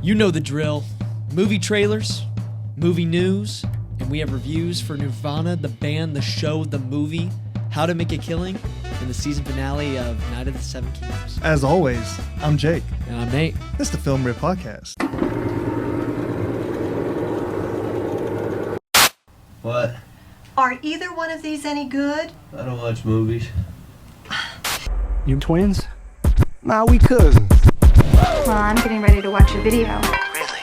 You know the drill. Movie trailers, movie news, and we have reviews for Nirvana, the band, the show, the movie, How to Make a Killing, and the season finale of Night of the Seven Kingdoms. As always, I'm Jake. And I'm Nate. This is the Film Riff podcast. What? Are either one of these any good? I don't watch movies. You twins? Nah, we cousins. Well, I'm getting ready to watch a video. Really?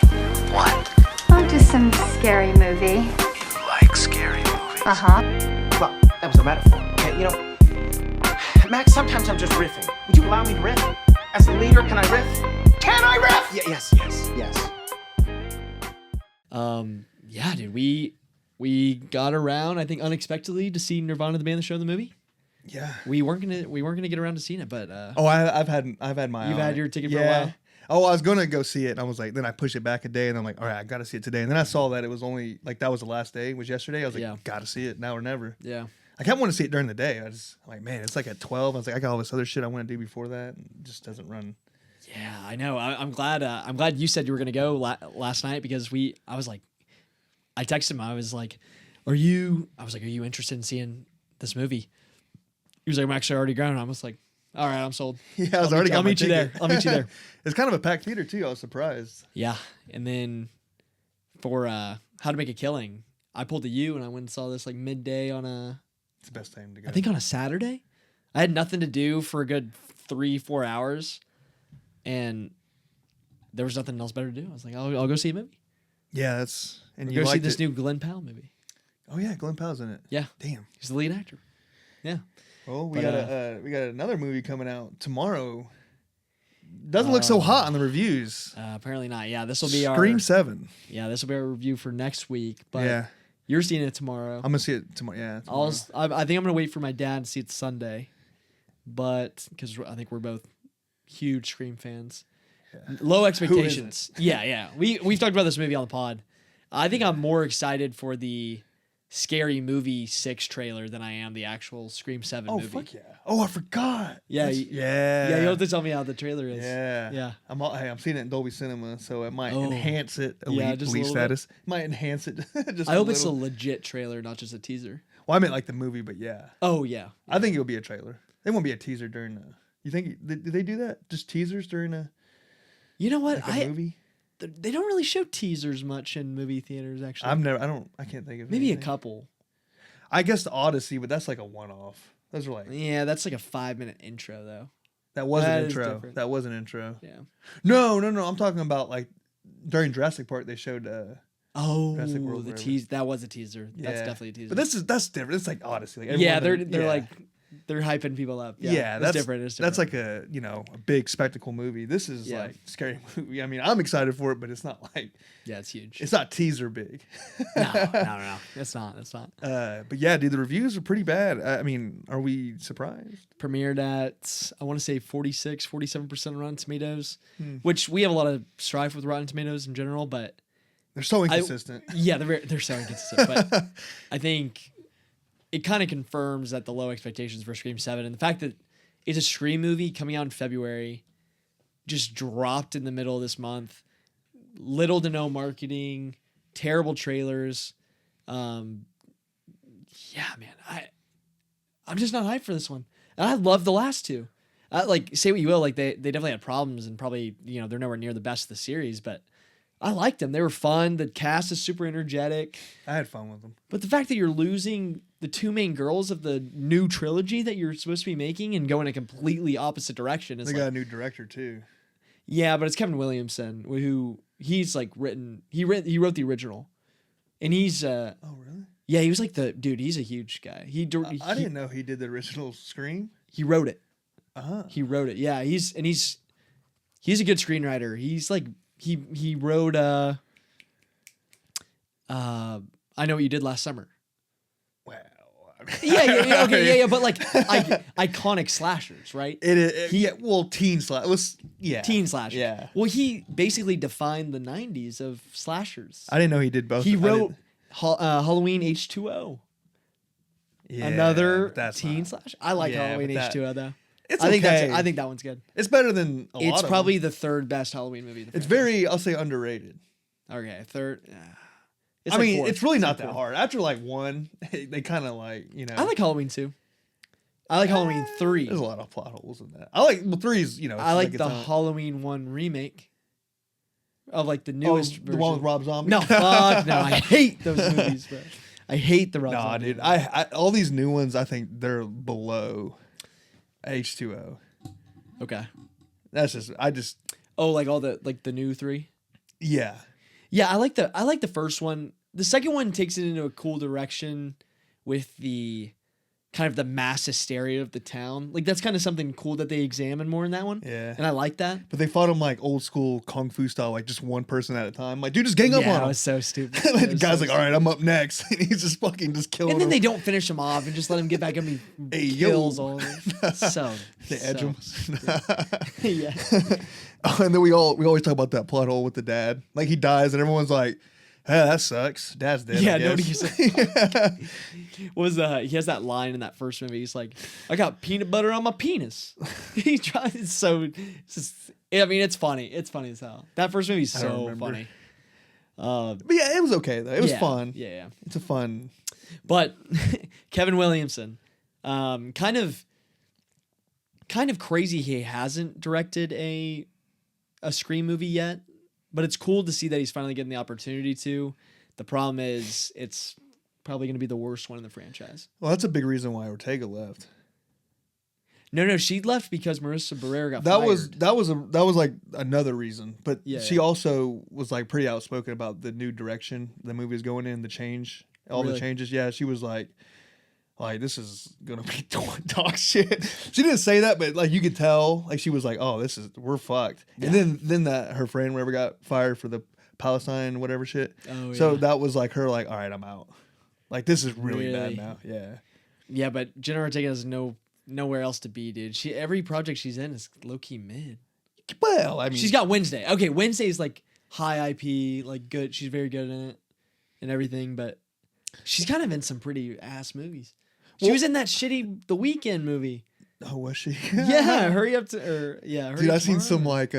What? Oh, just some scary movie. You like scary movies? Uh-huh. Well, that was a metaphor. Okay, you know, Max, sometimes I'm just riffing. Would you allow me to riff? As the leader, can I riff? Can I riff? Yes. Yeah, dude, we got around, I think, unexpectedly to see Nirvana, the band, the show, the movie. Yeah. We weren't gonna get around to seeing it, but I've had my. You've had your ticket for a while. Oh, I was gonna go see it, and I was like, then I pushed it back a day, and I'm like, all right, I gotta see it today. And then I saw that it was only like that was the last day, was yesterday. I was like, gotta see it now or never. Yeah. I kept wanting to see it during the day. I'm like, man, it's like at 12. I was like, I got all this other shit I want to do before that. And it just doesn't run. Yeah, I know. I'm glad you said you were gonna go last night because I was like, I texted him. I was like, are you interested in seeing this movie? He was like, I'm actually already grown. I was like, all right, I'm sold. Yeah, I'll meet you there. It's kind of a packed theater too. I was surprised. Yeah, and then for How to Make a Killing, I pulled a U and I went and saw this like midday on It's the best time to go. I think on a Saturday. I had nothing to do for a good 3-4 hours, and there was nothing else better to do. I was like, I'll go see a movie. Yeah, You go see this new Glenn Powell movie. Oh yeah, Glenn Powell's in it. Yeah, damn, he's the lead actor. Yeah. Well, we got another movie coming out tomorrow. Doesn't look so hot on the reviews. Apparently not. Yeah, this will be Scream 7. Yeah, this will be our review for next week. But yeah, you're seeing it tomorrow. I'm gonna see it tomorrow. Yeah, tomorrow. I think I'm gonna wait for my dad to see it Sunday, but because I think we're both huge Scream fans. Yeah. Low expectations. Yeah. We've talked about this movie on the pod. I think I'm more excited for the Scary Movie 6 trailer than I am the actual Scream 7 movie. Oh, fuck yeah. Oh, I forgot. Yeah. Yeah, you have to tell me how the trailer is. Yeah. I'm seeing it in Dolby Cinema, so it might enhance it. Just elite status. It might enhance it. I hope it's a legit trailer, not just a teaser. Well, I meant like the movie, but yeah. Oh, yeah. I think it'll be a trailer. It won't be a teaser during the... You think... Did they do that? Just teasers during a... You know what? Like a movie? They don't really show teasers much in movie theaters, actually. I can't think of maybe anything. a couple. I guess the Odyssey, but that's like a one-off. Those are like... Yeah, that's like a 5-minute intro, though. That was an intro. That was an intro. Yeah. No. I'm talking about like during Jurassic Park, they showed... Jurassic World the tease. That was a teaser. Yeah. That's definitely a teaser. But that's different. It's like Odyssey. Like they're like... They're hyping people up. Yeah, that's different. It's different. That's like a big spectacle movie. This is like a scary movie. I mean, I'm excited for it, but it's not like it's huge. It's not teaser big. No. It's not. But yeah, dude, the reviews are pretty bad. I mean, are we surprised? Premiered at I want to say 47% on Rotten Tomatoes, which we have a lot of strife with Rotten Tomatoes in general, but they're so inconsistent. They're so inconsistent. But I think it kind of confirms that the low expectations for Scream 7 and the fact that it's a Scream movie coming out in February just dropped in the middle of this month. Little to no marketing, terrible trailers. Yeah, man, I'm just not hyped for this one. And I love the last two. Like, say what you will, like they definitely had problems and probably, they're nowhere near the best of the series, but I liked them. They were fun. The cast is super energetic. I had fun with them. But the fact that you're losing the two main girls of the new trilogy that you're supposed to be making and going a completely opposite direction is they got a new director too. Yeah, but it's Kevin Williamson who he's like he wrote the original, and he's oh really? Yeah, he was like he's a huge guy. I didn't know he did the original Scream. He wrote it. He wrote it. Yeah, he's a good screenwriter. He's like. He wrote I Know What You Did Last Summer. Wow. Yeah, but like iconic slashers, right? Teen slash. Teen slashers. Yeah. Well, he basically defined the 90s of slashers. I didn't know he did both. He wrote Halloween H2O. Yeah, Another teen slash. I like Halloween H2O though. It's I think okay. I think that one's good. It's better than a lot It's of probably them. the third best Halloween movie. It's very, I'll say, underrated. Okay, third. I mean, it's really not that hard. After like one, they kind of like, you know. I like Halloween 2. I like Halloween 3. There's a lot of plot holes in that. I like, well, 3's, you know. I like its the own- Halloween 1 remake of like the newest version. The one with Rob Zombie? No, fuck no. I hate those movies, bro. I hate the Rob Nah, Zombie. dude. I all these new ones, I think they're below H2O. Okay. That's just, Oh, like all the new 3? yeah. Yeah, I like the first one. The second one takes it into a cool direction with the kind of the mass hysteria of the town. Like that's kind of something cool that they examine more in that one. Yeah. And I like that. But they fought him like old school kung fu style, like just one person at a time. Like, dude, just gang up Yeah, on it him. was so stupid. Like, It the was guy's so like, all right, I'm up next. And he's just fucking just killing And then him. they don't finish him off and just let him get back up and Hey, he yo. kills all of them. So They edge him. Yeah. Oh, and then we always talk about that plot hole with the dad. Like he dies and everyone's like, hey, that sucks. Dad's dead. Yeah, I nobody guess. he has that line in that first movie. He's like, I got peanut butter on my penis. He tries I mean, it's funny. It's funny as hell. That first movie's I don't so remember. funny. But yeah, it was okay though. It was Yeah, fun. Yeah. It's a fun. But Kevin Williamson, kind of crazy he hasn't directed a Scream movie yet, but it's cool to see that he's finally getting the opportunity to. The problem is it's probably going to be the worst one in the franchise. Well, that's a big reason why Ortega left. No, she left because Marissa Barrera got That fired. was like another reason, but Yeah, she yeah. also was like pretty outspoken about the new direction the movie is going in, the change, all the Really? changes. Yeah, she was like this is gonna be dog shit. She didn't say that, but like you could tell, like she was like, oh, we're fucked. Yeah. And then that her friend whatever got fired for the Palestine whatever shit. Oh, So yeah. that was like her like, all right, I'm out. Like this is really bad Really? now. Yeah. Yeah, but Jenna Ortega has nowhere else to be, dude. Every project she's in is low key mid. Well, I mean, She's got Wednesday. Okay, Wednesday is like high IP, like good. She's very good in it and everything, but she's kind of in some pretty ass movies. She was in that shitty The Weeknd movie. oh, was she? Yeah, hurry up to or yeah. Hurry Dude, Up I seen some Tomorrow. like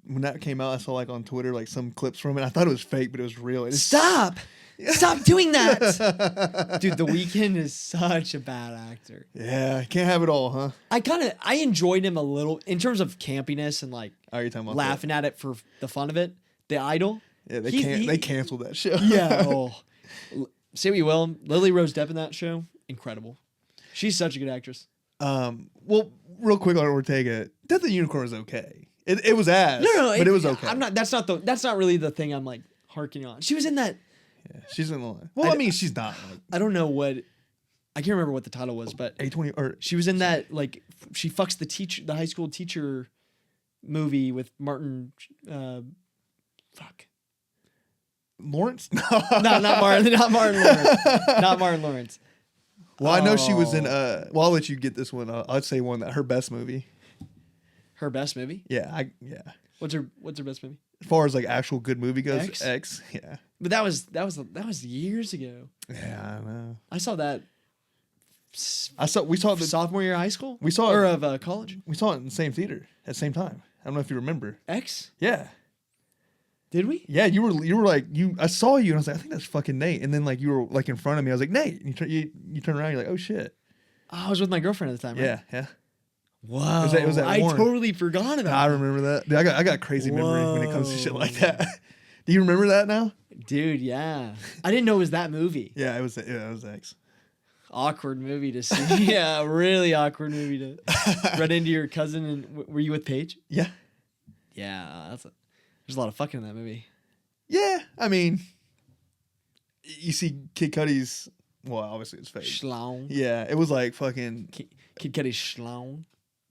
when that came out, I saw like on Twitter like some clips from it. I thought it was fake, but it was real. It's Stop doing that, dude. The Weeknd is such a bad actor. Yeah, can't have it all, huh? I enjoyed him a little in terms of campiness and like Oh, you're talking about laughing at it for the fun of it. The Idol. that? Yeah, He- they canceled that show. Yeah. Oh. Say what you will. Lily Rose Depp in that show, incredible. She's such a good actress. Well, real quick on Ortega, Death of the Unicorn was okay. It was ass. No, but it was okay. I'm not. That's not really the thing I'm like harking on. She was in that. Yeah, she's in the line. Well, I mean, she's not like I don't know what. I can't remember what the title was, but A20 or she was in that like she fucks the high school teacher movie with Martin. Fuck. Lawrence. No, not Martin. Not Martin Lawrence. Not Martin Lawrence. Well, I know she was in. Well, I'll let you get this one. I'd say one that her best movie. Her best movie. Yeah. What's her best movie? As far as like actual good movie goes, X? X. Yeah. But that was years ago. Yeah, I know. I saw that. We saw the Sophomore year of high school. We saw or it- of college. we saw it in the same theater at the same time. I don't know if you remember. X. Yeah. Did we? Yeah, you were like I saw you and I was like, I think that's fucking Nate. And then like you were like in front of me. I was like, Nate. And you turn around, you're like, oh shit. Oh, I was with my girlfriend at the time. Right? Yeah. Wow. It was at I Warren. totally forgot about. I remember that. Dude, I got crazy memory when it comes to shit like that. Do you remember that now? Dude, yeah. I didn't know it was that movie. Yeah, it was X. Awkward movie to see. Yeah, really awkward movie to run into your cousin. And were you with Paige? Yeah. Yeah, there's a lot of fucking in that movie. Yeah. I mean, you see Kid Cudi's. Well, obviously it's fake. Schlong. Yeah, it was like fucking. Kid Cudi Schlong.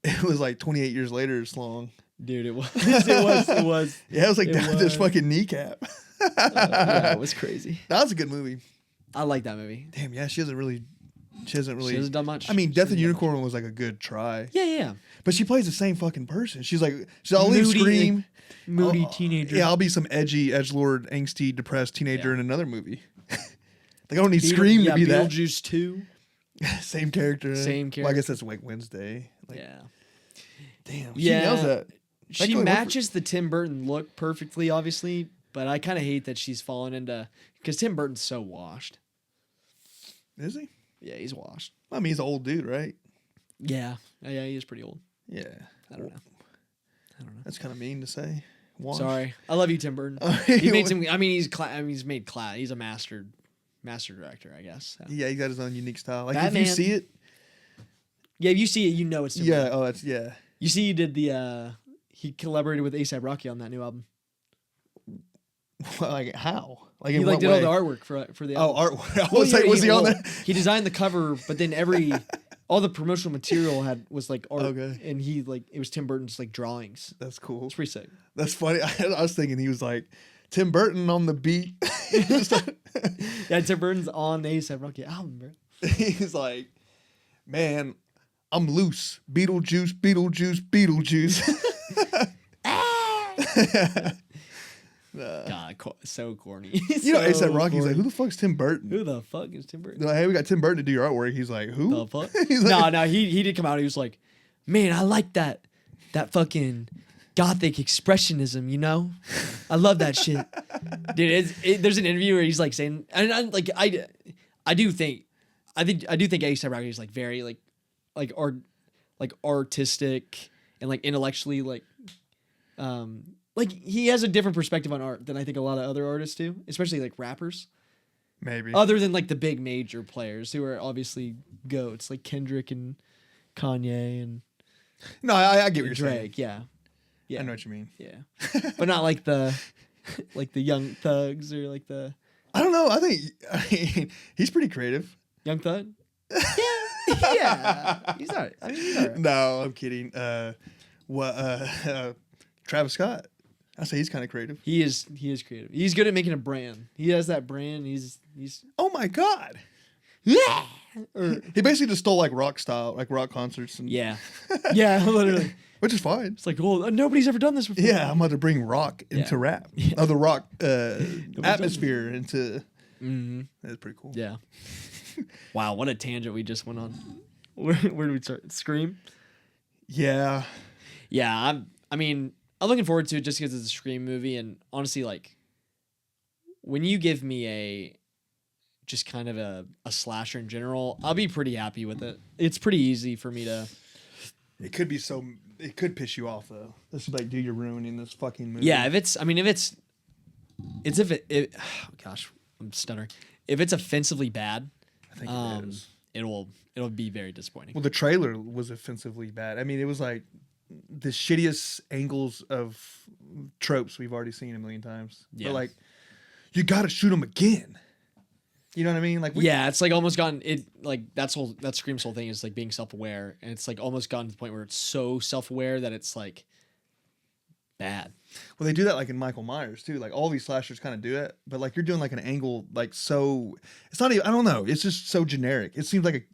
It was like 28 years later. It's long. Dude, it was. It was. Yeah, it was like It down was. this fucking kneecap. Yeah, it was crazy. That was a good movie. I like that movie. Damn, yeah, she hasn't really. She hasn't done much. I mean, She Death of hasn't the done Unicorn was like a good try. Yeah. But she plays the same fucking person. She's I'll leave Moody, Scream. Moody I'll- teenager. Yeah, I'll be some edgy, edgelord, angsty, depressed teenager in another movie. Like I don't need Scream to be that. Beetlejuice 2. Same character. Same Well, I guess character. that's like Wednesday. Like, Yeah. Damn. Yeah. She nails that. She matches the Tim Burton look perfectly, obviously, but I kind of hate that she's fallen into because Tim Burton's so washed. Is he? Yeah, he's washed. I mean, he's an old dude, right? Yeah, yeah, he is pretty old. Yeah. I don't know. That's kind of mean to say. Washed. Sorry, I love you, Tim Burton. He made some. I mean, he's made class. He's a master director, I guess. So. Yeah, he got his own unique style. Like Batman, if you see it, yeah, if you see it, you know it's Tim Burton. Oh, that's yeah. You see, he did the. He collaborated with A$AP Rocky on that new album. Like how? Like He in like what did way? all the artwork for the Oh, album. art. I was like, was he on there? He designed the cover, but then all the promotional material was like art, Okay. and it was Tim Burton's like drawings. That's cool. It's pretty sick. That's funny. I was thinking he was like Tim Burton on the beat. Yeah, Tim Burton's on the A$AP Rocky album, bro. He's like, man, I'm loose. Beetlejuice, Beetlejuice, Beetlejuice. God, so corny. You know, So A$AP Rocky's like, corny. who the fuck's Tim Burton? Who the fuck is Tim Burton? They're like, hey, we got Tim Burton to do your artwork. He's like, who? The fuck? He's like, No, he did come out. He was like, man, I like that fucking gothic expressionism. You know, I love that shit, dude. There's an interview where he's like saying, and I do think A$AP Rocky is like very like artistic and like intellectually like he has a different perspective on art than I think a lot of other artists do, especially like rappers. maybe. Other than like the big major players who are obviously goats, like Kendrick and Kanye and No, I get what you're Drake. saying. Yeah, I know what you mean. yeah, but not like the Young Thugs or like the I don't know. I mean, he's pretty creative. Young Thug. Yeah, he's all right. I mean, he's all right. No, I'm kidding. Travis Scott. I say he's kind of creative. He is creative. He's good at making a brand. He has that brand. He's Oh my god. yeah. Or, He basically just stole like rock style, like rock concerts, and yeah, literally. which is fine. It's like, well, nobody's ever done this before. Yeah, I'm about to bring rock into Yeah. rap. Yeah. Oh, the rock done atmosphere into. Mm-hmm. That's pretty cool. Yeah. Wow, what a tangent we just went on. Where do we start? Scream? Yeah. Yeah, I'm looking forward to it just because it's a Scream movie, and honestly, like, when you give me just kind of a slasher in general, I'll be pretty happy with it. It's pretty easy for me to. It could be so. It could piss you off though. This is like, dude, you're ruining this fucking movie. Yeah, oh gosh, I'm stuttering. If it's offensively bad, I think it is. it'll be very disappointing. Well, the trailer was offensively bad. I mean, it was like the shittiest angles of tropes we've already seen a million times. Yeah. But like, you got to shoot them again. You know what I mean? Like, Yeah, it's like almost gotten it like that Scream's whole thing is like being self-aware, and it's like almost gotten to the point where it's so self-aware that it's like bad. Well, they do that like in Michael Myers too. Like all these slashers kind of do it, but like you're doing like an angle like so. It's not even. I don't know. It's just so generic. It seems like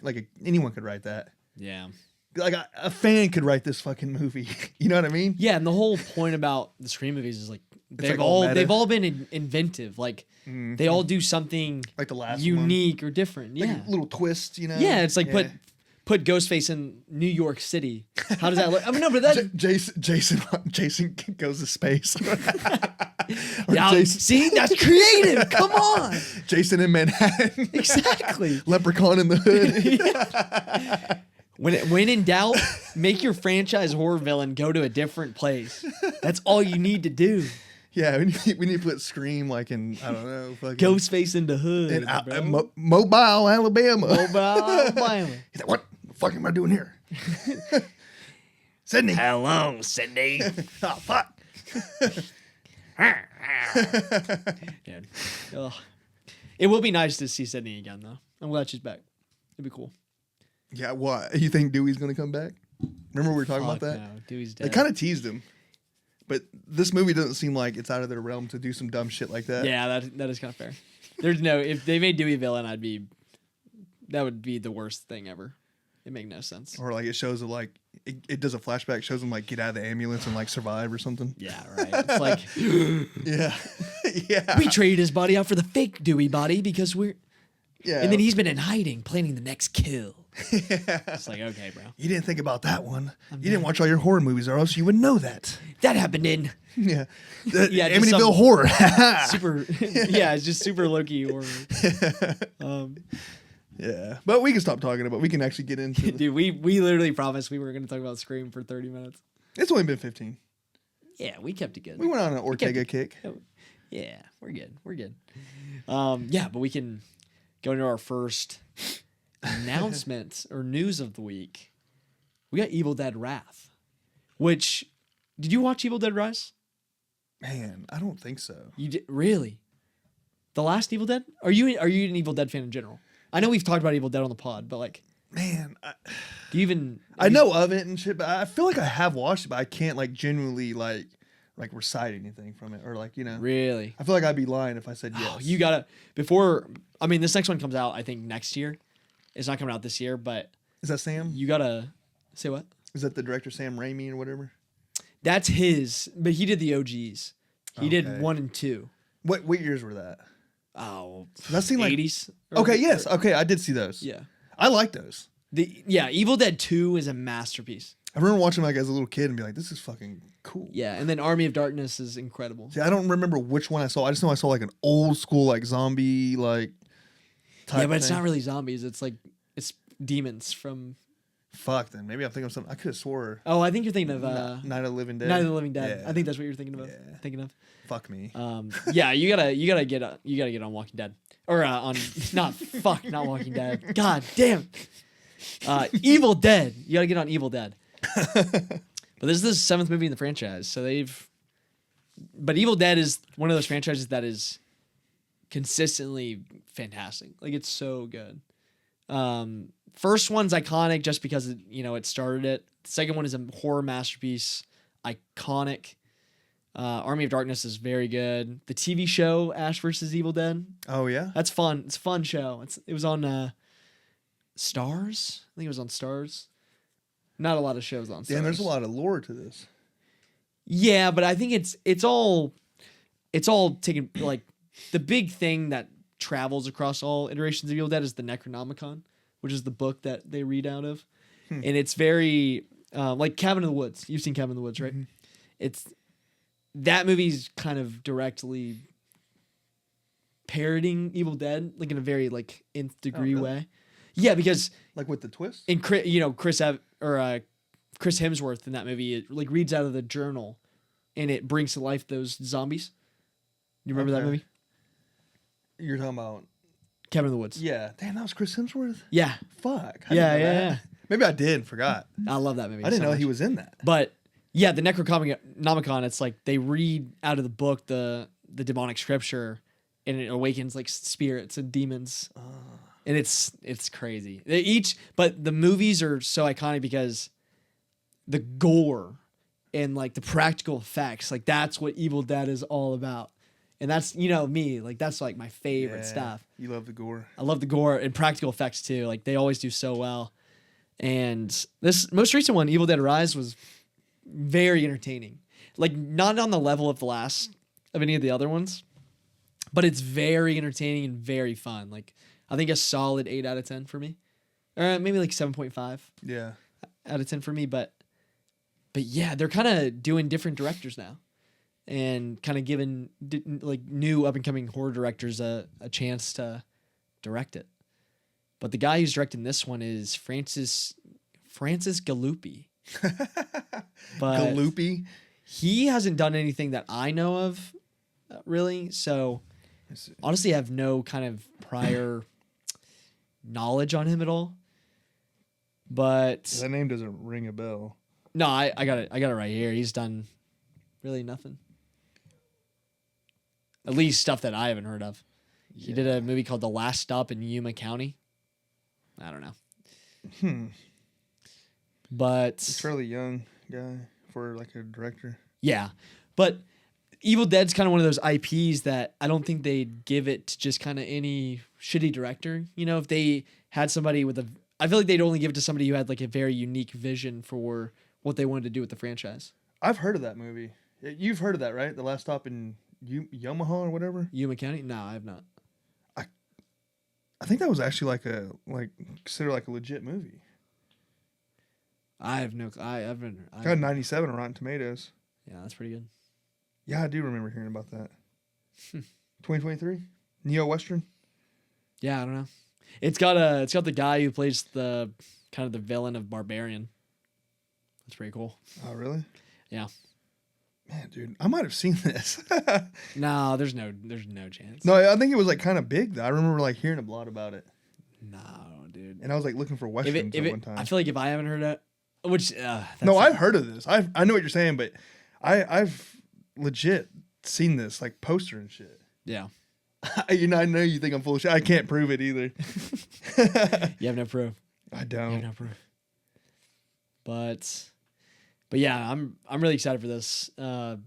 anyone could write that. Yeah. Like a fan could write this fucking movie. You know what I mean? Yeah, and the whole point about the Scream movies is like like all meta. they've all been inventive. Like they all do something Like the last unique or different. Like Yeah. a little twist, you know? Yeah, it's like put Ghostface in New York City. How does that look? I mean, no, but that Jason goes to space. yeah, Jason, see, that's creative. Come on. Jason in Manhattan. Exactly. Leprechaun in the hood. When in doubt, make your franchise horror villain go to a different place. That's all you need to do. Yeah, we need to put Scream like in, I don't know, fucking Ghostface in the hood. in Mobile, Alabama. Mobile, Alabama. He's like, what the fuck am I doing here? Sydney. Hello, Sydney. Oh, fuck. Dude. Ugh. It will be nice to see Sydney again, though. I'm glad she's back. It'd be cool. Yeah, what? You think Dewey's going to come back? Remember we were talking about that? No, Dewey's dead. They kind of teased him. But this movie doesn't seem like it's out of their realm to do some dumb shit like that. Yeah, that is kind of fair. There's no, if they made Dewey villain, that would be the worst thing ever. It make no sense. Or like it shows like it does a flashback, shows them like get out of the ambulance and like survive or something. Yeah, right. It's like Yeah. Yeah. we traded his body out for the fake Dewey body because we're Yeah. and then he's been in hiding planning the next kill. It's like, okay, bro. You didn't think about that one. You didn't watch all your horror movies, or else you would know that. That happened in Yeah. Yeah, just Amityville some- horror. super. Yeah, it's just super low key horror. Yeah, but we can stop talking about. We can actually get into. Dude, we literally promised we were going to talk about Scream for 30 minutes. It's only been 15. Yeah, we kept it good. We went on an Ortega kick. Yeah, we're good. We're good. Yeah, but we can go into our first announcement or news of the week. We got Evil Dead Wrath, which did you watch Evil Dead Rise? Man, I don't think so. You did really? The last Evil Dead? Are you an Evil Dead fan in general? I know we've talked about Evil Dead on the pod, but like, Man, do you even? I know of it and shit, but I feel like I have watched it, but I can't like genuinely like recite anything from it or like, you know. Really? I feel like I'd be lying if I said yes. Oh, you gotta before. I mean, this next one comes out. I think next year. It's not coming out this year, but Is that Sam? you gotta say what? Is that the director Sam Raimi or whatever? That's his, but he did the OGs. He did Okay. 1 and 2. What years were that? Oh, That seemed like 80s. Okay, yes. Okay, I did see those. Yeah. I like those. Evil Dead 2 is a masterpiece. I remember watching like as a little kid and be like, this is fucking cool. Yeah, and then Army of Darkness is incredible. See, I don't remember which one I saw. I just know I saw like an old school like zombie like type Yeah, but it's thing. not really zombies. It's like it's demons from. Fuck, then maybe I'm thinking of something. I could have swore Oh, I think you're thinking of Night of the Living Dead. Night of the Living Dead. Yeah. I think that's what you're thinking of. Yeah. Thinking of. Fuck me. Yeah, you gotta get on Walking Dead or on not Walking Dead. God damn. Evil Dead. You gotta get on Evil Dead. But this is the 7th movie in the franchise, so But Evil Dead is one of those franchises that is consistently fantastic. Like it's so good. First one's iconic just because it started it. The second one is a horror masterpiece, iconic. Army of Darkness is very good. The TV show Ash vs. Evil Dead, Oh yeah. that's fun. It's a fun show. It was on Stars. I think it was on Stars. Not a lot of shows on Stars. Damn, there's a lot of lore to this. Yeah, but I think it's all taken like the big thing that travels across all iterations of Evil Dead is the Necronomicon, which is the book that they read out of, and it's very like Cabin in the Woods. You've seen Cabin in the Woods, right? It's that movie's kind of directly parroting Evil Dead, like in a very like nth degree really? way. Yeah, because Like with the twist. in Chris Hemsworth in that movie, it like reads out of the journal, and it brings to life those zombies. You remember that Okay. movie? You're talking about. Cabin in the Woods. Yeah. Damn, that was Chris Hemsworth. Yeah, Fuck. I didn't Yeah, know yeah, that. yeah. Maybe I did. Forgot. I love that movie. I didn't so know much. he was in that. But yeah, the Necronomicon, it's like they read out of the book the demonic scripture, and it awakens like spirits and demons, and it's crazy. But the movies are so iconic because the gore and like the practical effects, like that's what Evil Dead is all about, and that's me, like that's like my favorite Yeah, stuff. You love the gore. I love the gore and practical effects too. Like they always do so well. And this most recent one, Evil Dead Rise, was very entertaining. Like not on the level of any of the other ones, but it's very entertaining and very fun. Like I think a solid 8 out of 10 for me, or maybe like 7.5 Yeah. out of 10 for me. But yeah, they're kind of doing different directors now, and kind of giving like new up and coming horror directors a chance to direct it. But the guy who's directing this one is Francis Galuppi. But Galoopy. he hasn't done anything that I know of, really. So honestly, I have no kind of prior knowledge on him at all. But That name doesn't ring a bell. no, I got it. I got it right here. He's done really nothing. At least stuff that I haven't heard of. He did a movie called The Last Stop in Yuma County. I don't know. But He's a fairly young guy for like a director. yeah, but Evil Dead's kind of one of those IPs that I don't think they'd give it to just kind of any shitty director. If they had somebody I feel like they'd only give it to somebody who had like a very unique vision for what they wanted to do with the franchise. I've heard of that movie. You've heard of that, right? The Last Stop in Yamaha or whatever. Yuma County? No, I have not. I think that was actually considered like a legit movie. I have no. I've been. Got 97 on Rotten Tomatoes. Yeah, that's pretty good. Yeah, I do remember hearing about that. 2023 neo western. Yeah, I don't know. It's got the guy who plays the kind of the villain of Barbarian. That's pretty cool. Oh, really? Yeah. Man, dude, I might have seen this. No, there's no chance. No, I think it was like kind of big though. I remember like hearing a lot about it, No, dude. and I was like looking for westerns at one time. I feel like if I haven't heard it, which No, I've heard of this. I know what you're saying, but I've legit seen this like poster and shit. Yeah. I know you think I'm full of shit. I can't prove it either. You have no proof. I You have don't. no proof. But yeah, I'm really excited for this. The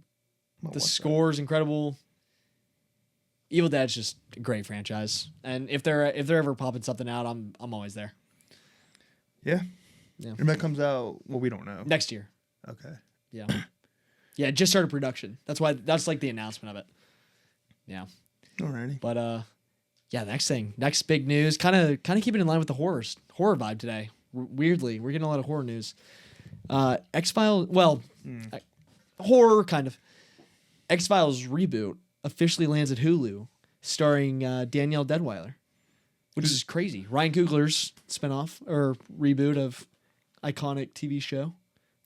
score is incredible. Evil Dead's just a great franchise, and if they're ever popping something out, I'm always there. Yeah. Yeah. And that comes out. Well, we don't know. Next year. Okay. Yeah. Yeah, it just started production. That's like the announcement of it. Yeah. Alrighty. But yeah, next big news, kind of keeping in line with the horror vibe today. Weirdly, we're getting a lot of horror news. X-Files, horror kind of. X-Files reboot officially lands at Hulu, starring Danielle Deadwyler, which is crazy. Ryan Coogler's spinoff or reboot of iconic TV show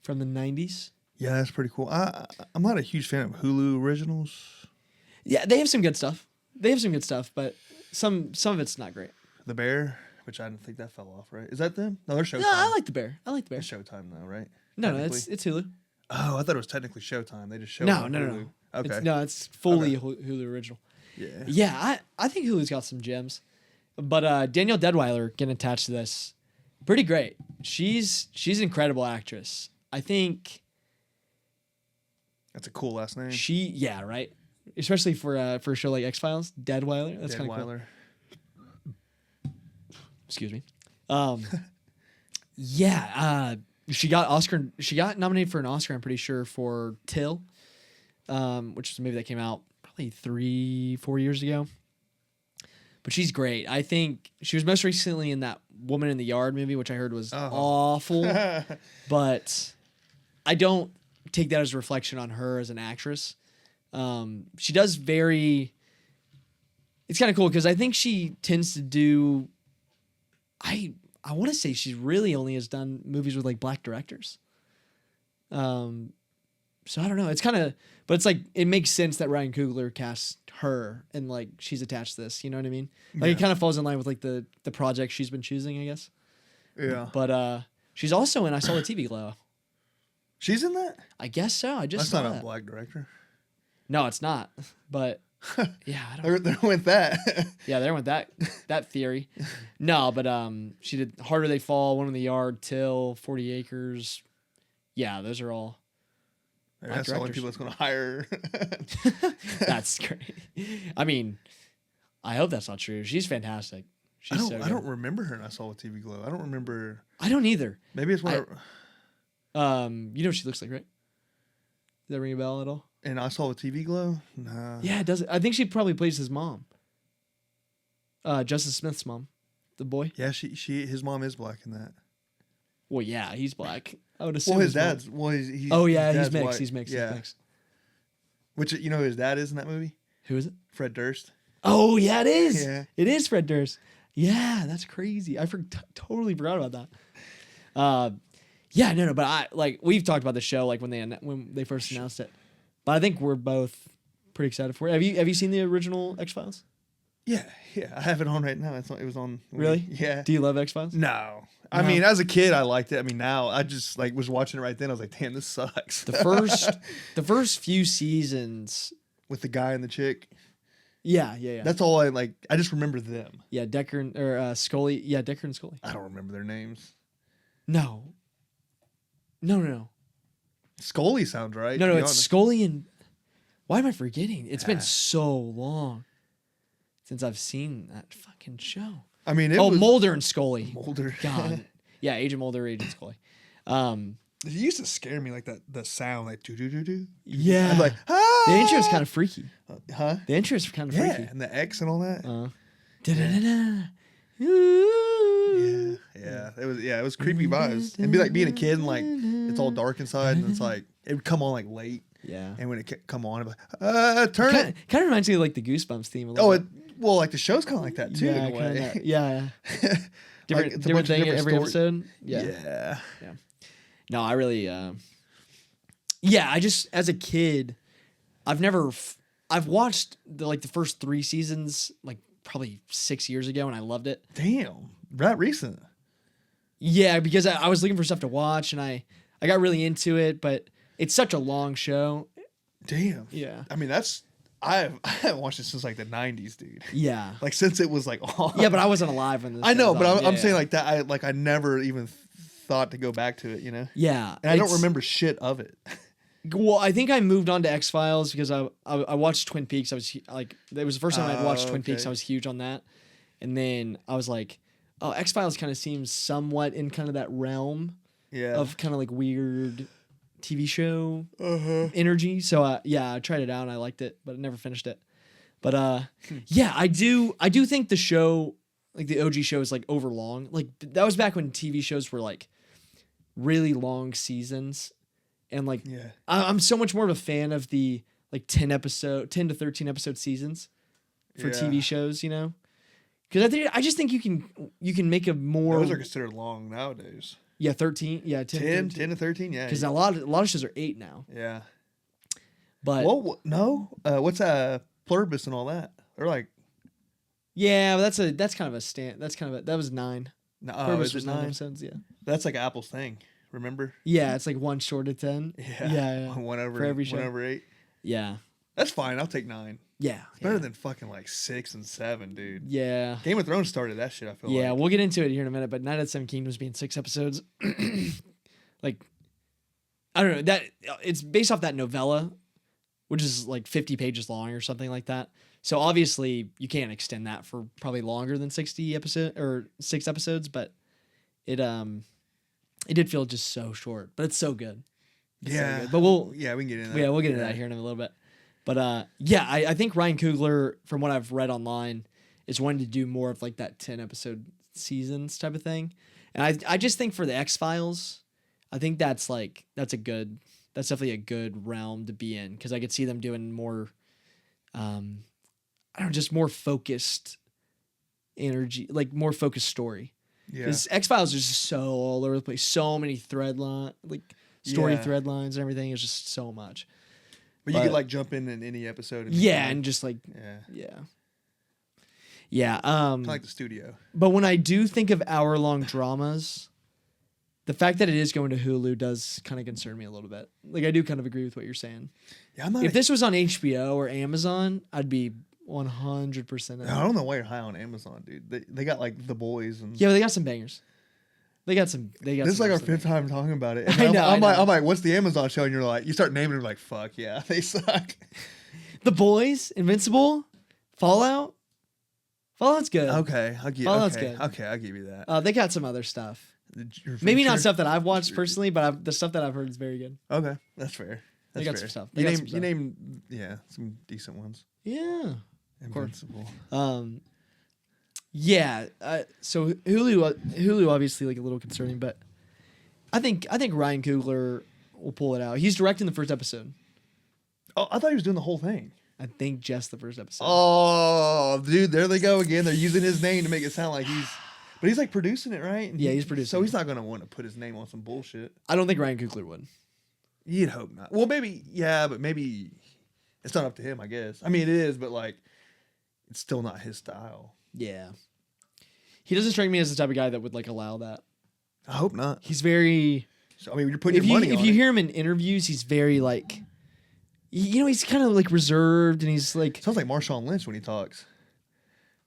from the 90s. Yeah, that's pretty cool. I'm not a huge fan of Hulu originals. Yeah, they have some good stuff. But some of it's not great. The Bear, which I didn't think that fell off, right? Is that them? No, they're Showtime. No, I like the Bear. They're Showtime though, right? No, Technically? it's Hulu. Oh, I thought it was technically Showtime. They just showed No. Hulu. Okay. It's fully Okay. Hulu original. Yeah. Yeah, I think Hulu's got some gems. But Danielle Deadwyler getting attached to this, pretty great. She's an incredible actress. I think That's a cool last name. right? Especially for a show like X-Files, Deadwyler. That's kind of cool. Deadwyler. Excuse me. Yeah, she got nominated for an Oscar, I'm pretty sure, for Till, which is a movie that came out probably 3-4 years ago. But she's great. I think she was most recently in that Woman in the Yard movie, which I heard was awful. But I don't take that as a reflection on her as an actress. She does very... It's kind of cool because I think she tends to do... I want to say she really only has done movies with like black directors. So I don't know. It's kind of... But it's like, it makes sense that Ryan Coogler cast her and like she's attached to this. You know what I mean? Like it kind of falls in line with like the project she's been choosing, I guess. Yeah. But she's also in I Saw the TV Glow. She's in that? I guess so. I just That's saw not that. a black director. No, it's not. But yeah, I don't know. There went that. Yeah, there went that theory. No, but she did Harder They Fall, One in the Yard, Till, 40 Acres. Yeah, those are all. That's the only people that's going to hire her. That's great. I mean, I hope that's not true. She's fantastic. She's so good. I don't remember her in I Saw with TV Glow. I don't remember. I don't either. Maybe it's when You know what she looks like, right? Does that ring a bell at all? and I Saw with TV Glow. Nah. Yeah, it does. I think she probably plays his mom. Justice Smith's mom, the boy. Yeah, his mom is black in that. Well, yeah, he's black. I would assume. Well, his mom- dad's. Well, he's Oh yeah, his he's dad's mixed. white. He's mixed. Yeah. He's mixed. Which you know who his dad is in that movie? Who is it? Fred Durst. Oh yeah, it is. Yeah. It is Fred Durst. Yeah, that's crazy. I totally forgot about that. Yeah, no, but we've talked about the show like when they first announced it. But I think we're both pretty excited for it. Have you seen the original X-Files? Yeah, I have it on right now. It was on. Really? Yeah. Do you love X-Files? No. I mean, as a kid, I liked it. I mean, now I just was watching it right then. I was like, damn, this sucks. The first few seasons. With the guy and the chick. Yeah. That's all I like. I just remember them. Yeah, Decker or Scully. Yeah, Decker and Scully. I don't remember their names. No. Scully sounds right. No, it's Scully and. Why am I forgetting? It's been so long since I've seen that fucking show. I mean, it was Mulder and Scully. Mulder. God. Yeah, Agent Mulder, Agent Scully. It used to scare me like that. The sound, like do do do do. Yeah. I'm like, ah! The intro is kind of freaky. Huh? The intro is kind of Yeah, freaky. and the X and all that. Da-da-da-da. Yeah. It was creepy vibes. And be like being a kid and like it's all dark inside and it's like it would come on like late. Yeah. And when it come on, I'd be like, turn it. Kind of reminds me of like the Goosebumps theme a little bit. Well, like the show's kind of like that too. Yeah, in a way. kinda, yeah. Different, It's a different bunch of thing different every story- episode. Yeah. No, I really, I just, as a kid, I've watched the first 3 seasons, like probably 6 years ago, and I loved it. Damn. That recent. Yeah, because I was looking for stuff to watch, and I got really into it, but it's such a long show. Damn. Yeah. I mean, I haven't watched it since like the 90s, dude. Yeah. Like since it was like on. Yeah, but I wasn't alive when this. I know, was but on. I'm Yeah. saying like that. I never even thought to go back to it, you know. Yeah, And I don't it's- remember shit of it. Well, I think I moved on to X-Files because I watched Twin Peaks. I was like, it was the first time I'd watched Twin Peaks. okay. I was huge on that, and then I was like, oh, X-Files kind of seems somewhat in kind of that realm Yeah. of kind of like weird TV show energy. So I tried it out and I liked it, but I never finished it. But yeah, I do think the show, like the OG show, is like overlong. Like that was back when TV shows were like really long seasons, and like Yeah. I'm so much more of a fan of the like 10 to 13 episode seasons for Yeah. TV shows, you know. Because I just think you can make a more Those are considered long nowadays. 13 10 to 13, yeah. because a lot of shows are 8 now. Yeah. But Well, no. What's Pluribus and all that? They're like, yeah, but that's kind of a stand. That was 9. no, Pluribus is it was 9 9? episodes. Yeah, That's like Apple's thing. Remember? yeah, it's like 1 short of 10. Yeah. One over For every show. 1 over 8. Yeah, That's fine. I'll take 9. yeah, It's better than fucking like 6 and 7, dude. yeah. Game of Thrones started that shit, I feel Yeah, like. we'll get into it here in a minute, but Night at the Seven Kingdoms being 6 episodes, like, I don't know, that it's based off that novella, which is like 50 pages long or something like that. So obviously you can't extend that for probably longer than 6 episodes, but it did feel just so short, but it's so good. It's so Yeah. good. But we'll we can get into that. yeah, we'll get into that here in a little bit. But I think Ryan Coogler, from what I've read online, is wanting to do more of like that 10 episode seasons type of thing. And I just think for the X-Files, I think that's definitely a good realm to be in, because I could see them doing more just more focused energy, like more focused story. Yeah. Because X-Files is just so all over the place, so many thread lines and everything is just so much. But you could like jump in any episode. And Yeah, and just like yeah. yeah. Kind of like the studio. But when I do think of hour-long dramas, the fact that it is going to Hulu does kind of concern me a little bit. Like, I do kind of agree with what you're saying. Yeah, I'm not. If this was on HBO or Amazon, I'd be 100%. I don't know why you're high on Amazon, dude. They got like The Boys and Yeah, but they got some bangers. They got this is some like our absolute 5th time talking about it. And I know, I know. I'm like, what's the Amazon show? And you're like, you start naming them, like, fuck yeah, they suck. bangers. The Boys, Invincible, Fallout. Fallout's good. Okay, Fallout's okay, good. okay, I'll give you that. They got some other stuff. Your Maybe not Future? stuff that I've watched personally, but the stuff that I've heard is very good. Okay, that's fair. They That's got fair. some stuff. You They got name, some you stuff. name, yeah, some decent ones. Yeah. Invincible. Yeah. So Hulu obviously like a little concerning, but I think Ryan Coogler will pull it out. He's directing the first episode. Oh, I thought he was doing the whole thing. I think just the first episode. Oh, dude, there they go again. They're using his name to make it sound like but he's like producing it, right? And Yeah, he's producing So it. he's not gonna want to put his name on some bullshit. I don't think Ryan Coogler would. You'd hope not. Well, maybe, yeah, but maybe it's not up to him, I guess. I mean, it is, but like, it's still not his style. Yeah. He doesn't strike me as the type of guy that would like allow that. I hope not. He's very. So, I mean, you're putting If your you money on if you it. hear him in interviews, he's very like. He's kind of like reserved, and he's like. Sounds like Marshawn Lynch when he talks.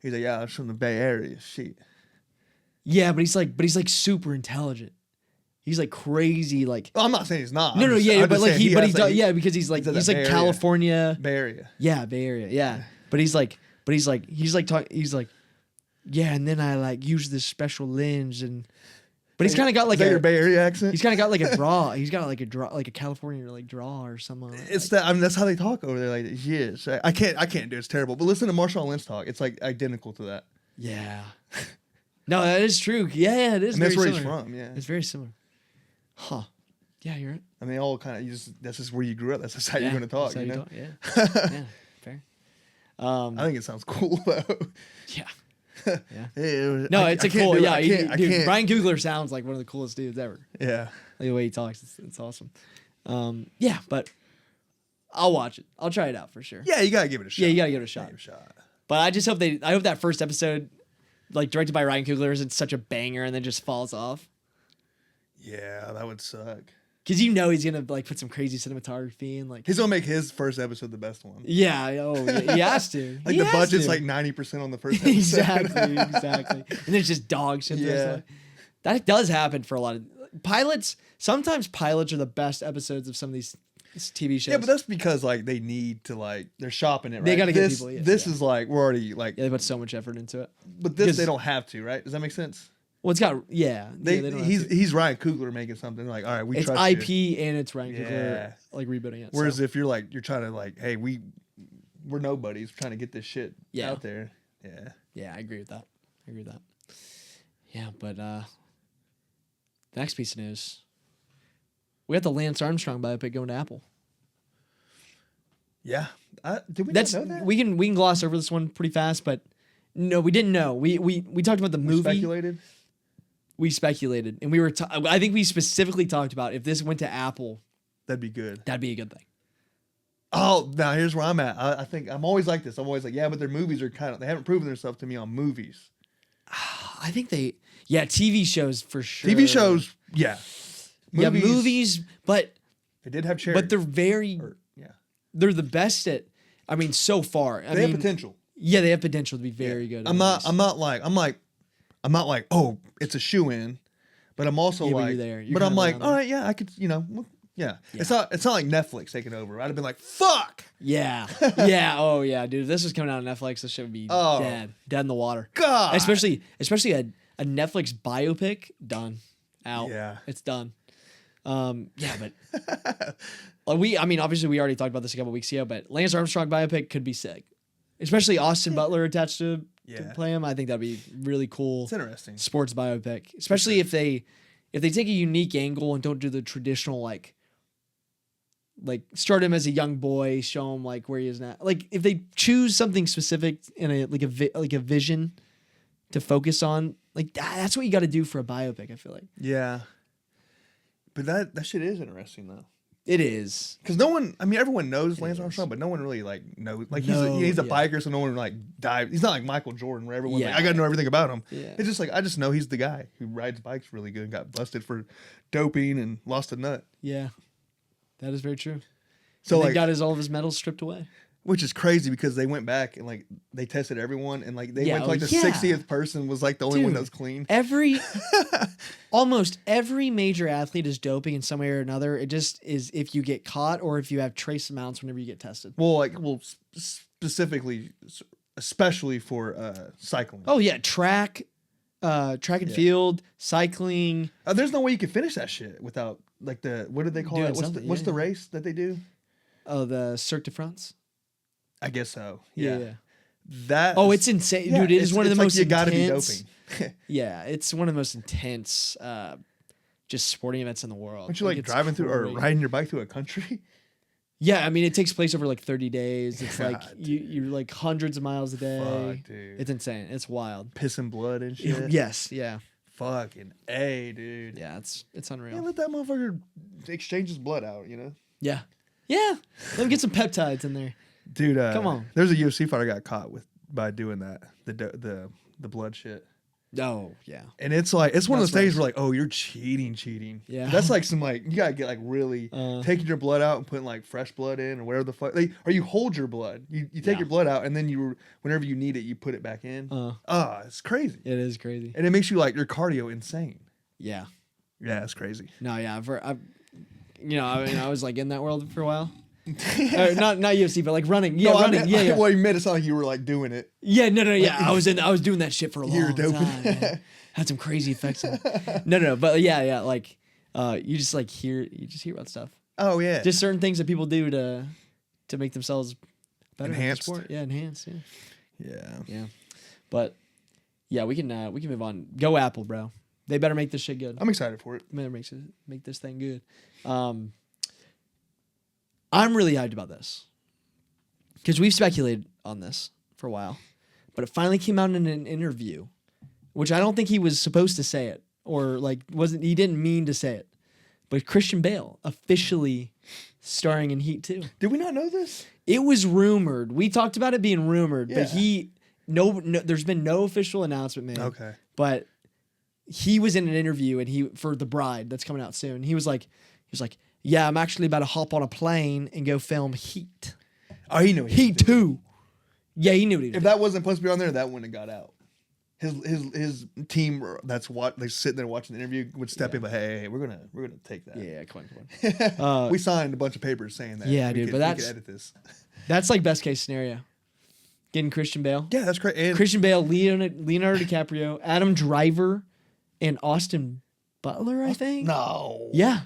He's like, yeah, I'm from the Bay Area. Shit. Yeah, but he's like super intelligent. He's like crazy, like. Well, I'm not saying he's not. No, I'm just- yeah, I'm but just like saying he, but he has, does, like, yeah, because he's like he's in he's the like Bay Area. California, Bay Area. yeah, Bay Area, yeah. But he's like, yeah, and then I like use this special lens, and but he's kind of got like Is that your Bay Area accent? he's kind of got like a draw. He's got like a draw, like a California like draw or something. It's that. I mean, that's how they talk over there. Like, yes, I can't do it. It's terrible. But listen to Marshawn Lynch talk. It's like identical to that. Yeah, No, that is true. Yeah, it is. And that's very where similar. he's from. Yeah. It's very similar. Huh. Yeah, you're right. I mean, all kind of. That's just where you grew up. That's just how you're going to talk. That's You how know. talk. Yeah. Yeah. Fair. I think it sounds cool though. Yeah. Yeah. Hey, No, I it's a can't cool. do it. Yeah, I dude, can't. Ryan Coogler sounds like one of the coolest dudes ever. Yeah. Like the way he talks, it's awesome. Yeah, but I'll watch it. I'll try it out for sure. Yeah, you gotta give it a shot. Yeah, you gotta give it a shot. Give it a shot. But I just hope I hope that first episode, like directed by Ryan Coogler, isn't such a banger and then just falls off. Yeah, that would suck. Because you know he's gonna like put some crazy cinematography and like. He's gonna make his first episode the best one. Yeah. Oh, yeah, he has to. Like He the has budget's to. like 90% on the first episode. exactly. And there's just dog shit. Yeah. That does happen for a lot of pilots. Sometimes pilots are the best episodes of some of these TV shows. Yeah, but that's because like they need to like they're shopping it. Right? They gotta get this, people, yeah, This yeah. is like we're already like. Yeah, they put so much effort into it. But this because- they don't have to, right? Does that make sense? Well, it's got They don't have to. he's Ryan Coogler making something like, all right, we It's trust IP you. and it's Ryan Coogler Yeah. like rebooting it. Whereas so. if you're like you're trying to like, hey, we're nobodies trying to get this shit Yeah. out there. Yeah. Yeah, I agree with that. Yeah, but the next piece of news, we got the Lance Armstrong biopic going to Apple. Yeah. Did we That's not know that? we can gloss over this one pretty fast, but no, we didn't know. We talked about the We movie. speculated. We speculated, and we were. I think we specifically talked about if this went to Apple, That'd be good. that'd be a good thing. Oh, now here's where I'm at. I think I'm always like this. I'm always like, yeah, but their movies are they haven't proven themselves to me on movies. I think TV shows for sure. TV shows, yeah. Movies, but They did have charity. but they're very. yeah. They're the best at. I mean, so far. They have potential. Yeah, they have potential to be very good. at I'm movies. not like, oh, it's a shoe in, but I'm also Yeah, but like, you're there. You're but kind I'm of like, around all there. right, yeah, I could, yeah. It's not like Netflix taking over. I'd have been like, fuck, Yeah. Yeah. Oh, yeah, dude. If this was coming out on Netflix, this shit would be Oh. dead in the water. God. Especially a Netflix biopic, done, out. Yeah. It's done. Yeah, but obviously we already talked about this a couple weeks ago, but Lance Armstrong biopic could be sick, especially Austin Butler attached to play him. I think that'd be really cool. It's interesting. Sports biopic, especially if they take a unique angle and don't do the traditional like start him as a young boy, show him like where he is now. Like if they choose something specific in a vision to focus on, like that's what you got to do for a biopic. I feel like Yeah. But that shit is interesting though. it is. Because everyone knows Lance Armstrong, but no one really like knows. Like he's a yeah. biker, so no one like dive. He's not like Michael Jordan, where everyone's like, Yeah. I gotta know everything about him. Yeah. It's just like I just know he's the guy who rides bikes really good, got busted for doping and lost a nut. Yeah, that is very true. So And they like, got all of his medals stripped away. which is crazy because they went back and like they tested everyone and like they Yeah, went to like the yeah. 60th person was like the only one Dude, that was clean. Almost every major athlete is doping in some way or another. It just is if you get caught or if you have trace amounts whenever you get tested. Specifically, especially for cycling. Oh yeah, track and field, cycling. There's no way you can finish that shit without like what do they call Doing it? something, What's yeah. the race that they do? Oh, the Cirque de France. I guess so. Yeah. Yeah. That. Oh, it's insane, yeah, dude. It is it's- one of the it's like most you gotta intense. be doping. Yeah, it's one of the most intense, just sporting events in the world. Aren't you like it's driving through or crazy. riding your bike through a country? Yeah, I mean, it takes place over like 30 days. It's like God, you're like hundreds of miles a day. Fuck, dude. It's insane. It's wild. Pissing blood and shit. Yes. Yeah. Fucking A, dude. Yeah. It's Yeah, unreal. let that motherfucker exchange his blood out, Yeah. Yeah. Let me get some peptides in there. Dude, Come on. There's a UFC fighter got caught by doing that. The blood shit. Oh yeah. And it's like it's one of those That's things where like, oh, you're cheating. Yeah. That's like some like you gotta get like really taking your blood out and putting like fresh blood in or whatever the fuck. Or you hold your blood. You take Yeah. your blood out and then whenever you need it, you put it back in. It's crazy. It is crazy. And it makes you like your cardio insane. Yeah. Yeah, it's crazy. No. Yeah. I was like in that world for a while. Not UFC, but like running. Yeah, No, I running. meant, Yeah. Well, you made it sound like you were like doing it. Yeah, no, yeah. I was doing that shit for a You're long doping. time. Man. Had some crazy effects. No, but yeah. Like, you just hear about stuff. Oh yeah. Just certain things that people do to make themselves better. at the Enhanced. sport. Yeah, enhanced. Yeah. yeah. Yeah. But Yeah, we can move on. Go Apple, bro. They better make this shit good. I'm excited for it. Better make this thing good. I'm really hyped about this because we've speculated on this for a while, but it finally came out in an interview, which I don't think he was supposed to say it or like he didn't mean to say it, but Christian Bale officially starring in Heat 2. Did we not know this? It was rumored. We talked about it being rumored, Yeah. but there's been no official announcement made. Okay. But he was in an interview and for The Bride that's coming out soon. He was like, yeah, I'm actually about to hop on a plane and go film Heat. Oh, he knew. Heat 2. Yeah, he knew what he If did. that wasn't supposed to be on there, that wouldn't have got out. His team that's they sitting there watching the interview would step in, but hey, we're gonna take that. Yeah, come on. We signed a bunch of papers saying that. Yeah, we dude, could, but we that's- could edit this. That's like best case scenario. Getting Christian Bale. Yeah, that's great. And Christian Bale, Leonardo DiCaprio, Adam Driver, and Austin Butler, I think. no, Yeah.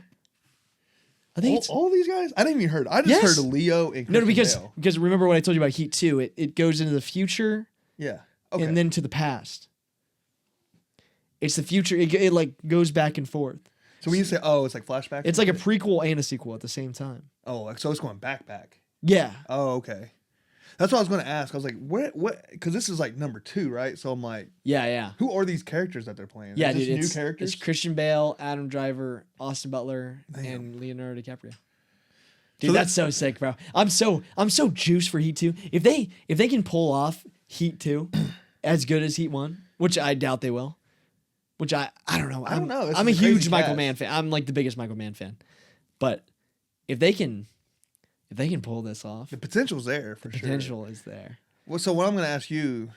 I think it's all these guys. I didn't even heard. I just Yes. heard Leo and no, Christian Bale. because remember what I told you about Heat 2? It goes into the future Yeah. Okay. and then to the past. It's the future. It like goes back and forth. so when you say, oh, it's like flashback. It's like a prequel and a sequel at the same time. Oh, like, so it's going back. Yeah. Oh, okay. That's what I was going to ask. I was like, what? Because this is like number 2, right? So I'm like, Yeah. who are these characters that they're playing? Yeah, Is this dude. new It's characters. Christian Bale, Adam Driver, Austin Butler, Damn. and Leonardo DiCaprio. Dude, So that's so sick, bro. I'm so juiced for Heat 2. If they can pull off Heat 2 as good as Heat 1, which I doubt they will. Which I don't know. I don't know. This I'm a is a crazy huge Michael cast. Mann fan. I'm like the biggest Michael Mann fan. But if they can pull this off, The potential's there for sure. potential is there. Well, so what I'm going to ask you,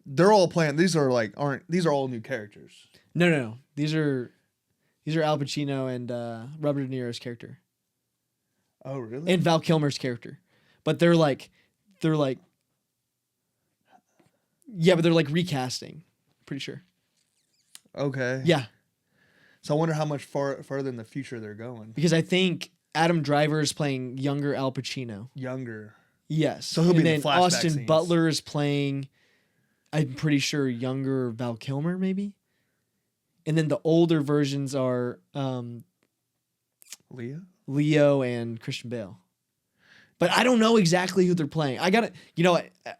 they're all playing. These are all new characters. No. These are Al Pacino and Robert De Niro's character. Oh, really? And Val Kilmer's character. But they're like yeah, but they're like recasting. Pretty sure. Okay. Yeah. So I wonder how much further in the future they're going. Because I think Adam Driver is playing younger Al Pacino. Younger. Yes. So he'll be and in the then flashback Austin scenes. Butler is playing, I'm pretty sure, younger Val Kilmer, maybe. And then the older versions are Leo? Leo and Christian Bale. But I don't know exactly who they're playing. I gotta,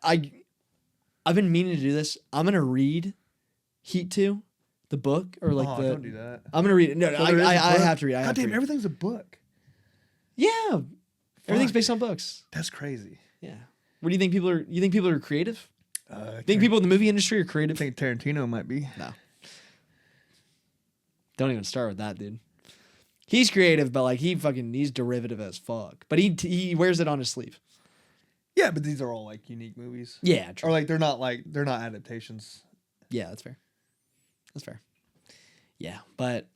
I've been meaning to do this. I'm gonna read Heat 2, the book, or like Don't do that. I'm gonna read it. No, So there is a I book? have to read. God damn, everything's a book. Yeah, everything's Fuck. based on books. That's crazy. Yeah. What do you think people are? You think people are creative? I Think people in the movie industry are creative? think Tarantino might be. No. Don't even start with that, dude. He's creative, but like he's derivative as fuck. But he wears it on his sleeve. Yeah, but these are all like unique movies. Yeah, true. Or like they're not adaptations. Yeah, that's fair. That's fair. Yeah, but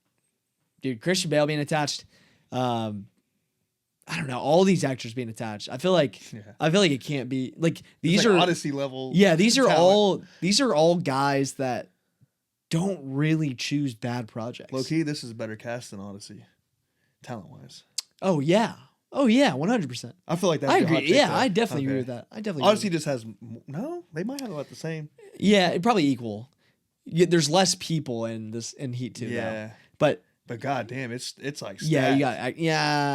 dude, Christian Bale being attached, I don't know, all these actors being attached. I feel like it can't be like these It's are like Odyssey level. Yeah, these are talent. all guys that don't really choose bad projects. Low key, this is better cast than Odyssey, talent wise. Oh yeah, 100%. I feel like that. I agree. Yeah, I definitely agree with that. I definitely agree Odyssey with just has no. They might have about the same. that. Yeah, it probably equal. Yeah, there's less people in Heat 2. Yeah. though. But god damn, it's like yeah, you stacked. got I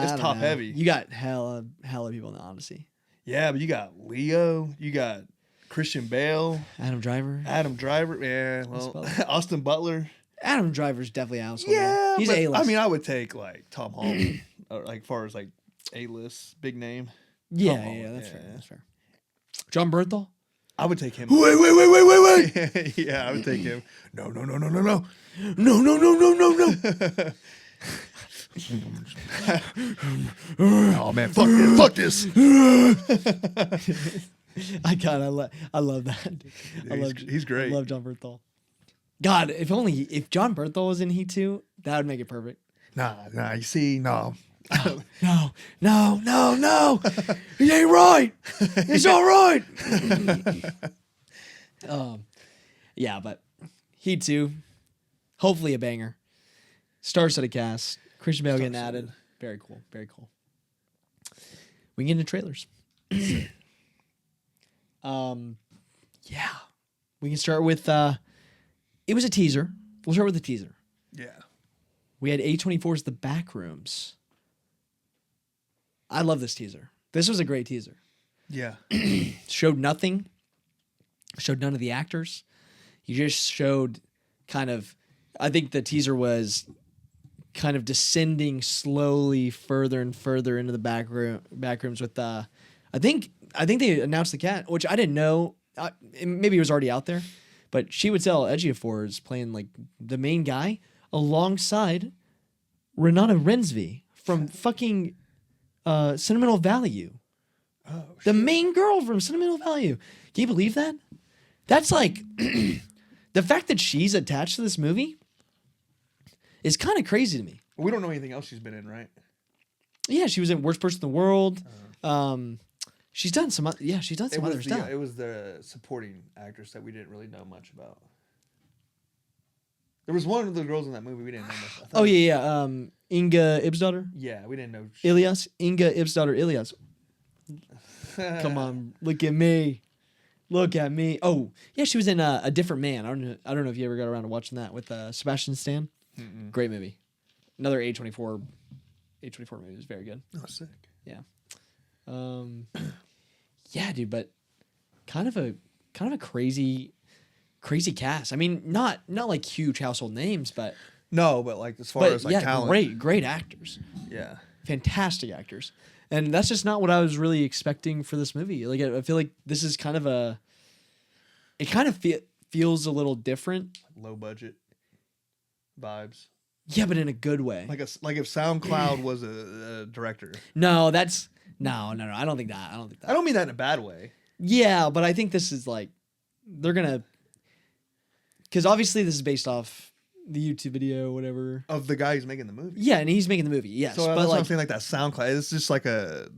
It's don't top know. heavy. You got hella people in the Odyssey. Yeah, but you got Leo, you got Christian Bale, Adam Driver. Adam Driver, yeah, well, Austin Butler. Adam Driver's definitely a household. Yeah, he's but, A-list. I mean, I would take like Tom Holland, or like far as like A-list, big name. yeah, Tom Holland, that's fair. That's fair. John Bernthal. I would take him. Wait. Yeah, I would take him. No. No. Oh man, fuck this. I love that. Dude. He's great. I love John Bernthal. God, if John Bernthal was in Heat 2, that would make it perfect. Nah. You see, no. No. He ain't right. He's all right. Yeah, but Heat 2, hopefully a banger. Star-studded cast. Christian Bale getting added. Very cool. Very cool. We can get into trailers. Yeah. We can start with it was a teaser. We'll start with the teaser. Yeah. We had A24's The Backrooms. I love this teaser. This was a great teaser. Yeah. Showed nothing. Showed none of the actors. You just showed kind of, I think the teaser was kind of descending slowly further and further into the backrooms with I think they announced the cat, which I didn't know. Maybe it was already out there, but she would tell A24 is playing like the main guy alongside Renata Rensby from fucking Sentimental Value. Oh, the main girl from Sentimental Value. Can you believe that? That's like the fact that she's attached to this movie is kind of crazy to me. We don't know anything else she's been in, right? Yeah, she was in Worst Person in the World. She's done some. She's done some other stuff. It was the supporting actress that we didn't really know much about. There was one of the girls in that movie we didn't know much about. Oh yeah. Inga Ibsdottir. Yeah, we didn't know. Ilias. Inga Ibsdottir Ilias. Come on, look at me. Look at me. Oh yeah, she was in A Different Man. I don't know if you ever got around to watching that with Sebastian Stan. Mm-mm. Great movie. Another A24 movie was very good. Oh, sick. Yeah. Yeah, dude, but kind of a crazy cast. I mean, not like huge household names, but No, but like as far as like talent. great actors. Yeah. Fantastic actors. And that's just not what I was really expecting for this movie. Like I feel like this is kind of feels a little different. Low budget vibes. Yeah, but in a good way. Like if SoundCloud was a director. No, that's no. I don't think that. I don't mean that in a bad way. Yeah, but I think this is like they're gonna, because obviously this is based off the YouTube video, whatever, Of the guy who's making the movie. Yeah, and he's making the movie. Yes, So but that's what I'm like saying, like that SoundCloud. It's just like a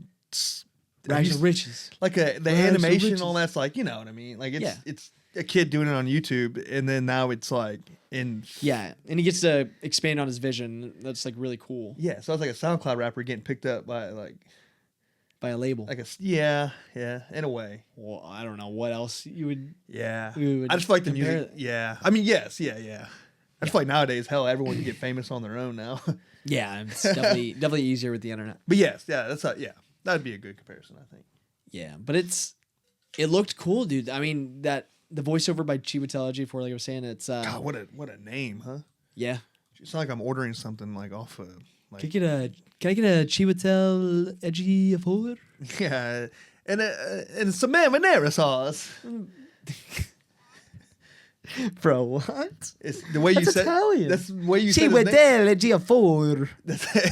Rags to Riches. like the to animation, Riches. all that's like, you know what I mean? Like Yeah. it's a kid doing it on YouTube, and then now it's like in Yeah, and he gets to expand on his vision. That's like really cool yeah. So it's like a SoundCloud rapper getting picked up by by a label. like in a way. Well, I don't know what else you would. Yeah. We would I just feel like the compare music. it. Yeah. I mean, yes. Yeah. I just feel like nowadays, hell, everyone can get famous on their own now. Yeah, it's definitely easier with the internet. But yes, yeah, that'd be a good comparison, I think. Yeah, but it looked cool, dude. I mean the voiceover by Chiwetel Ejiofor, like I was saying, it's God, what a name, huh? yeah. It's like I'm ordering something like off of like Can I get a Chiwetel Ejiofor? yeah, and some marinara sauce. Bro, what? It's the way you That's said Italian. That's the way you said his name. Chiwetel Ejiofor.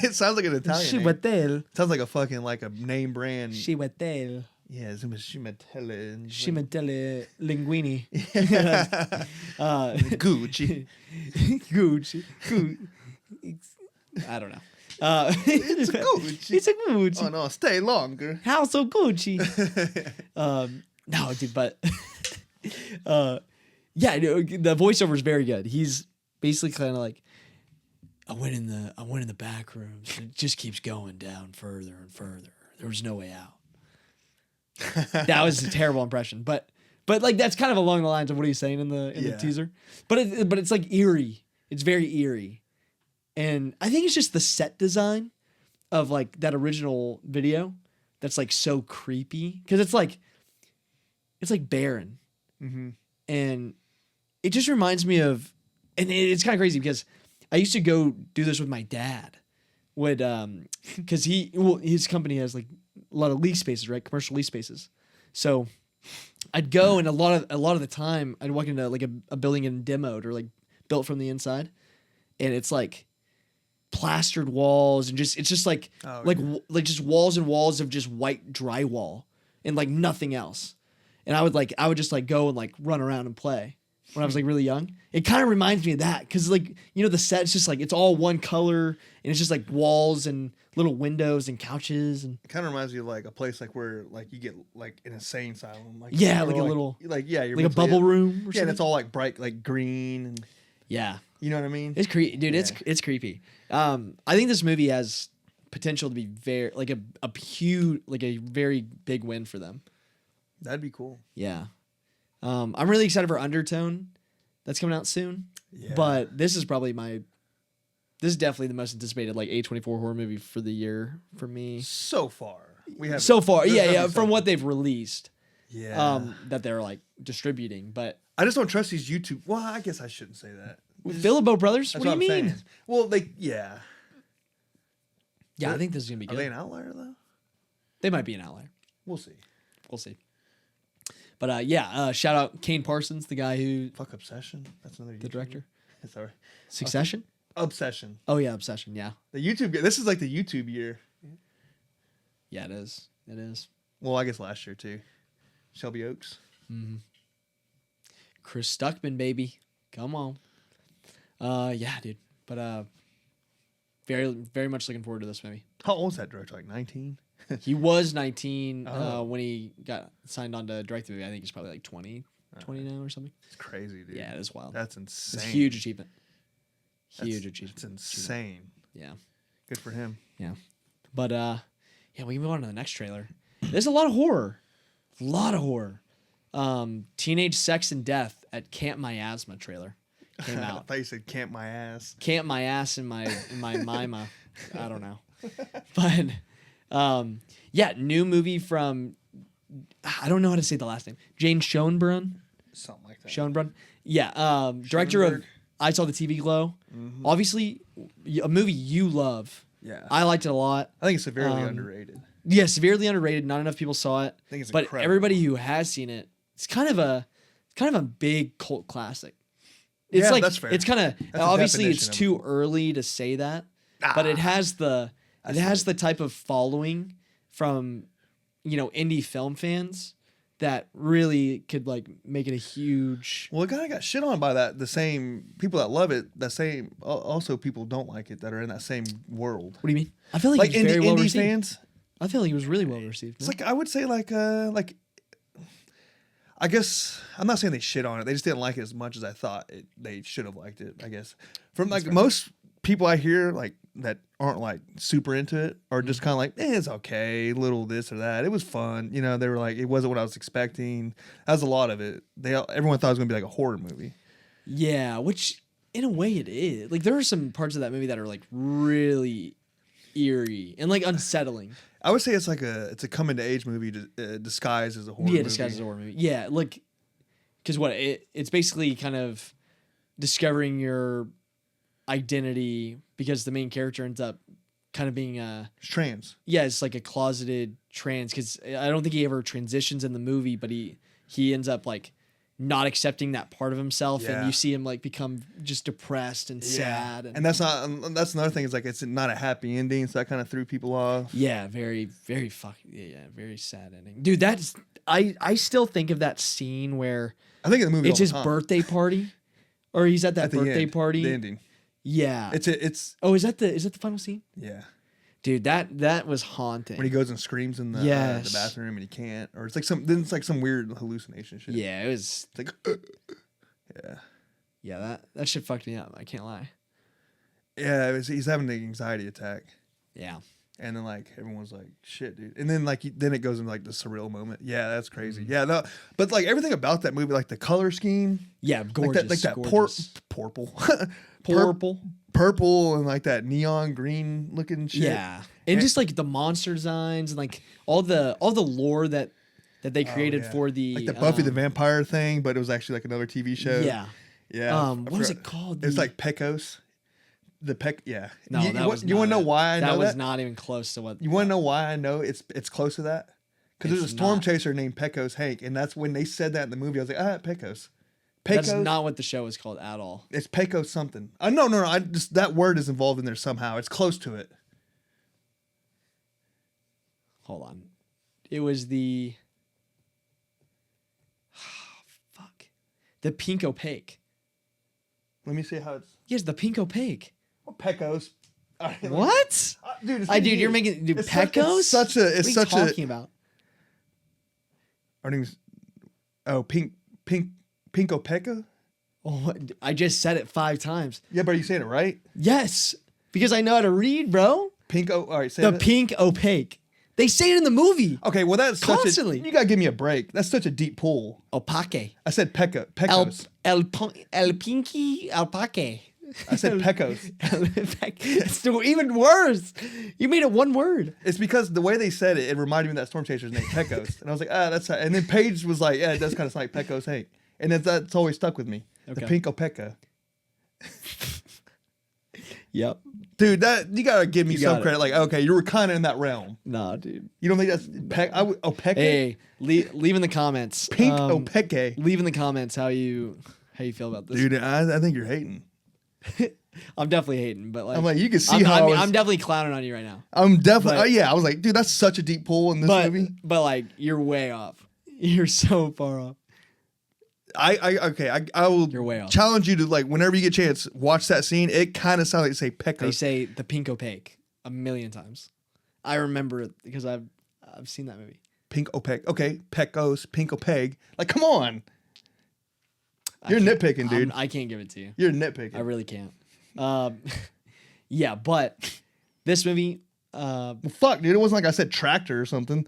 It sounds like an Italian name. Chiwetel. Sounds like a fucking like a name brand. Chiwetel. Yeah, it's Chiwetel. Chiwetel Linguini. Gucci. Gucci. I don't know. It's a Gucci. It's a Gucci. Oh no, stay longer. House of Gucci. No, dude, but yeah, the voiceover is very good. He's basically kind of like, I went in the back rooms, and it just keeps going down further and further. There was no way out. That was a terrible impression, but like that's kind of along the lines of what he's saying in the teaser. But it's like eerie. It's very eerie, and I think it's just the set design of like that original video that's like so creepy because it's like barren, and it just reminds me of, and it's kind of crazy because I used to go do this with my dad, because his company has like a lot of lease spaces, right? Commercial lease spaces. So I'd go, and a lot of the time I'd walk into like a building and demoed or like built from the inside, and it's like plastered walls and it's just like like just walls and walls of just white drywall and like nothing else. And I would just like go and like run around and play when I was like really young. It kind of reminds me of that because like, you know, the set's just like it's all one color and it's just like walls and little windows and couches, and It kind of reminds me of like a place like where like you get like an insane asylum, like yeah, or, like a little you're like a bubble room or Yeah, something. and it's all like bright, like green, and Yeah, you know what I mean. it's creepy, dude. Yeah. It's creepy. I think this movie has potential to be very like a huge, like a very big win for them. That'd be cool. Yeah. I'm really excited for Undertone. That's coming out soon. Yeah. But this is definitely the most anticipated like A24 horror movie for the year for me. So far, we have So far, there's yeah, gotta yeah, be from what something. they've released, Yeah. that they're like distributing. But I just don't trust these YouTube. Well, I guess I shouldn't say that. Philippo Brothers, That's what do you I'm mean? saying. Well, yeah. Yeah, I think this is gonna be Are good. they an outlier though? They might be an outlier. We'll see. We'll see. But shout out Kane Parsons, the guy who Fuck Obsession. That's another. the YouTuber. director. Sorry. Succession. Obsession. Oh yeah, Obsession. Yeah, The YouTube. This is like the YouTube year. yeah, it is. It is. Well, I guess last year too. Shelby Oaks. Chris Stuckman, baby, come on. Yeah, dude. But very, very much looking forward to this movie. How old is that director? Like 19. He was 19 Oh. when he got signed on to direct the movie. I think he's probably like 20 now or something. It's crazy, dude. Yeah, it is wild. That's It's insane. a huge achievement. That's- Huge achievement. It's insane. Yeah, Good for him. yeah. But yeah, we can move on to the next trailer. There's a lot of horror. A lot of horror. Teenage Sex and Death at Camp Miasma trailer came I out. thought you said camp my ass. Camp my ass in my mima. I don't know. But yeah, new movie from I don't know how to say the last name. Jane Schoenbrunn. Something like that. Schoenbrunn. Yeah, director of Schoenberg. I Saw the TV Glow. Obviously a movie you love. Yeah. I liked it a lot. I think it's severely Um, underrated. Yeah, severely underrated. Not enough people saw it. think it's but incredible. everybody who has seen it, it's kind of a big cult classic. It's Yeah, like that's fair. it's kind of That's a obviously it's definition of- too early to say that, but it has the type of following from indie film fans that really could like make it a huge. Well, it kind of got shit on by the same people that love it. Also people don't like it that are in that same world. What do you mean? I feel like, Like it was very well indie received. fans. I feel like it was really well received. It's like I would say like I guess I'm not saying they shit on it. They just didn't like it as much as I thought they should have liked it. I guess from like most people I hear like that aren't like super into it are just kind of like it's okay, little this or that. It was fun, They were like it wasn't what I was expecting. That was a lot of it. Everyone thought it was gonna be like a horror movie. Yeah, which in a way it is. Like there are some parts of that movie that are like really eerie and like unsettling. I would say it's a coming to age movie disguised as a horror movie. Yeah, disguised as a horror movie. Yeah, like because it's basically kind of discovering your identity because the main character ends up kind of being It's trans. it's like a closeted trans because I don't think he ever transitions in the movie, but he ends up like not accepting that part of himself, Yeah. and you see him like become just depressed and sad, And that's another thing is like it's not a happy ending, so that kind of threw people off. yeah, very very very sad ending, dude. I still think of that scene where I think in the movie it's all the his time. birthday party, or he's at that At the birthday end, party. The ending. Yeah. It's Oh, is that the final scene? yeah. Dude, that was haunting. When he goes and screams in the Yes. bathroom and he can't, or it's like some weird hallucination shit. Yeah, it was. It's like yeah. Yeah, that shit fucked me up. I can't lie. Yeah, he's having an anxiety attack. Yeah. And then like everyone's like, "Shit, dude!" And then then it goes into like the surreal moment. Yeah, that's crazy. Mm-hmm. Yeah, no, but like everything about that movie, like the color scheme, Yeah, gorgeous. like that gorgeous. purple, Purple. and like that neon green looking shit. Yeah, and just like the monster designs and like all the lore that they created Oh, yeah. for the like the Buffy the Vampire thing, but it was actually like another TV show. Yeah. yeah. What was it called? It's The- like Pecos. The yeah. No, you, that you, was you want to not know it. why I know that was that? not even close to what You want to know why I know it's close to that? Because there's a It's storm not. chaser named Pecos Hank, and that's when they said that in the movie. I was like, Pecos. That's Pecos. not what the show is called at all. It's Pecos something. No. I just that word is involved in there somehow. It's close to it. Hold on, it was the the pink opaque. Let me see how it's. Yes, the pink opaque. Pecos. All right, What? dude? Dude, you're making It's Pecos? such a. It's what such are you a. talking about? Our name's. Oh, Pinko Pecca. Oh, I just said it 5 times. Yeah, but are you saying it right? Yes, because I know how to read, bro. Pinko. All right, say The that. pink opaque. They say it in the movie. Okay, well that's Constantly. you gotta give me a break. That's such a deep pull. Opaque. I said pecos. El pinky alpaque. I said pecos. It's still even worse. You made it one word. It's because the way they said it, it reminded me of that storm chaser's name, Pecos. And I was like, that's how. And then Paige was like, yeah, it does kind of sound like Pecos Hank. And that's always stuck with me. Okay. The Pinko Pekka. Yep. Dude, that you gotta give me some it. credit. Like, okay, you were kind of in that realm. Nah, dude. You don't think that's Pekka? Hey, leave in the comments. Pink Opeke. Leave in the comments how you feel about this. Dude, I think you're hating. I'm definitely hating, but like I'm like, you can see how I'm definitely clowning on you right now. I'm definitely. But- yeah, I was like, dude, that's such a deep pull in this movie. But like, you're way off. You're so far off. I will You're way off. challenge you to, like, whenever you get a chance, watch that scene. It kind of sounds like say Pecos. They say the pink opaque a million times. I remember it because I've seen that movie. Pink Opeg. Okay, Pecos, Pink Opeg. Like, come on. You're I can't- nitpicking, dude. I can't give it to you. You're nitpicking. I really can't. Yeah, but this movie, Well, fuck, dude. It wasn't like I said tractor or something.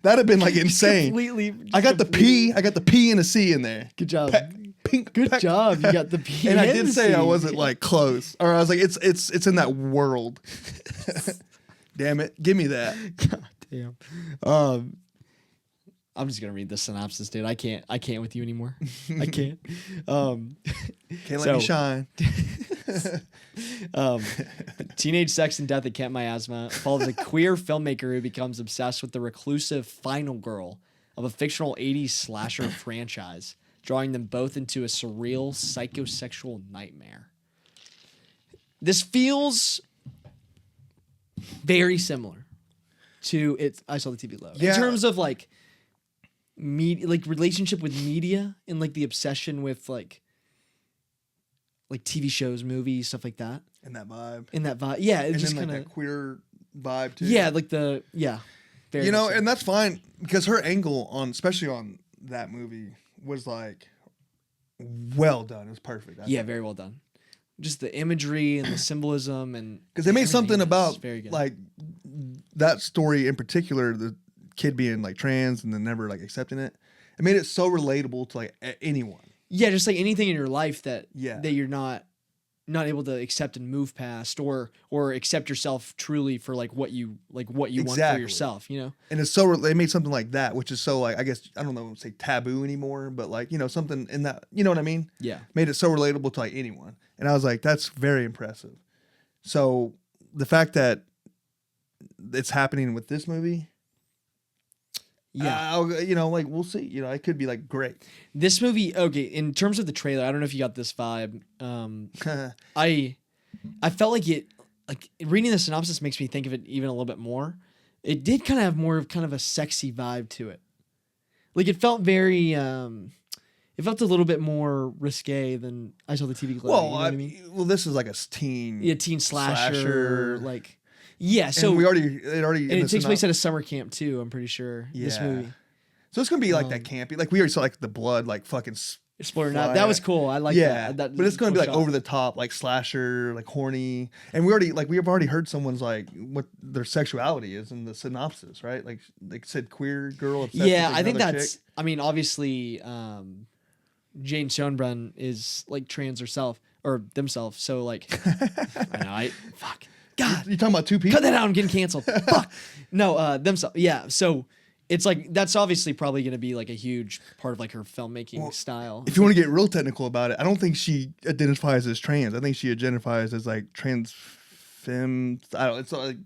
That'd have been like insane. completely. I got the P. I got the P and a C in there. Good job. Pink. Good Peck. job. You got the P. And I did say I C. wasn't like close, or I was like, it's in that world. Damn it, give me that. God damn. I'm just gonna read the synopsis, dude. I can't with you anymore. I can't. Can't let me shine. Teenage sex and death at Camp Miasma follows a queer filmmaker who becomes obsessed with the reclusive final girl of a fictional 80s slasher franchise, drawing them both into a surreal psychosexual nightmare. This feels very similar to I Saw the TV Low. Yeah. In terms of like relationship with media and like the obsession with like TV shows, movies, stuff like that. And that vibe. In that vibe. Yeah, And it's just then kind like of that queir vibe too. very You know, much so. and that's fine because her angle especially on that movie was like well done. It was perfect. I yeah, thought. very well done. Just the imagery and the symbolism and Because they made something everything is about very good. like that story in particular, the kid being like trans and then never like accepting it. It made it so relatable to like anyone. yeah, just like anything in your life that Yeah. that you're not able to accept and move past or accept yourself truly for like what you want for Exactly. yourself, you know? And it's so they made something like that, which is so like I guess I don't know say taboo anymore, but like something in that you know what I mean? Yeah. Made it so relatable to like anyone, and I was like that's very impressive. So the fact that it's happening with this movie. Yeah. Like we'll see. It could be like great. This movie, okay, in terms of the trailer, I don't know if you got this vibe. I felt like reading the synopsis makes me think of it even a little bit more. It did kind of have more of kind of a sexy vibe to it. Like it felt very it felt a little bit more risque than I Saw the TV Glow. Well, you know what I mean? well, this is like a teen. Yeah, teen slasher. Like yeah, so and it takes place at a summer camp too, I'm pretty sure. This Yeah. movie. So it's gonna be like that campy. Like we already saw like the blood like fucking Exploring that. That was cool. I like that. But it's gonna be cool like shot. over the top, like slasher, like horny. And we have already heard someone's like what their sexuality is in the synopsis, right? Like they said queer girl obsessed Yeah, with I think another that's. chick. I mean, obviously, Jane Schoenbrunn is like trans herself or themselves. So like, fuck. God, You talking about two people? cut that out. I'm getting canceled. Fuck. No, themselves. Yeah. So it's like that's obviously probably going to be like a huge part of like her filmmaking style. If you want to get real technical about it, I don't think she identifies as trans. I think she identifies as like trans femme. I don't. It's like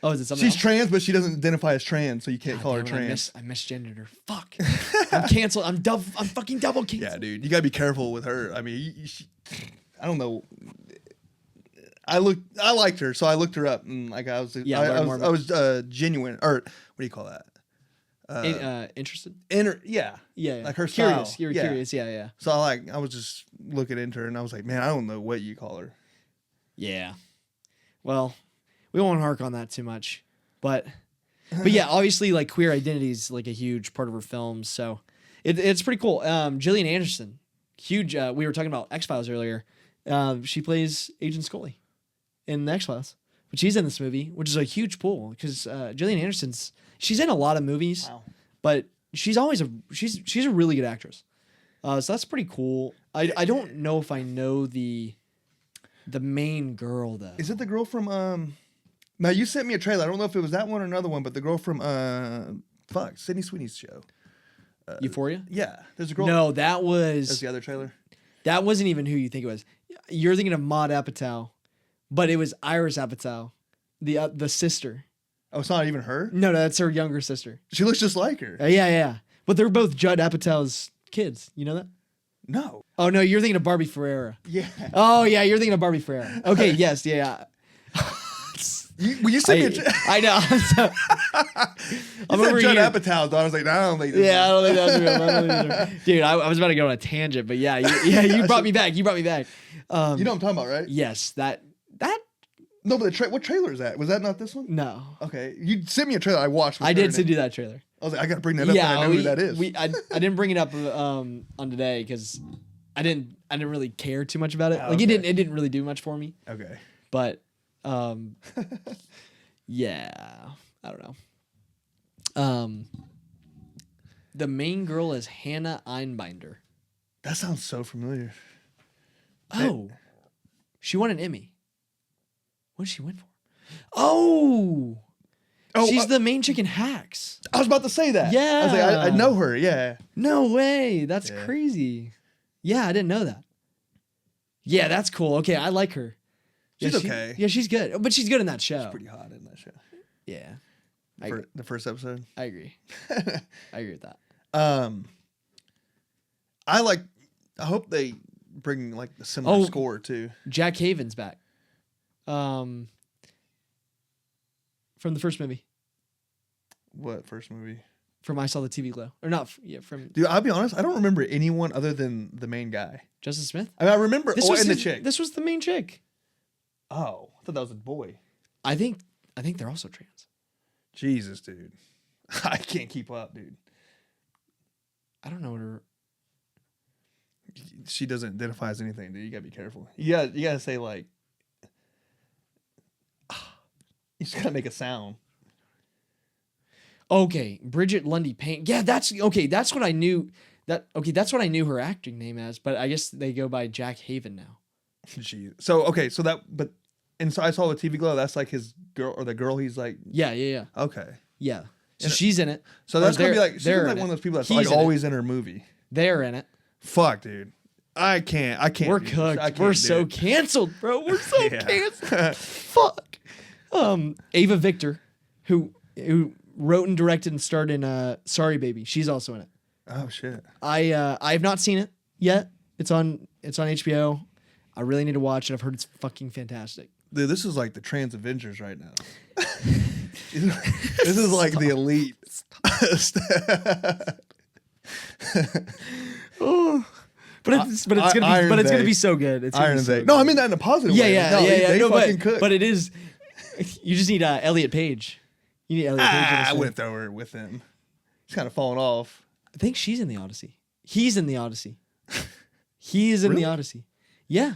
Oh, is it something? she's else? trans, but she doesn't identify as trans, so you can't God call her damn it, trans. I misgendered her. Fuck. I'm canceled. I'm fucking double canceled. Yeah, dude, you gotta be careful with her. I mean, I don't know. I liked her, so I looked her up, and like I was, Yeah, I learn more was, about- I was genuine, or what do you call that? Interested? Yeah, Yeah. like her curious. style. You're Yeah. curious. Yeah. So I was just looking into her, and I was like, man, I don't know what you call her. Yeah. Well, we won't hark on that too much, but yeah, obviously like queer identity is like a huge part of her films, so it's pretty cool. Gillian Anderson, huge. We were talking about X-Files earlier. She plays Agent Scully in the X-Files. but she's in this movie, which is a huge pull because Gillian Anderson's she's in a lot of movies, but she's always she's a really good actress. So that's pretty cool. I don't know if I know the main girl though. Is it the girl from Now you sent me a trailer. I don't know if it was that one or another one, but the girl from Sydney Sweeney's show. Euphoria? Yeah, there's a girl. No, that was That's the other trailer. That wasn't even who you think it was. You're thinking of Maude Apatow, but it was Iris Apatow, the sister. Oh, it's not even her? No, that's her younger sister. She looks just like her. Yeah. But they're both Judd Apatow's kids. You know that? No. Oh no, you're thinking of Barbie Ferreira. Yeah. Oh yeah, you're thinking of Barbie Ferreira. Okay, yes, yeah. You sent me a trailer. I know. I'm over Judd here. Apatow, I was like, I don't think this Yeah, I don't think that's real. Dude, I was about to go on a tangent, but yeah, you brought me back. You brought me back. You know what I'm talking about, right? Yes, that. No, but what trailer is that? Was that not this one? No. Okay, you sent me a trailer. I watched. I did send you that trailer. I was like, I gotta bring that up. Yeah, I know who that is. I didn't bring it up on today because I didn't really care too much about it. Oh, Like okay. it didn't really do much for me. Okay. But yeah, I don't know. The main girl is Hannah Einbinder. That sounds so familiar. Oh, she won an Emmy. What did she win for? Oh, she's the main chick in Hacks. I was about to say that. Yeah. I was like, I know her. Yeah. No way. That's Yeah. crazy. Yeah, I didn't know that. Yeah, that's cool. Okay, I like her. She's Yeah, okay. Yeah, she's good. But she's good in that show. She's pretty hot in that show. Yeah. For the first episode. I agree. I agree with that. I hope they bring like the similar score too. Jack Haven's back. From the first movie. What first movie? From I Saw the TV Glow. Or not, from Dude, I'll be honest, I don't remember anyone other than the main guy. Justin Smith? I mean, I remember This was and the his- chick. This was the main chick. Oh, I thought that was a boy. I think they're also trans. Jesus, dude. I can't keep up, dude. I don't know what her... She doesn't identify as anything, dude. You gotta be careful. You gotta say like you just gotta make a sound. Okay, Bridget Lundy Payne. Yeah, that's what I knew. That's what I knew her acting name as, but I guess they go by Jack Haven now. Jeez. So so I saw the TV Glow. That's like his girl or the girl. He's like, Yeah. okay, Yeah. So she's in it. so that's Or gonna be they're- like she's they're like in one of it. those people that's He's like in it. always in her movie. They're in it. Fuck, dude. I can't. We're do this. cooked. I can't We're do so it. canceled, bro. We're so Yeah. canceled. Fuck. Ava Victor, who wrote and directed and starred in Sorry Baby. She's also in it. Oh shit. I have not seen it yet. It's on HBO. I really need to watch it. I've heard it's fucking fantastic. Dude, this is like the Trans Avengers right now. This is like the elite. But it's gonna be so good. It's gonna Iron be so They. good. No, I mean that in a positive way. Yeah. They No, fucking could. but it is. You just need Elliot Page. You need Elliot Page. in this I thing. wouldn't throw her with him. He's kind of falling off. I think she's in the Odyssey. He's in the Odyssey. He is in Really? the Odyssey. Yeah.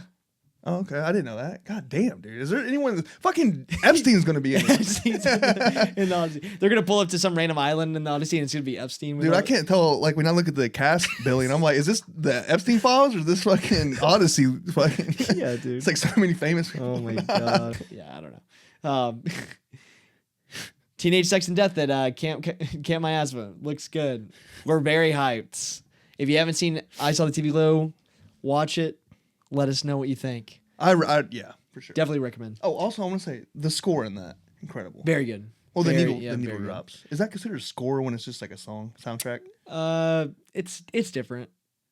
Oh, okay. I didn't know that. God damn, dude. Is there anyone? Fucking Epstein's gonna be in it. Epstein's in the Odyssey. They're gonna pull up to some random island in the Odyssey, and it's gonna be Epstein. with Dude, all- I can't tell. Like when I look at the cast billing, I'm like, is this the Epstein files or this fucking Odyssey? Fucking Yeah, dude. It's like so many famous people. Oh my god. Yeah, I don't know. Teenage Sex and Death at Camp Miasma looks good. We're very hyped. If you haven't seen I Saw the TV Glow, watch it. Let us know what you think. Yeah, for sure. Definitely recommend. Oh, also I want to say the score in that incredible. Very good. Well, the Very- needle very good. drops. Is that considered a score when it's just like a soundtrack? It's different.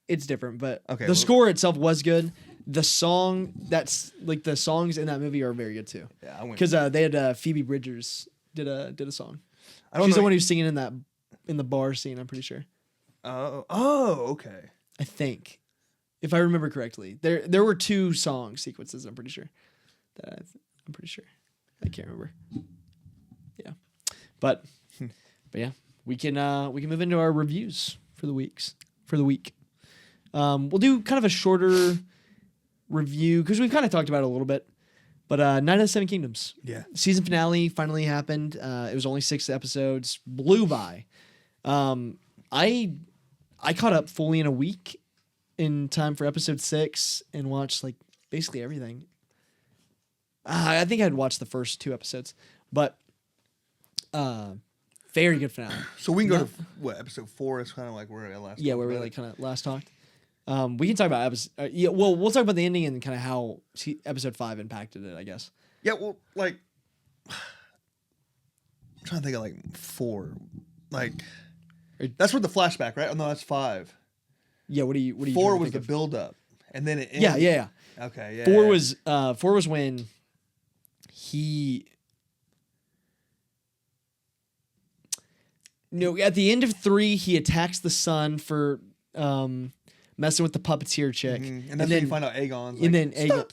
It's different, but Okay, the well- score itself was good. The song that's like the songs in that movie are very good too. Yeah, I went Because they had Phoebe Bridgers did a song. I don't She's know. the one who's singing in the bar scene. I'm pretty sure. Oh, okay. I think, if I remember correctly, there were 2 song sequences. I'm pretty sure. I'm pretty sure. I can't remember. Yeah, but yeah, we can move into our reviews for the week. We'll do kind of a shorter review because we've kind of talked about it a little bit. But Night of the Seven Kingdoms. Yeah. Season finale finally happened. It was only 6 episodes. Blew by. I caught up fully in a week in time for episode 6 and watched like basically everything. I think I'd watched the first 2 episodes, but very good finale. So we can go to what, episode 4 is kind of like where I last. Yeah, where we like kind of last talked. We can talk about episode. Yeah, well, we'll talk about the ending and kind of how episode 5 impacted it, I guess. Yeah, well, like I'm trying to think of like 4, like that's where the flashback, right? Oh no, that's 5. Yeah, what do you? 4 was the build up, and then it Yeah, ended. yeah. Okay, yeah. 4 yeah. was when he. No, at the end of 3, he attacks the sun for messing with the puppeteer chick, And that's when you find out Aegon's like, and then Aegon,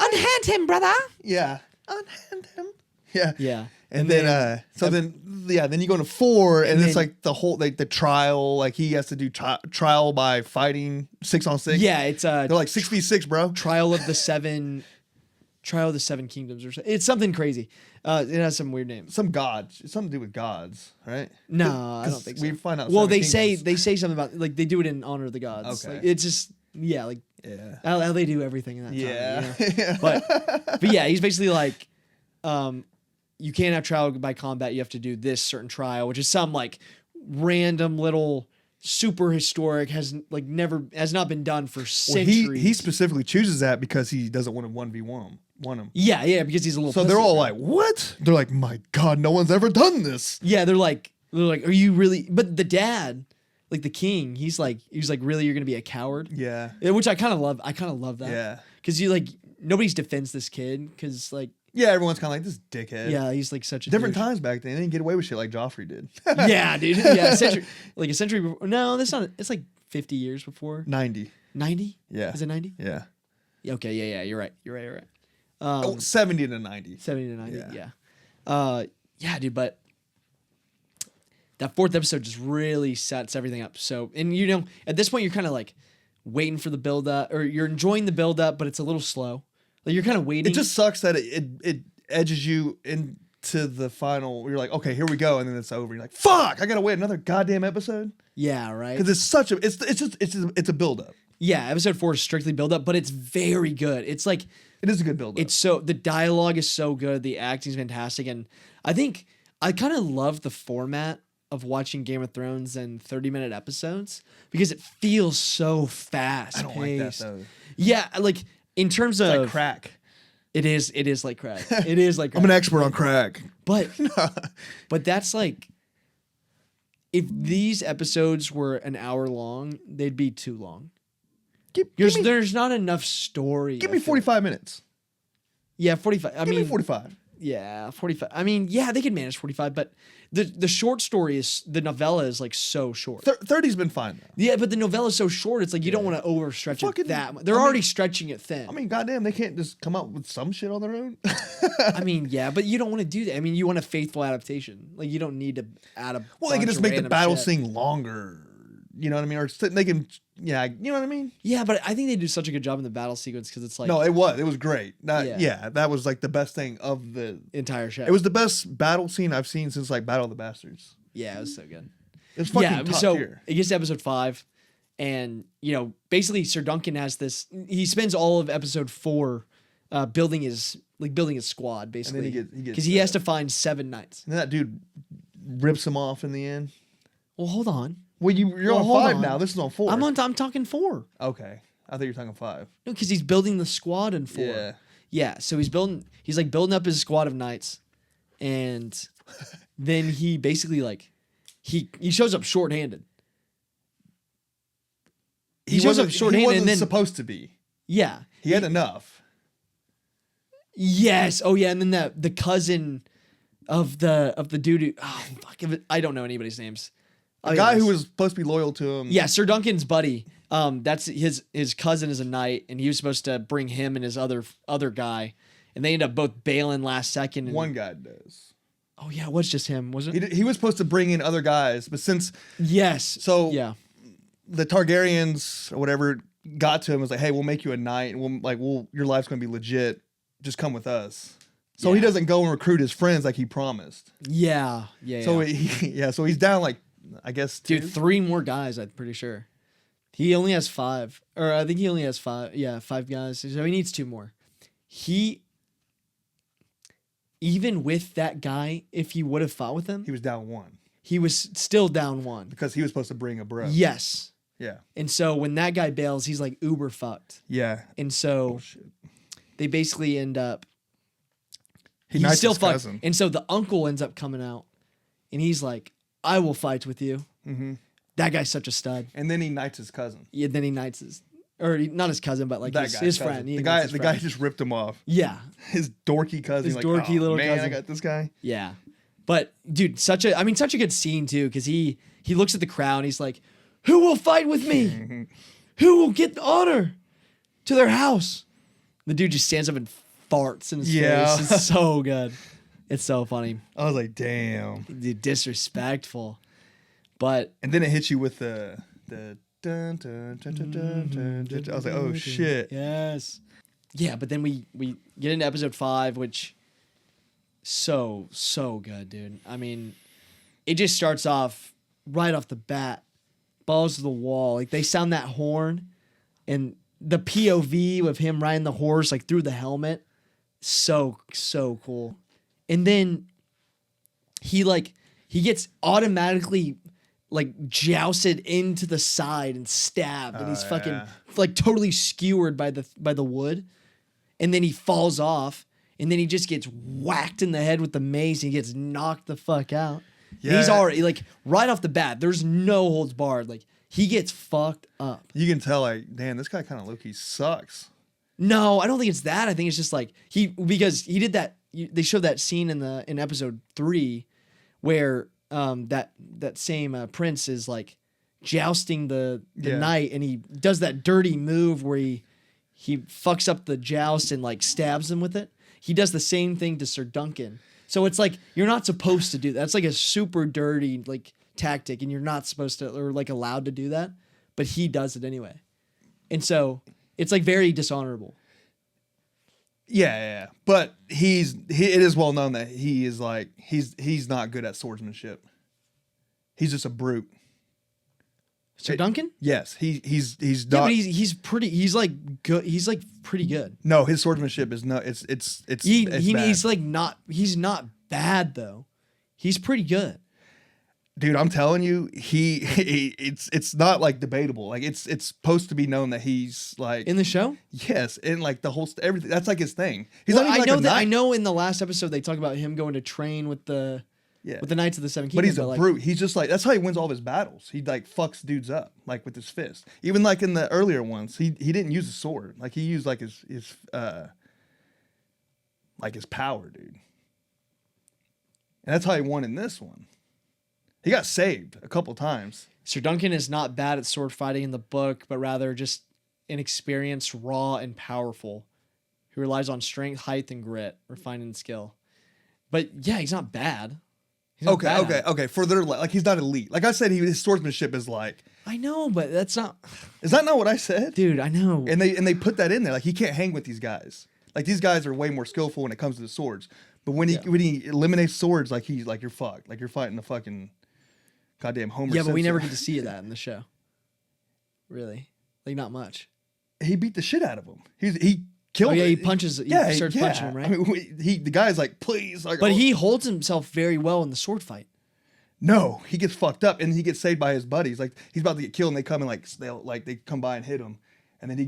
unhand him, brother. yeah, unhand him. Yeah, Yeah, And then then you go to 4, and it's like the whole like the trial, like he has to do trial by fighting 6 on 6. yeah, it's they're like 6v6, bro. Trial of the Seven Kingdoms or something. It's something crazy. It has some weird names. Some gods, it's something to do with gods, right? No, I don't think so. We find out. Well, 7 they kingdoms. say something about like they do it in honor of the gods. Okay. Like, it's just like Yeah. how they do everything in that Yeah. time. You know? But yeah, he's basically like, you can't have trial by combat. You have to do this certain trial, which is some like random little super historic has not been done for Well, centuries. he specifically chooses that because he doesn't want to 1v1 him. Yeah, because he's a little. So they're pussy, all right? like, "What?" They're like, "My God, no one's ever done this." Yeah, they're like, are you really? But the dad, like the king, he's like, really, you're gonna be a coward? Yeah. Which I kind of love. I kind of love that. Yeah. Because you like nobody's defends this kid because like Yeah, everyone's kind of like this dickhead. yeah, he's like such a Different douche. times back then, they didn't get away with shit like Joffrey did. Yeah, dude. Yeah, a century before. No, that's not. It's like 50 years before. 90. 90? Yeah. Is it 90? Yeah. Okay. Yeah. You're right. You're right. 70 to 90. 70 to 90. Yeah. Yeah. Yeah, dude. But that 4th episode just really sets everything up. So, and at this point, you're kind of like waiting for the build up, or you're enjoying the build up, but it's a little slow. Like you're kind of waiting. It just sucks that it edges you into the final. You're like, okay, here we go, and then it's over. You're like, fuck, I gotta wait another goddamn episode Yeah, right. because it's a build up. Yeah, episode 4 is strictly build up, but it's very good. It's like It is a good build up. the dialogue is so good, the acting's fantastic, and I think I kind of love the format of watching Game of Thrones in 30-minute episodes because it feels so fast. I don't like that though. Yeah, like in terms of Like crack. it is like crack. It is like crack. I'm an expert on crack. But that's like if these episodes were an hour long, they'd be too long. There's not enough story. Give I me feel. 45 minutes. Yeah, 45. Give me 45. Yeah, 45. I mean, yeah, they could manage 45, but the short story is the novella is like so short. 30's been fine though. Yeah, but the novella is so short. It's like you don't want to overstretch Fucking- it that much. They're already stretching it thin. I mean, goddamn, they can't just come up with some shit on their own. I mean, yeah, but you don't want to do that. I mean, you want a faithful adaptation. Like you don't need to add a. Well, they can bunch just of make the random battle shit. scene longer. You know what I mean? Or they can, yeah, you know what I mean? Yeah, but I think they do such a good job in the battle sequence because it's like No, it was great. Yeah. Yeah, that was like the best thing of the entire show. It was the best battle scene I've seen since like Battle of the Bastards. Yeah, it was so good. It was fucking Yeah, top so tier. it gets to episode 5, and basically Sir Duncan has this. He spends all of episode 4 building his squad basically he gets because he has to find 7 knights. And then that dude rips him off in the end. Well, hold on. Well, you're on hold 5 on. now. This is on 4. I'm talking 4. Okay, I thought you were talking 5. No, because he's building the squad in 4. Yeah. Yeah. So he's like building up his squad of knights, and then he basically like he shows up shorthanded. He shows up He shorthanded, wasn't and then supposed to be. yeah, He had enough. yes, oh yeah, and then the cousin of the dude. Fuck, I don't know anybody's names. A guy who was supposed to be loyal to him. Yeah, Sir Duncan's buddy. That's his cousin is a knight, and he was supposed to bring him and his other guy, and they end up both bailing last second. And, One guy does. Oh yeah, it was just him, wasn't it? He was supposed to bring in other guys, but since Yes. So- yeah, the Targaryens or whatever got to him, was like, hey, we'll make you a knight, and your life's gonna be legit. just come with us. So he doesn't go and recruit his friends like he promised. Yeah. So so he's down like, I guess, 2. Dude, 3 more guys, I'm pretty sure. He only has 5. Or I think he only has 5. Yeah, 5 guys. So he needs 2 more. Even with that guy, if he would have fought with him, He was down 1 he was still down 1. because he was supposed to bring a bro. Yes. Yeah. And so when that guy bails, he's like uber fucked. Yeah. And so Bullshit. they basically end up He's still his fucked. cousin. And so the uncle ends up coming out and he's like, I will fight with you. Mm-hmm. That guy's such a stud. And then he knights his cousin. Yeah, then he knights not his cousin, but like That his guy's friend. cousin. He The knights guy, his the friend. guy just ripped him off. Yeah. His dorky cousin. His like, dorky little man, cousin. I got this guy. Yeah. But dude, such a good scene too, because he looks at the crowd and he's like, who will fight with me? Who will get honor to their house? The dude just stands up and farts in his face. It's so good. It's so funny. I was like, damn. Dude, disrespectful. But And then it hits you with the dun, dun, dun, dun, dun, dun, dun. I was like, oh shit. yes. Yeah, but then we get into episode 5, which so good, dude. I mean, it just starts off right off the bat, balls to the wall. Like they sound that horn and the POV of him riding the horse like through the helmet. So cool. And then he gets automatically like jousted into the side and stabbed and he's fucking like totally skewered by the wood. And then he falls off and then he just gets whacked in the head with the mace and he gets knocked the fuck out. Yeah. He's already like right off the bat, there's no holds barred. Like he gets fucked up. You can tell like, damn, this guy kind of low-key sucks. No, I don't think it's that. I think it's just like because he did that. They showed that scene in episode 3 where that same prince is like jousting the knight and he does that dirty move where he fucks up the joust and like stabs him with it. He does the same thing to Sir Duncan. So it's like you're not supposed to do that. That's like a super dirty like tactic and you're not supposed to or like allowed to do that, but he does it anyway. And so it's like very dishonorable. Yeah. But it is well known that he is like he's not good at swordsmanship. He's just a brute. Sir Duncan? Yes, he's Yeah, not. but he's good. He's like pretty good. No, his swordsmanship is not. It's bad. He's like not. He's not bad though. He's pretty good. Dude, I'm telling you, it's not like debatable. Like it's supposed to be known that he's like In the show? yes, and like the whole everything. That's like his thing. He's Well, not even I know like a that. knight. I know in the last episode they talk about him going to train with the Knights of the Seven Kingdoms. But he's a like, brute. He's just like that's how he wins all of his battles. He like fucks dudes up like with his fist. Even like in the earlier ones, he didn't use a sword. Like he used like his power, dude. And that's how he won in this one. He got saved a couple times. Sir Duncan is not bad at sword fighting in the book, but rather just inexperienced, raw, and powerful, who relies on strength, height, and grit, refined in skill. But yeah, he's not bad. He's not bad at it. Okay. For their like, he's not elite. Like I said, his swordsmanship is like. I know, but that's not. Is that not what I said, Dude, I know. And they put that in there. Like he can't hang with these guys. Like these guys are way more skillful when it comes to the swords. But when he eliminates swords, like he's like you're fucked. Like you're fighting a fucking goddamn Homer. Yeah, but we Simpson. never get to see that in the show. Really, like not much. He beat the shit out of him. He killed. Oh yeah, him. he punches. He starts punching him, right? I mean, the guy's like, please. Like, But oh. he holds himself very well in the sword fight. No, he gets fucked up and he gets saved by his buddies. Like he's about to get killed and they come and they come by and hit him, and then he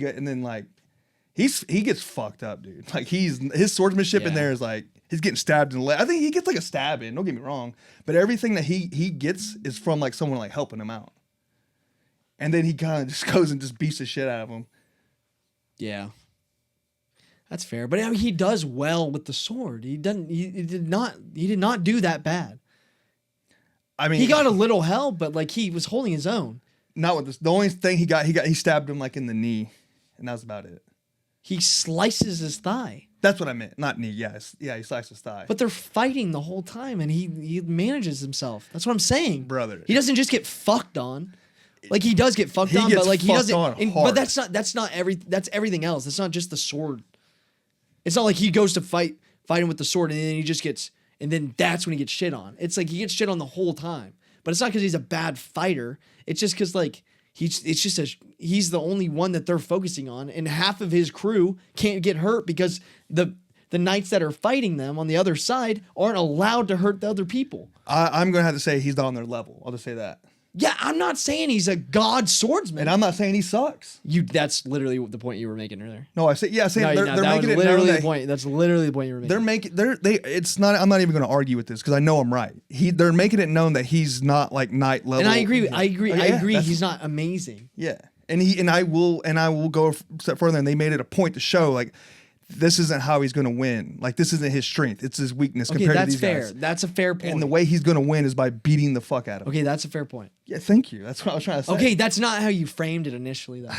gets fucked up, dude. Like his swordsmanship in there is like he's getting stabbed in the leg. I think he gets like a stab in. Don't get me wrong, but everything that he gets is from like someone like helping him out, and then he kind of just goes and just beats the shit out of him. Yeah, that's fair. But I mean, he does well with the sword. He did not do that bad. I mean, He got a little help, but like he was holding his own. not with this. The only thing he stabbed him like in the knee, and that's about it. He slices his thigh. That's what I meant. Not knee. Yes. Yeah, he sliced his thigh. But they're fighting the whole time, and he manages himself. That's what I'm saying, Brother. He doesn't just get fucked on. Like he does get fucked He on, gets but like he fucked doesn't. on But hard. that's everything else. That's not just the sword. It's not like he goes to fight him with the sword and then he just gets, and then that's when he gets shit on. It's like he gets shit on the whole time. But it's not because he's a bad fighter. It's just because like he's the only one that they're focusing on, and half of his crew can't get hurt because the knights that are fighting them on the other side aren't allowed to hurt the other people. I'm gonna have to say he's not on their level. I'll just say that. Yeah, I'm not saying he's a god swordsman. And I'm not saying he sucks. That's literally the point you were making earlier. No, I say yeah. I say No, they're that making was it literally known the that point. That's literally the point you were making. It's not. I'm not even going to argue with this because I know I'm right. They're making it known that he's not like knight level. And I agree. I agree. Yeah, I agree. that's- He's not amazing. Yeah, and I will go a step further. And they made it a point to show like this isn't how he's going to win. Like this isn't his strength. It's his weakness Okay, compared to that's these fair. guys. That's a fair point. And the way he's going to win is by beating the fuck out of him. Okay, that's a fair point. Yeah, thank you. That's what I was trying to say. Okay, that's not how you framed it initially, though,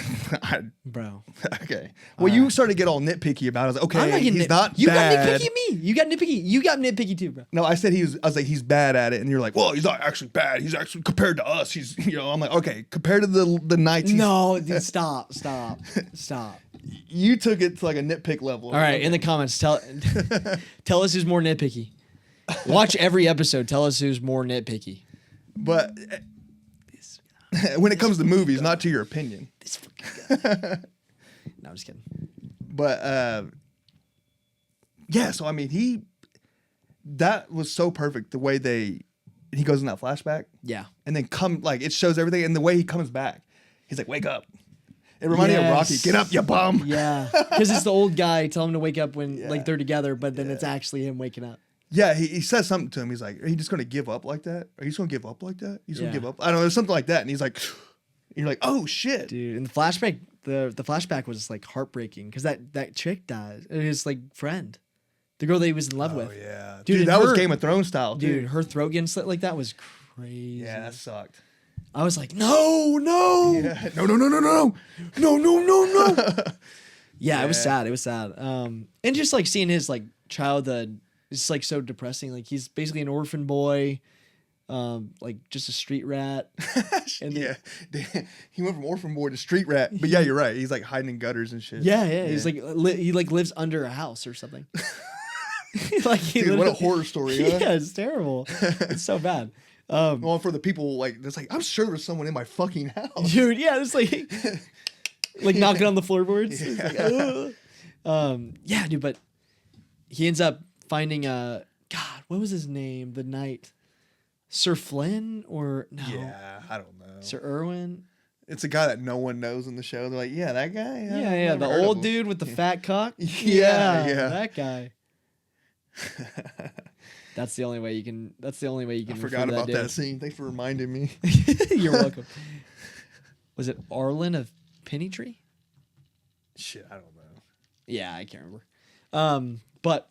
bro. Okay. Well, you started to get all nitpicky about it. I was like, okay, I'm not getting he's not You bad. got nitpicky at me. You got nitpicky. You got nitpicky too, bro. No, I said I was like, he's bad at it, and you're like, well, he's not actually bad. He's actually compared to us. He's, I'm like, okay, compared to the Knights. No, dude, stop. You took it to like a nitpick level. All right, in the comments, tell us who's more nitpicky. Watch every episode. Tell us who's more nitpicky. But when it comes to movies, not to your opinion. This fucking guy. No, I'm just kidding. But yeah, so I mean, that was so perfect the way he goes in that flashback. Yeah. And then it shows everything, and the way he comes back, he's like, wake up. It reminded me of Rocky. Get up, you bum. Yeah, because it's the old guy telling him to wake up when like they're together, but then it's actually him waking up. Yeah, he says something to him. He's like, are you just going to give up like that? Are you just going to give up like that? He's going to give up? I don't know, something like that. And he's like, you're like, oh, shit. Dude, and the flashback, the flashback was like heartbreaking because that chick died. His like friend, the girl that he was in love with. Oh, yeah. Dude, Dude, and that was her- Game of Thrones style, too. Dude, her throat getting slit like that was crazy. Yeah, that sucked. I was like, no. Yeah. No. Yeah, it was sad. It was sad. And just like seeing his like childhood is like so depressing. Like he's basically an orphan boy, like just a street rat. And then, Yeah. He went from orphan boy to street rat. But yeah, you're right. He's like hiding in gutters and shit. yeah. He's like he like lives under a house or something. Like he Dude, what a literally- horror story, huh? Yeah, it's terrible. It's so bad. Well, for the people, like, it's like, I'm sure there's someone in my fucking house. Dude, yeah, it's like knocking on the floorboards. It's like, ugh. Yeah, dude, but he ends up finding God, what was his name? The knight, Sir Flynn or no? Yeah, I don't know. Sir Irwin. It's a guy that no one knows in the show. They're like, yeah, that guy. Yeah, I've the never heard of old him." dude with the fat cock. Yeah. that guy. That's the only way you can. That's the only way you can. I forgot refer to about that dude. scene. Thanks for reminding me. You're welcome. Was it Arlen of Pennytree? Shit, I don't know. Yeah, I can't remember. But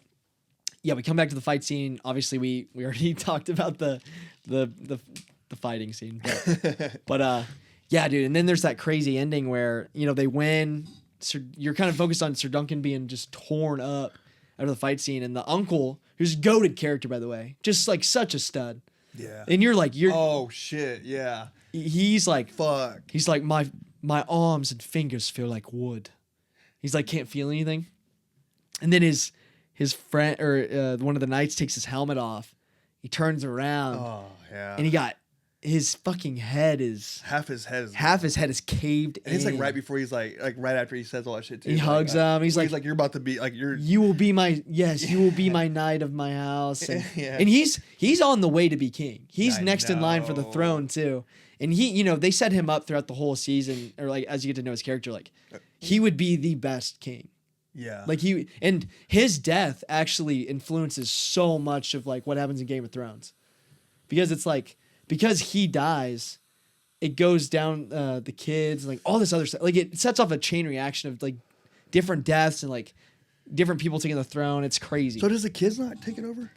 yeah, we come back to the fight scene. Obviously, we already talked about the fighting scene. But yeah, dude. And then there's that crazy ending where they win. You're kind of focused on Sir Duncan being just torn up out of the fight scene, and the uncle, who's a goated character by the way, just like such a stud. Yeah. And you're like, Oh shit, yeah. He's like, Fuck. he's like, my arms and fingers feel like wood. He's like, can't feel anything. And then his friend or one of the knights takes his helmet off. He turns around. Oh yeah. And he got his fucking head is half his head is caved and it's like in. right before he's like right after he says all that shit too. He hugs him. He's like you're about to be like you will be my you will be my knight of my house. And, Yeah. and he's on the way to be king. He's I next in line for the know. throne too. And he, they set him up throughout the whole season, or like as you get to know his character, like he would be the best king. Yeah. Like and his death actually influences so much of like what happens in Game of Thrones, because it's like because he dies, it goes down the kids and like all this other stuff. Like it sets off a chain reaction of like different deaths and like different people taking the throne. It's crazy. So does the kids not take it over?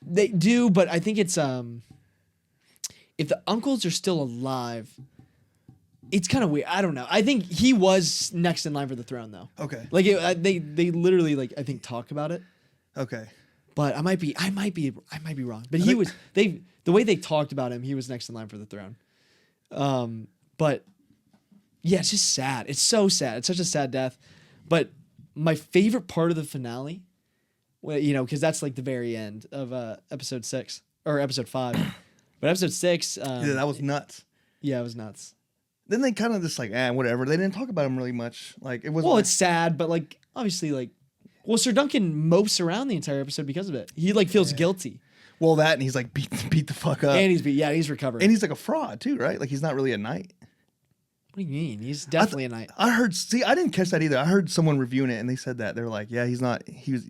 They do, but I think it's if the uncles are still alive, it's kind of weird. I don't know. I think he was next in line for the throne though. Okay. Like they literally like I think talk about it. Okay. But I might be wrong. But the way they talked about him, he was next in line for the throne. But yeah, it's just sad. It's so sad. It's such a sad death. But my favorite part of the finale, well, you know, because that's like the very end of episode 6 or episode 5, but episode 6. Yeah, that was nuts. Yeah, it was nuts. Then they kind of just like, whatever. They didn't talk about him really much. Like it was. Well, it's sad, but like obviously, like, well, Sir Duncan mopes around the entire episode because of it. He like feels guilty. Well, that and he's like beat the fuck up. And he's recovering. And he's like a fraud too, right? Like he's not really a knight. What do you mean? He's definitely a knight. I heard. See, I didn't catch that either. I heard someone reviewing it, and they said that they were like, "Yeah, he's not. He was.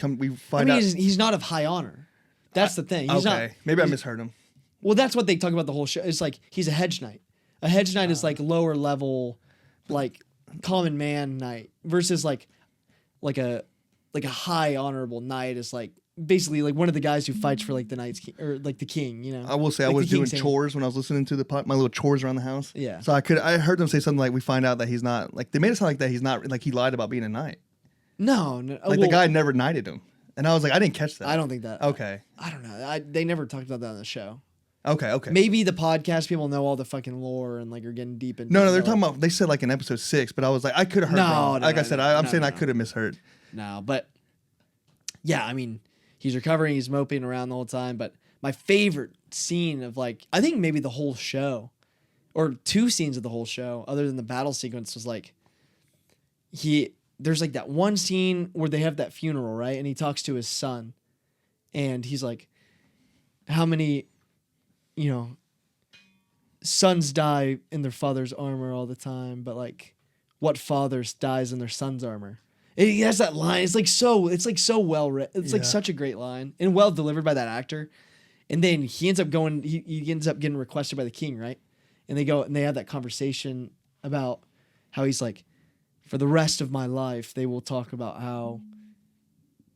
We find out. He's not of high honor. That's the thing. He's okay, not, maybe I misheard him. Well, that's what they talk about the whole show. It's like he's a hedge knight. A hedge knight is like lower level, like common man knight versus like a high honorable knight is like basically like one of the guys who fights for like the knight's king, or like the king. You know. I will say like I was doing king's chores when I was listening to my little chores around the house. Yeah. So I heard them say something like, "We find out that he's not like." They made it sound like that he's not like he lied about being a knight. No. Like the guy never knighted him, and I was like, I didn't catch that. I don't think that. Okay. I don't know. They never talked about that on the show. Okay. Maybe the podcast people know all the fucking lore and like are getting deep into. No, they're talking about. They said like in episode 6, but I was like, I could have heard wrong. Like I said, I'm saying I could have misheard. No, but yeah, I mean, he's recovering. He's moping around the whole time. But my favorite scene of like, I think maybe the whole show, or 2 scenes of the whole show, other than the battle sequence, was like there's like that one scene where they have that funeral, right? And he talks to his son, and he's like, how many, sons die in their father's armor all the time, but like, what fathers dies in their son's armor? And he has that line. It's like so well written. It's like such a great line and well delivered by that actor. And then he ends up going. He ends up getting requested by the king, right? And they go and they have that conversation about how he's like, for the rest of my life, they will talk about how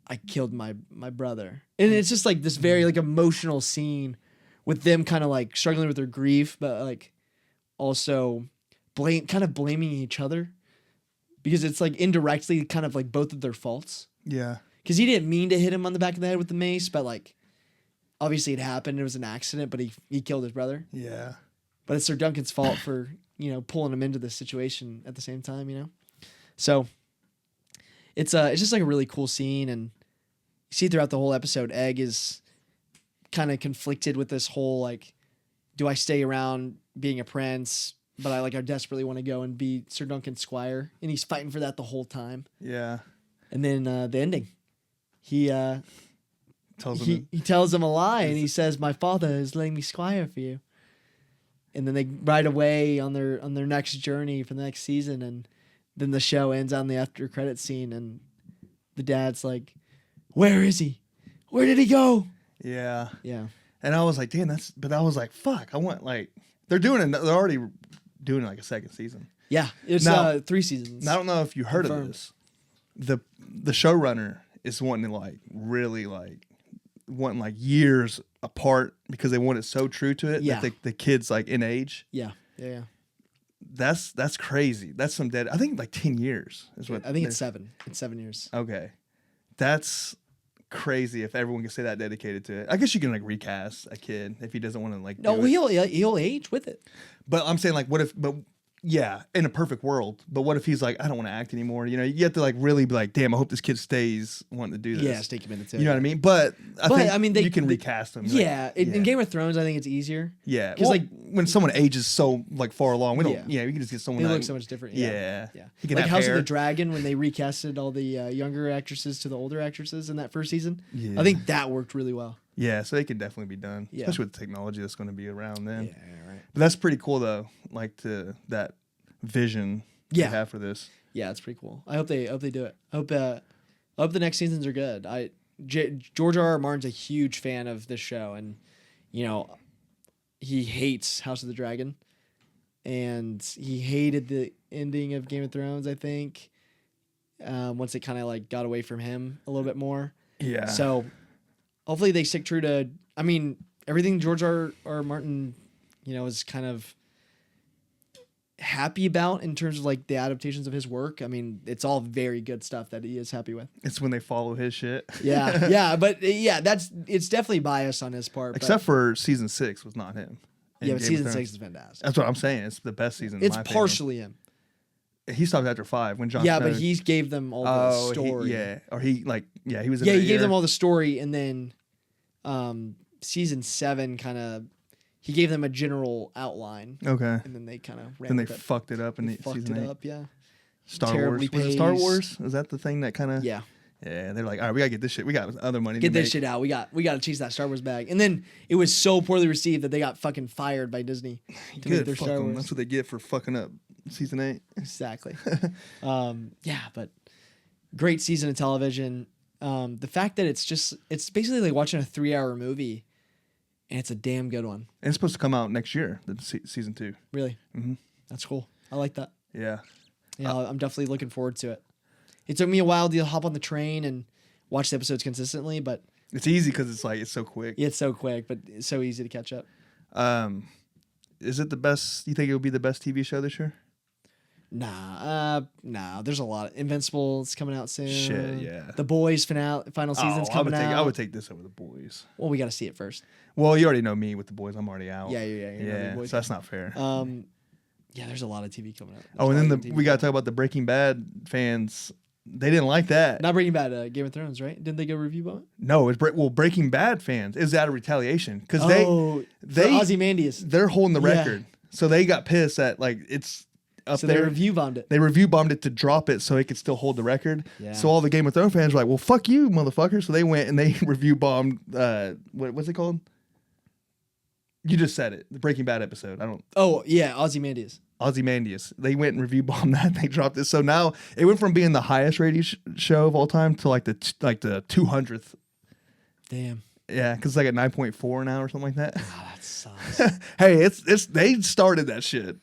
I killed my brother. And it's just like this very like emotional scene with them kind of like struggling with their grief, but like also blaming each other because it's like indirectly kind of like both of their faults. Yeah. Because he didn't mean to hit him on the back of the head with the mace, but like obviously it happened. It was an accident, but he killed his brother. Yeah. But it's Sir Duncan's fault for, pulling him into this situation at the same time, So it's just like a really cool scene, and you see throughout the whole episode, Egg is kind of conflicted with this whole like, do I stay around being a prince, but I desperately want to go and be Sir Duncan's squire, and he's fighting for that the whole time. Yeah. And then the ending, he tells him a lie, and he says, "My father is letting me squire for you." And then they ride away on their next journey for the next season, and then the show ends on the after credit scene, and the dad's like, "Where is he? Where did he go?" Yeah. Yeah. And I was like, damn, but I was like, fuck, I want like they're already doing like a second season. Yeah. It's Now, 3 seasons. I don't know if you heard of this. The showrunner is wanting to like really like wanting like years apart because they want it so true to it that the kids like in age. Yeah. That's crazy. That's some dead. I think like 10 years is what I think it's 7. It's 7 years. Okay. That's crazy if everyone can say that dedicated to it. I guess you can like recast a kid if he doesn't want to like No, he'll age with it. But I'm saying like yeah, in a perfect world. But what if he's like, I don't want to act anymore? You have to like really be like, damn, I hope this kid stays wanting to do this. Yeah, stay committed to it. You know what I mean? But I think you can recast him. Yeah, in Game of Thrones, I think it's easier. Yeah, because like when someone ages so like far along, we don't. Yeah, we can just get someone. They that look so much different. Yeah. He can like House of the Dragon when they recasted all the younger actresses to the older actresses in that first season. Yeah. I think that worked really well. Yeah, so it can definitely be done, especially with the technology that's going to be around then. Yeah, right. But that's pretty cool though. Like that vision they have for this. Yeah, it's pretty cool. I hope they do it. I hope the next seasons are good. George R.R. Martin's a huge fan of this show, and he hates House of the Dragon, and he hated the ending of Game of Thrones. I think once it kind of like got away from him a little bit more. Yeah. So hopefully they stick true to. I mean, everything George R.R. Martin, is kind of happy about in terms of like the adaptations of his work. I mean, it's all very good stuff that he is happy with. It's when they follow his shit. Yeah, but it's definitely biased on his part. Except for season 6 was not him. Yeah, but season 6 is fantastic. That's what I'm saying. It's the best season. It's in my partially him. He stopped after 5 when Jon Yeah, Snow. but he gave them all the story. He was. In Yeah, their he gave ear. them all the story, and then season 7 kind of he gave them a general outline. Okay. And then they kind of ran Then they with it. fucked it up in They the fucked season it 8. up, yeah. Star Terribly Wars. Was it Star paced. Wars? Is that the thing that kind of? Yeah. Yeah, they're like, all right, we gotta get this shit. We got other money. Get to this make. shit out. We got to chase that Star Wars bag. And then it was so poorly received that they got fucking fired by Disney to make Good. their Fuck Star 'em. Wars. That's what they get for fucking up season 8. Exactly. Yeah, but great season of television. The fact that it's basically like watching a 3-hour movie, and it's a damn good one. And it's supposed to come out next year, season 2. Really. Mm-hmm. That's cool. I like that. Yeah. Yeah, I'm definitely looking forward to it. It took me a while to hop on the train and watch the episodes consistently, but It's easy because it's so quick. yeah, it's so quick, but it's so easy to catch up. Is it the best? You think it would be the best TV show this year? Nah. There's a lot. Invincible's coming out soon. Shit, yeah. The Boys final season's coming out. I would take this over the Boys. Well, we got to see it first. Well, you already know me with the Boys. I'm already out. Yeah. The Boys. So that's not fair. Yeah, there's a lot of TV coming out. And then we got to talk about the Breaking Bad fans. They didn't like that. Not Breaking Bad, Game of Thrones, right? Didn't they go review about it? No, it's Breaking Bad fans. It was out of retaliation because they they Ozymandias. They're holding the Yeah. record, so they got pissed that it's up So there. they review bombed it. They review bombed it to drop it so it could still hold the record. Yeah. So all the Game of Thrones fans were like, "Well, fuck you, motherfucker!" So they went and they review bombed. What's it called? You just said it. The Breaking Bad episode. Oh yeah, Ozymandias. Ozymandias. They went and review bombed that. They dropped it. So now it went from being the highest rated show of all time to like the 200th. Damn. Yeah, because it's like at 9.4 now or something like that. Oh, that sucks. Hey, it's they started that shit.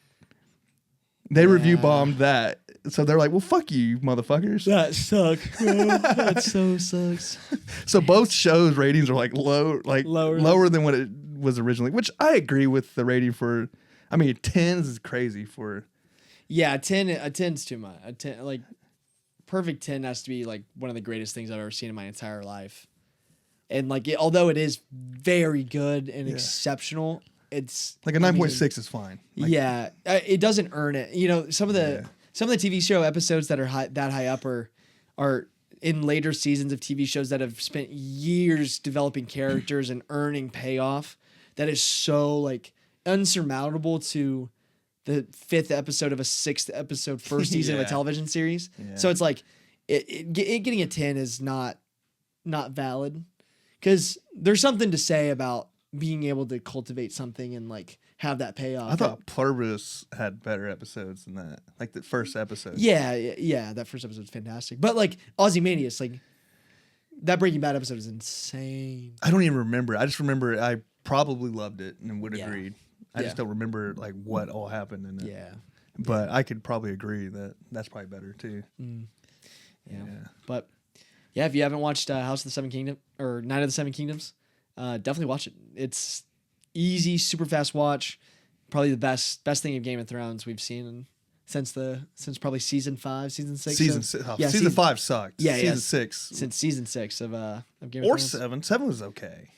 They review bombed that. So they're like, well, fuck you, motherfuckers. That sucks, bro. That so sucks. So both shows' ratings are like lower than what it was originally, which I agree with the rating for. I mean, 10 is crazy for. Yeah, a 10's too much. A 10, like, perfect 10 has to be like one of the greatest things I've ever seen in my entire life. And like, although it is very good and exceptional, it's like a 9.6 is fine. Like, yeah, it doesn't earn it. You know, some of the TV show episodes that are that high up are in later seasons of TV shows that have spent years developing characters and earning payoff. That is so like unsurmountable to the 5th episode of a 6th episode first season of a television series. Yeah. So it's like it getting a 10 is not valid because there's something to say about being able to cultivate something and like have that payoff. I thought Pluribus had better episodes than that, like the first episode. Yeah, that first episode's fantastic. But like Ozymandias, like that Breaking Bad episode is insane. I don't even remember. I just remember I probably loved it and would agreed. I just don't remember like what all happened in it. Yeah. But I could probably agree that that's probably better too. Yeah. But yeah, if you haven't watched House of the Seven Kingdoms or Night of the Seven Kingdoms, definitely watch it. It's easy, super fast watch. Probably the best thing of Game of Thrones we've seen since probably season 5, season 6. Season 5 sucked. Yeah, season 6. Since season 6 of Game of or Thrones. 7. 7 was okay.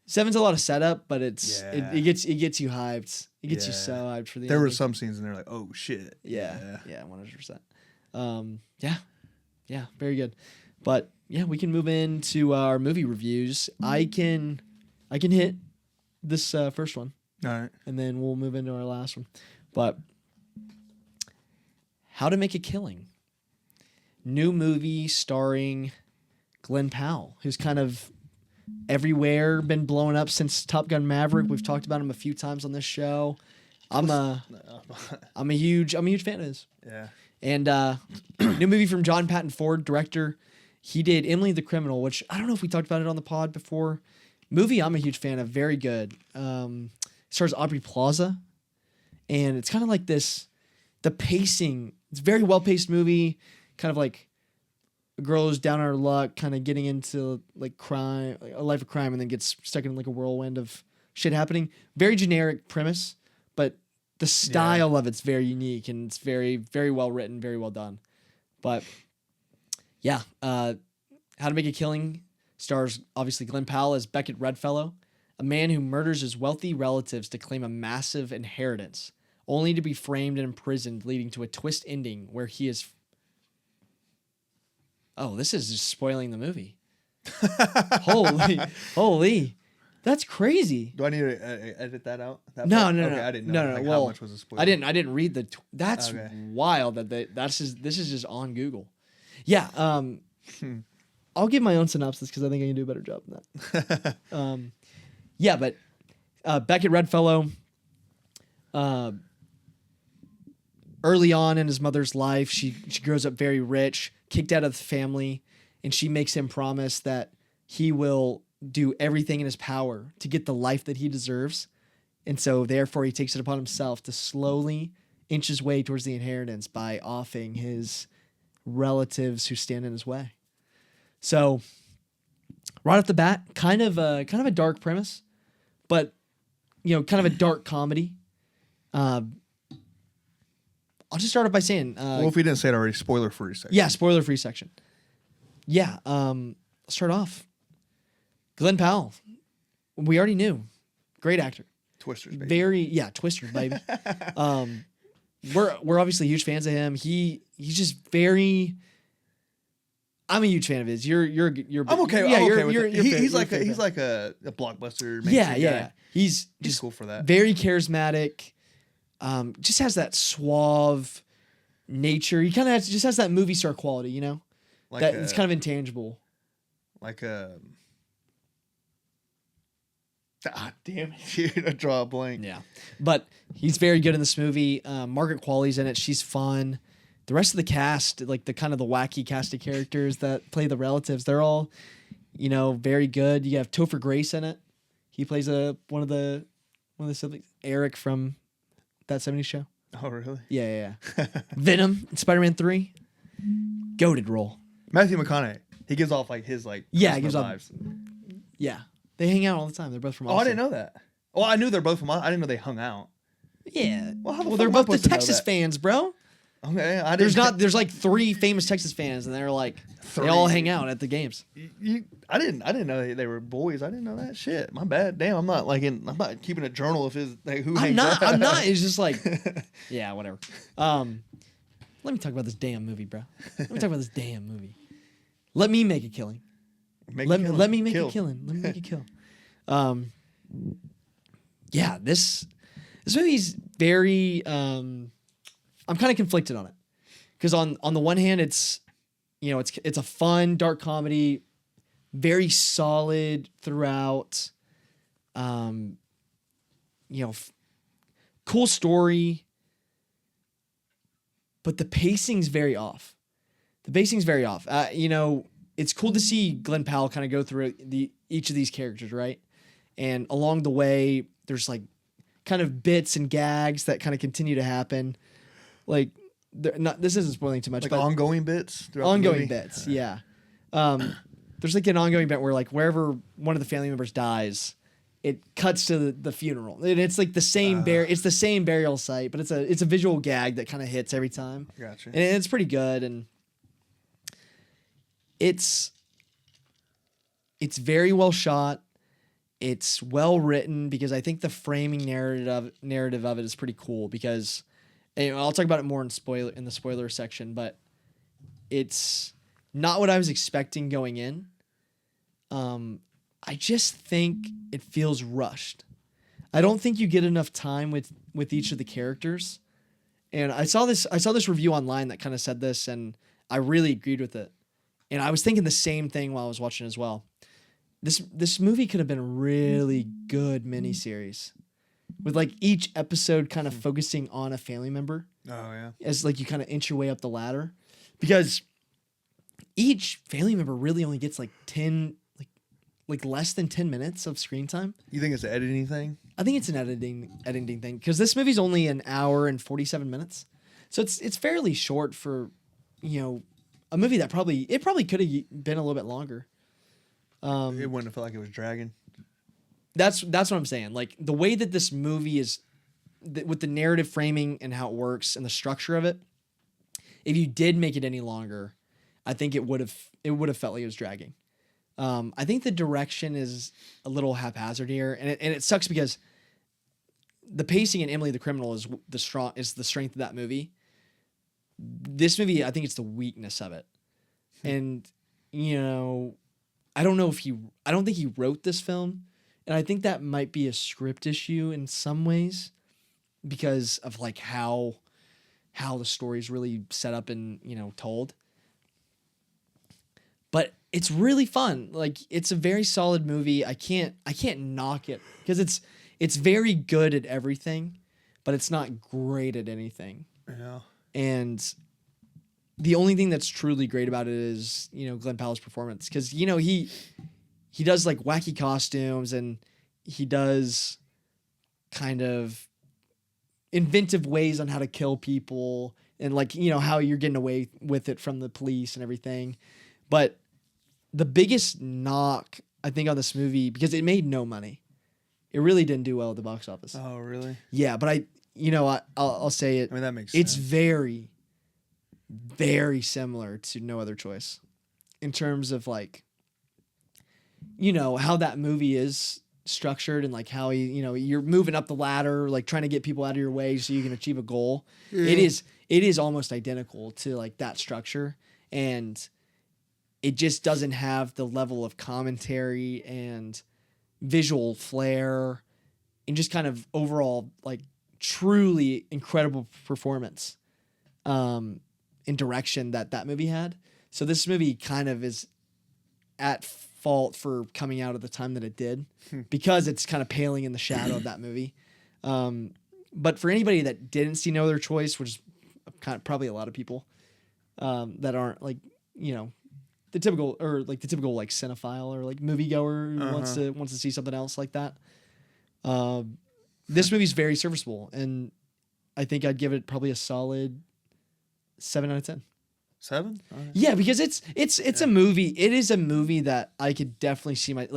7's a lot of setup, but it gets you hyped. It gets you so hyped for the. There were ending. some scenes and they're like, oh shit. Yeah, 100%. Yeah, very good. But yeah, we can move into our movie reviews. I can hit this first one. All right. And then we'll move into our last one. But How to Make a Killing. New movie starring Glenn Powell, who's kind of everywhere, been blowing up since Top Gun Maverick. We've talked about him a few times on this show. I'm a huge fan of his. Yeah. And new movie from John Patton Ford, director. He did Emily the Criminal, which I don't know if we talked about it on the pod before. Movie I'm a huge fan of, very good. Stars Aubrey Plaza, and it's kind of like this. The pacing, it's a very well paced movie, kind of like a girl who's down on her luck, kind of getting into like crime, like a life of crime, and then gets stuck in like a whirlwind of shit happening. Very generic premise, but the style of it's very unique and it's very, very well written, very well done. But yeah, How to Make a Killing stars obviously Glenn Powell as Beckett Redfellow, a man who murders his wealthy relatives to claim a massive inheritance, only to be framed and imprisoned, leading to a twist ending where he is. Oh, this is just spoiling the movie. Holy. That's crazy. Do I need to edit that out? That No, part? no, okay, no. I didn't know. No. Like, Well, how much was a spoiler? I didn't read the. That's Okay. wild. This is just on Google. Yeah. I'll give my own synopsis because I think I can do a better job than that. Yeah, but Beckett Redfellow. Early on in his mother's life, she grows up very rich, kicked out of the family, and she makes him promise that he will do everything in his power to get the life that he deserves. And so therefore he takes it upon himself to slowly inch his way towards the inheritance by offing his relatives who stand in his way. So right off the bat, kind of a dark premise, but kind of a dark comedy. I'll just start off by saying, well, if we didn't say it already, spoiler-free section. yeah, spoiler-free section. Yeah, let's start off. Glenn Powell, we already knew, great actor. Twisters, baby. Twisters, baby. We're obviously huge fans of him. He's just very. I'm a huge fan of his. You're. I'm okay. Yeah, I'm you're, okay with you're, it. you're He's fair- like you're a, fair he's fan. like a blockbuster. Yeah. mainstream guy. He's He's just cool for that. very charismatic. Just has that suave nature. He kind of just has that movie star quality, Like that it's kind of intangible. like a. Ah, damn it! I draw a blank. Yeah, but he's very good in this movie. Margaret Qualley's in it. She's fun. The rest of the cast, like the kind of the wacky cast of characters that play the relatives, they're all, very good. You have Topher Grace in it. He plays one of the siblings, Eric from that '70s show. Oh, really? Yeah. Venom, Spider-Man 3, goated role. Matthew McConaughey. He gives off like his like. Yeah, he charisma gives off- vibes. Yeah, they hang out all the time. They're both from. Oh, I Austin. didn't know that. Well, I knew they're both from. I didn't know they hung out. Yeah. Well, how the fuck they're am I both the supposed to know Texas that? fans, bro. Okay, I There's didn't. there's like 3 famous Texas fans, and they're like they all hang out at the games. I didn't know they were boys. I didn't know that shit. My bad. Damn, I'm not keeping a journal of his like who. I'm hangs not. out. I'm not. It's just like, yeah, whatever. Let me talk about this damn movie, bro. Let me talk about this damn movie. Let me make a killing. Let me make a killing. Let me make a kill. Yeah, this movie's very. I'm kind of conflicted on it because on the one hand, it's it's a fun dark comedy, very solid throughout. Cool story, but the pacing's very off. It's cool to see Glenn Powell kind of go through each of these characters, right? And along the way, there's like kind of bits and gags that kind of continue to happen. Like, this isn't spoiling too much, like but ongoing bits. throughout the ongoing movie? bits, yeah. There's like an ongoing bit where like wherever one of the family members dies, it cuts to the funeral, and it's like the same it's the same burial site, but it's a visual gag that kind of hits every time. Gotcha. And it's pretty good, and it's very well shot. It's well written because I think the framing narrative of it is pretty cool because I'll talk about it more in the spoiler section, but it's not what I was expecting going in. I just think it feels rushed. I don't think you get enough time with each of the characters. And I saw this review online that kind of said this, and I really agreed with it. And I was thinking the same thing while I was watching as well. This movie could have been a really good miniseries with like each episode kind of focusing on a family member. Oh yeah. As like you kind of inch your way up the ladder, because each family member really only gets like 10, like less than 10 minutes of screen time. You think it's an editing thing? I think it's an editing thing because this movie's only an hour and 47 minutes, so it's fairly short for a movie that probably could have been a little bit longer. It wouldn't have felt like it was dragging. That's what I'm saying. Like the way that this movie is, with the narrative framing and how it works and the structure of it, if you did make it any longer, I think it would have felt like it was dragging. I think the direction is a little haphazard here, and it sucks because the pacing in Emily the Criminal is the strength of that movie. This movie, I think it's the weakness of it. And, you know, I don't think he wrote this film. And I think that might be a script issue in some ways because of like how the story's really set up and, you know, told. But it's really fun. Like, it's a very solid movie. I can't knock it because it's very good at everything, but it's not great at anything. Yeah. And the only thing that's truly great about it is, you know, Glenn Powell's performance. Because, you know, he does like wacky costumes and he does kind of inventive ways on how to kill people and like, you know, how you're getting away with it from the police and everything. But the biggest knock, I think, on this movie, because it made no money. It really didn't do well at the box office. Oh, really? Yeah, but I'll say it. I mean, that makes It's sense. very, very similar to No Other Choice in terms of like, you know, how that movie is structured and like how you're moving up the ladder, like trying to get people out of your way so you can achieve a goal. Yeah. It is almost identical to like that structure, and it just doesn't have the level of commentary and visual flair and just kind of overall like truly incredible performance in direction that movie had. So this movie kind of is at fault for coming out at the time that it did because it's kind of paling in the shadow of that movie. But for anybody that didn't see No Other Choice, which is kind of probably a lot of people that aren't like, you know, the typical like cinephile or like moviegoer who wants to see something else like that. This movie's very serviceable, and I think I'd give it probably a solid 7 out of 10. 7? Right. Yeah, because it's a movie. It is a movie that I could definitely see if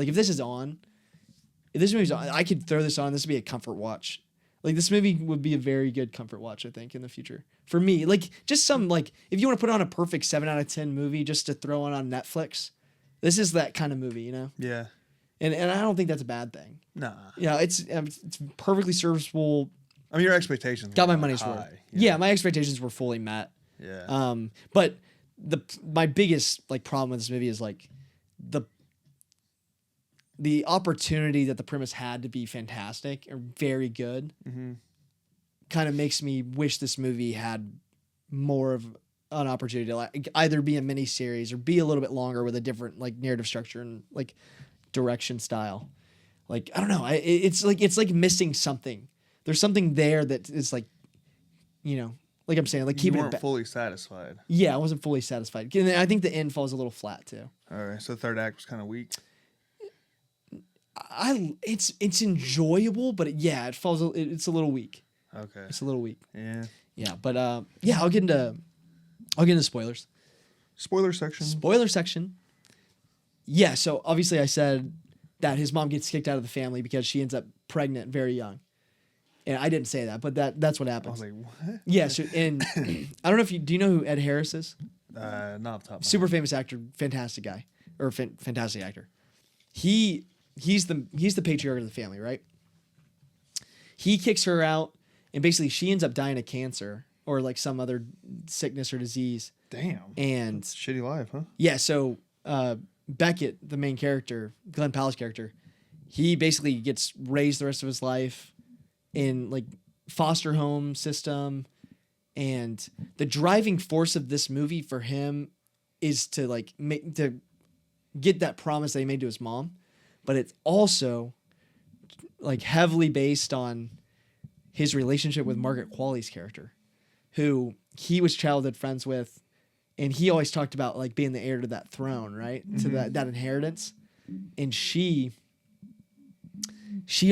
this movie's on, I could throw this on. This would be a comfort watch. Like, this movie would be a very good comfort watch, I think, in the future. For me, like, just some, like, if you want to put on a perfect 7 out of 10 movie just to throw on Netflix, this is that kind of movie, you know? Yeah. And I don't think that's a bad thing. Nah. Yeah, it's perfectly serviceable. I mean, your expectations Got my were money's high, worth. you Yeah, know? my expectations were fully met. Yeah. But my biggest like problem with this movie is like the opportunity that the premise had to be fantastic or very good kind of makes me wish this movie had more of an opportunity to like either be a mini series or be a little bit longer with a different like narrative structure and like direction style. Like, I don't know. It's like missing something. There's something there that is like, you know, like I'm saying, like You keeping weren't it fully satisfied. Yeah, I wasn't fully satisfied. And I think the end falls a little flat too. All right, so the third act was kind of weak. It's enjoyable, but it falls. It's a little weak. Okay. It's a little weak. Yeah. Yeah, but I'll get into spoilers. Spoiler section. Spoiler section. Yeah, so obviously I said that his mom gets kicked out of the family because she ends up pregnant very young. And I didn't say that, but that's what I happens. was like, what? Yeah, so, and I don't know if do you know who Ed Harris is? Not off the top of my Super famous actor, fantastic guy, or fantastic actor. He's the patriarch of the family, right? He kicks her out, and basically she ends up dying of cancer or like some other sickness or disease. Damn. And That's a shitty life, huh? yeah, so Beckett, the main character, Glenn Powell's character, he basically gets raised the rest of his life in like foster home system, and the driving force of this movie for him is to like to get that promise that he made to his mom, but it's also like heavily based on his relationship with Margaret Qualley's character, who he was childhood friends with, and he always talked about like being the heir to that throne, right? To that inheritance. And she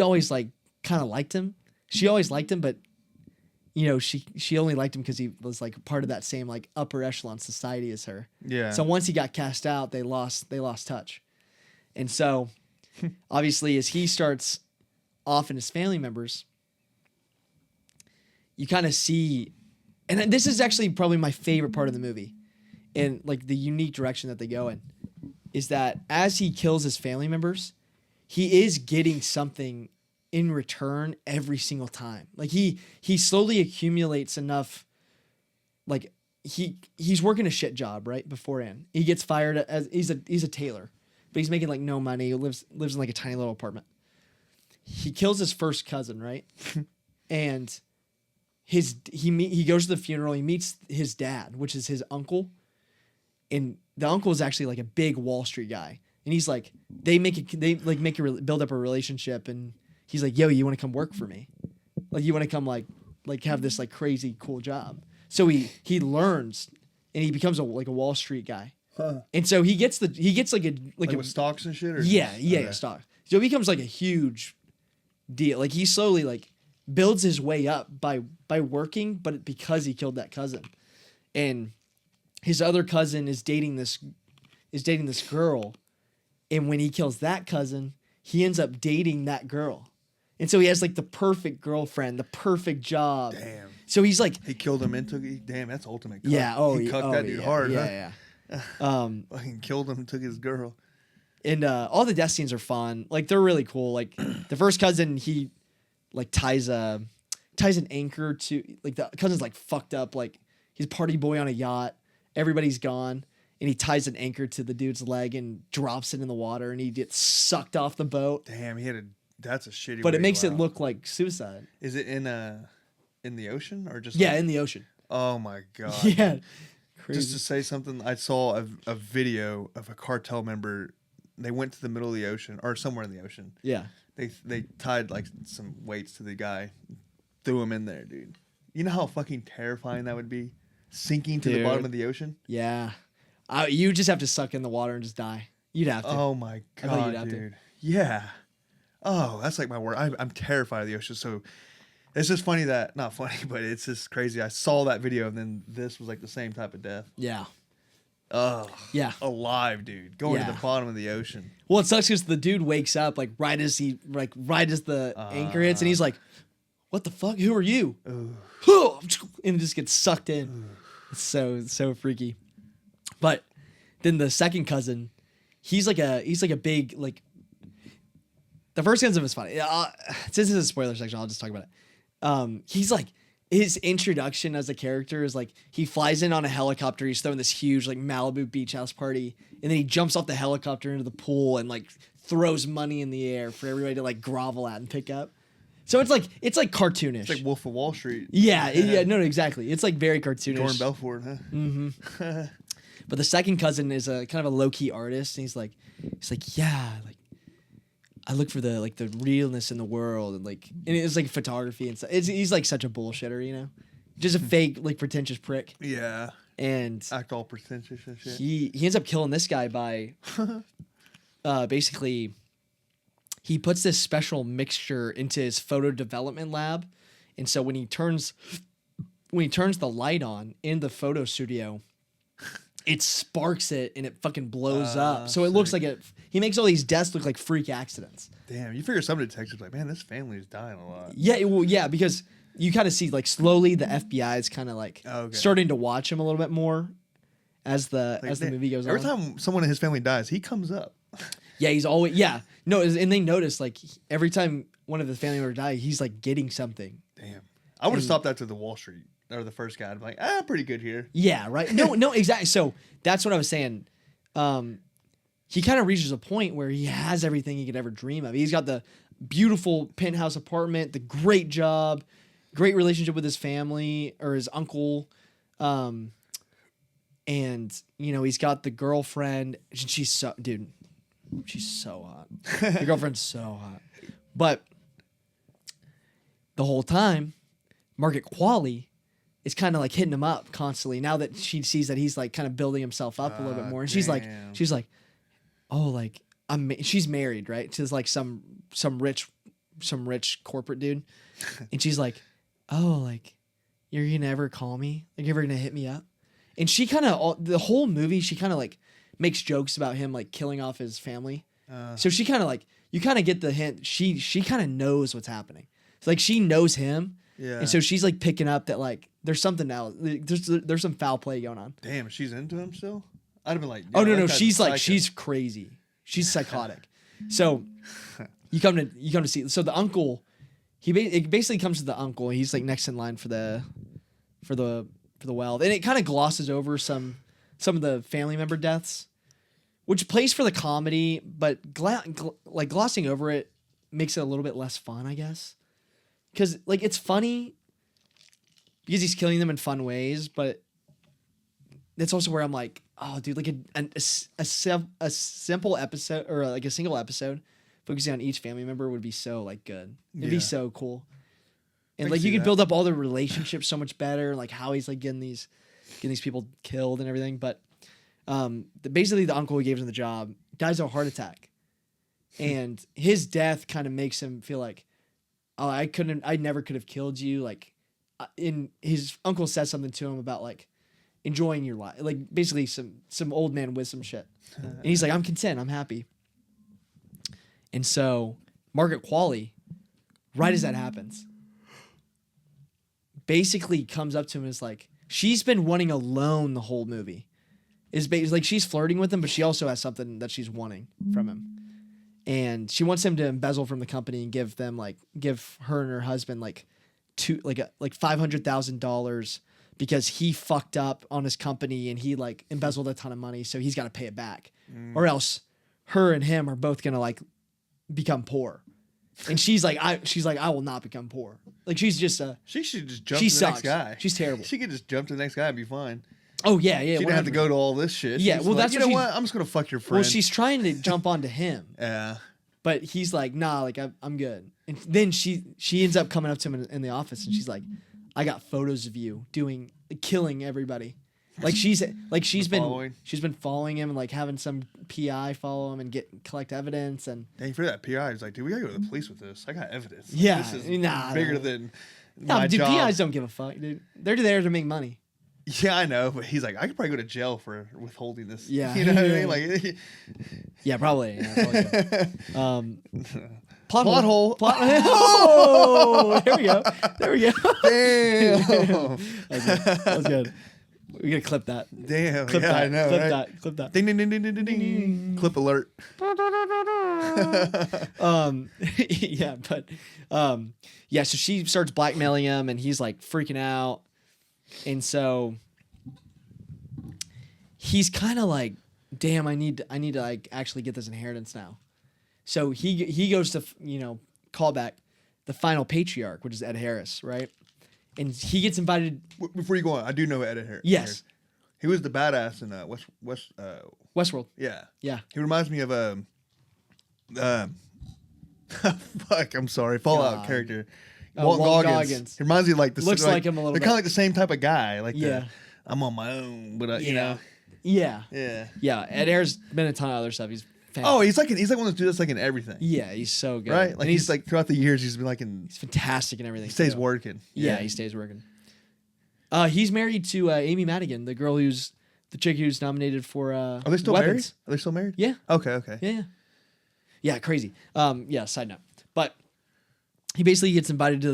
always like kind of liked him. She always liked him, but you know, she only liked him because he was like part of that same like upper echelon society as her. Yeah. So once he got cast out, they lost touch. And so obviously as he starts off in his family members, you kind of see, and this is actually probably my favorite part of the movie, and like the unique direction that they go in, is that as he kills his family members, he is getting something in return every single time. Like he slowly accumulates enough. Like he's working a shit job right beforehand. He gets fired as he's a tailor, but he's making like no money. He lives in like a tiny little apartment. He kills his first cousin, right? And he goes to the funeral. He meets his dad, which is his uncle, and the uncle is actually like a big Wall Street guy. And he's like, build up a relationship, and he's like, yo, you want to come work for me? Like, you want to come like have this like crazy cool job. So he learns, and he becomes a Wall Street guy. Huh. And so he gets like with stocks and shit. Or yeah, stocks. So it becomes like a huge deal. Like he slowly like builds his way up by working, but because he killed that cousin, and his other cousin is dating this girl, and when he kills that cousin, he ends up dating that girl, and so he has like the perfect girlfriend, the perfect job. Damn. So he's like he killed him and took. Damn, that's ultimate. Cuck. Yeah. Oh, he cucked that dude hard. Yeah, huh? yeah. Fucking killed him and took his girl. And all the death scenes are fun. Like they're really cool. Like the first cousin, he like ties an anchor to like the cousin's like fucked up. Like he's a party boy on a yacht. Everybody's gone, and he ties an anchor to the dude's leg and drops it in the water, and he gets sucked off the boat. Damn, that's a shitty. But way it makes to it go out. look like suicide. Is it in the ocean or just? Yeah, like, in the ocean. Oh my god. Yeah. Crazy. Just to say something, I saw a video of a cartel member. They went to the middle of the ocean or somewhere in the ocean. Yeah. They tied like some weights to the guy, threw him in there, dude. You know how fucking terrifying that would be, sinking to the bottom of the ocean. Yeah. You just have to suck in the water and just die. You'd have to. Oh my god, dude. Yeah. Oh, that's like my word. I'm terrified of the ocean. So it's just funny that not funny, but it's just crazy. I saw that video and then this was like the same type of death. Yeah. Oh. Yeah. Alive, dude. Going to the bottom of the ocean. Well, it sucks because the dude wakes up like right as the anchor hits, and he's like, "What the fuck? Who are you?" And it just gets sucked in. It's so freaky. But then the second cousin, he's like a big like. The first cousin is funny. Since this is a spoiler section, I'll just talk about it. He's like. His introduction as a character is like he flies in on a helicopter. He's throwing this huge like Malibu beach house party, and then he jumps off the helicopter into the pool and like throws money in the air for everybody to like grovel at and pick up. So it's like cartoonish. It's like Wolf of Wall Street. Yeah, no, exactly. It's like very cartoonish. Jordan Belfort, huh? Mm-hmm. But the second cousin is a kind of a low key artist, and he's like, yeah, like. I look for the realness in the world, and it's like photography and stuff. He's like such a bullshitter, you know, just a fake like pretentious prick. Yeah, and act all pretentious and shit. He ends up killing this guy by, basically, he puts this special mixture into his photo development lab, and so when he turns the light on in the photo studio, it sparks it and it fucking blows up. So it looks like he makes all these deaths look like freak accidents. Damn, you figure some detectives like, man, this family is dying a lot. Yeah, well, yeah, because you kind of see like slowly the FBI is kind of like starting to watch him a little bit more as the movie goes on. Every time someone in his family dies, he comes up. Yeah, he's always no, and they notice like every time one of the family members die, he's like getting something. Damn, I would have stopped that to the Wall Street. Or the first guy, I'd be like, pretty good here. Yeah, right. No, exactly. So that's what I was saying. He kind of reaches a point where he has everything he could ever dream of. He's got the beautiful penthouse apartment, the great job, great relationship with his family or his uncle, and you know he's got the girlfriend. She's so hot. The girlfriend's so hot, but the whole time, Margaret Qualley is kind of like hitting him up constantly now that she sees that he's like kind of building himself up a little bit more. And she's like, oh, like she's married, right? To like some rich corporate dude. And she's like, oh, like you're going to ever call me? Like you're ever going to hit me up? And she kind of, the whole movie, she kind of like makes jokes about him like killing off his family. So she kind of like, you kind of get the hint. She kind of knows what's happening. It's like she knows him. Yeah. And so she's like picking up that like there's something else. There's some foul play going on. Damn, she's into him still? I'd have been like, oh no, she's like she's crazy. She's psychotic. So you come to see. So the uncle, it basically comes to the uncle. He's like next in line for the well, and it kind of glosses over some of the family member deaths, which plays for the comedy, but like glossing over it makes it a little bit less fun, I guess, because like it's funny because he's killing them in fun ways, but that's also where I'm like, oh, dude, like a simple episode or like a single episode focusing on each family member would be so like good. It'd be so cool. And like you could build up all the relationships so much better, like how he's like getting these people killed and everything. But basically the uncle who gave him the job dies of a heart attack. And his death kind of makes him feel like, oh, I never could have killed you. Like his uncle says something to him about like enjoying your life, like basically some old man wisdom shit. And he's like, I'm content, I'm happy. And so Margaret Qualley, right as that happens, basically comes up to him and is like, she's been wanting a loan the whole movie. Is like she's flirting with him, but she also has something that she's wanting from him. And she wants him to embezzle from the company and give her and her husband like $500,000 because he fucked up on his company and he like embezzled a ton of money, so he's got to pay it back, or else her and him are both gonna like become poor. And she's like, I will not become poor. Like she should just jump to the next guy. She's terrible. She could just jump to the next guy and be fine. Oh yeah. She didn't have to go to all this shit. Yeah, well, that's you know what? I'm just gonna fuck your friend. Well, she's trying to jump onto him. Yeah. But he's like, nah, like I'm good. And then she ends up coming up to him in the office and she's like, I got photos of you killing everybody. Like she's been following him and like having some PI follow him and collect evidence and. Dang, for that PI, he's like, dude, we gotta go to the police with this. I got evidence. Like, yeah, this is bigger than my dude, job. PIs don't give a fuck, dude. They're there to make money. Yeah, I know, but he's like, I could probably go to jail for withholding this. Yeah, you know what I mean? Like, yeah, probably. Yeah, probably. Plot hole. Oh, there we go. Damn. That was good. We gotta clip that. Damn. Clip yeah, that. I know. Clip right? that. Clip that. Ding ding ding ding ding ding ding. Clip alert. Yeah, but yeah. So she starts blackmailing him, and he's like freaking out, and so he's kind of like, "Damn, I need to like actually get this inheritance now." So he goes to call back the final patriarch, which is Ed Harris, right? And he gets invited. Before you go on, I do know Ed Harris. Yes, he was the badass in Westworld. Yeah, yeah. He reminds me of fuck. I'm sorry, Fallout character. Walton Goggins. He reminds me of like the looks like him a little They're bit. kind of like the same type of guy. Like yeah, I'm on my own, but you know. Yeah. Yeah. Ed Harris been in a ton of other stuff. He's fantastic. Oh, he's like one of those dudes that's like in everything. Yeah, he's so good. Right? Like and he's like throughout the years he's been like he's fantastic in everything. He stays working. Yeah, he stays working. He's married to Amy Madigan, the chick who's nominated for Are they still Weapons. married? Are they still married? Yeah. Okay. Yeah, crazy. Yeah, side note. But he basically gets invited to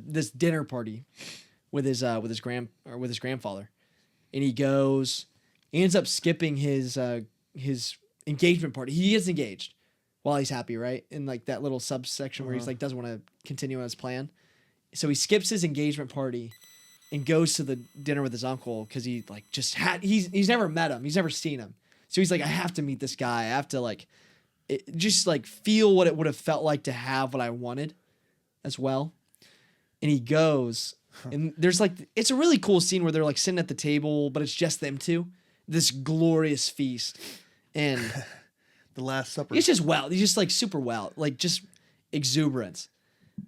this dinner party with his grandfather. And he goes, he ends up skipping his engagement party. He gets engaged while he's happy, right? In like that little subsection where he's like doesn't want to continue on his plan. So he skips his engagement party and goes to the dinner with his uncle because he like he's never met him. He's never seen him. So he's like, I have to meet this guy. I have to just feel what it would have felt like to have what I wanted as well. And he goes, and there's it's a really cool scene where they're like sitting at the table, but it's just them two. This glorious feast. And the Last Supper. It's just wild. He's just like super wild, like just exuberance.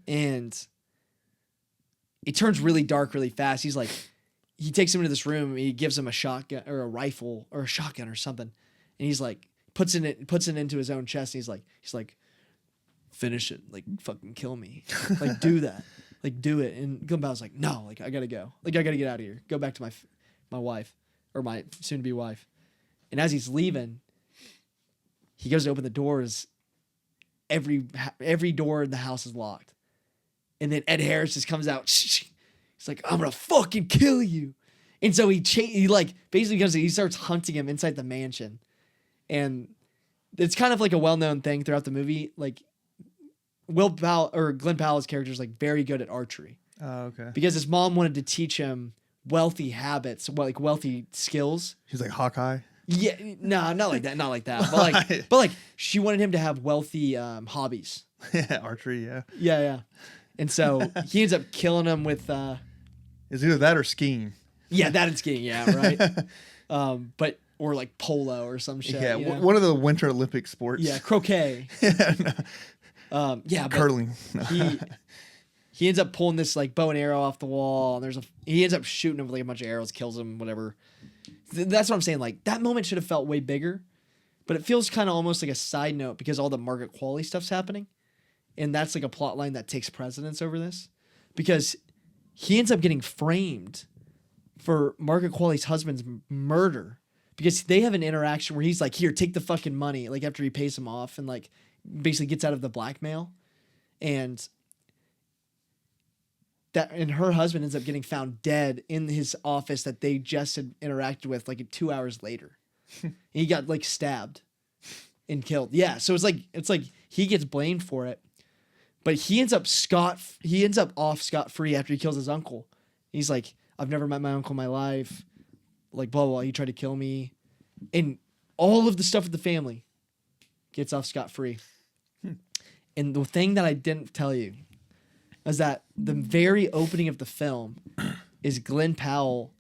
And it turns really dark really fast. He's like, he takes him into this room. He gives him a shotgun or a rifle or a shotgun or something. And he's like, puts it into his own chest. And he's like, finish it. Like, fucking kill me. Like, do that. Like, do it. And Glimbao's like, no, like, I gotta go. Like, I gotta get out of here. Go back to my wife or my soon-to-be wife. And as he's leaving, he goes to open the doors. Every door in the house is locked. And then Ed Harris just comes out. He's like, I'm gonna fucking kill you. And so he basically goes, he starts hunting him inside the mansion. And it's kind of like a well-known thing throughout the movie. Like Glenn Powell's character is like very good at archery Oh, okay. because his mom wanted to teach him wealthy habits, like wealthy skills. He's like Hawkeye. Yeah, no, not like that, not like that. But like she wanted him to have wealthy hobbies. Yeah, archery. Yeah. Yeah. And so he ends up killing him with It's either that or skiing. that and skiing. Yeah, right. But or like polo or some shit. Yeah, you know? one of the Winter Olympic sports. Yeah, croquet. No. But Curling. No. he ends up pulling this like bow and arrow off the wall, and he ends up shooting him with like a bunch of arrows, kills him, whatever. That's what I'm saying. Like that moment should have felt way bigger, but it feels kind of almost like a side note because all the Margaret Qualley stuff's happening, and that's like a plot line that takes precedence over this, because he ends up getting framed for Margaret Qualley's husband's murder because they have an interaction where he's like, "Here, take the fucking money," like after he pays him off and like basically gets out of the blackmail, and her husband ends up getting found dead in his office that they just had interacted with like 2 hours later. He got like stabbed and killed. Yeah, so it's like he gets blamed for it, but he ends up off scot-free after he kills his uncle. He's like, "I've never met my uncle in my life," like blah blah blah. He tried to kill me, and all of the stuff with the family gets off scot-free. And the thing that I didn't tell you is that the very opening of the film is Glenn Powell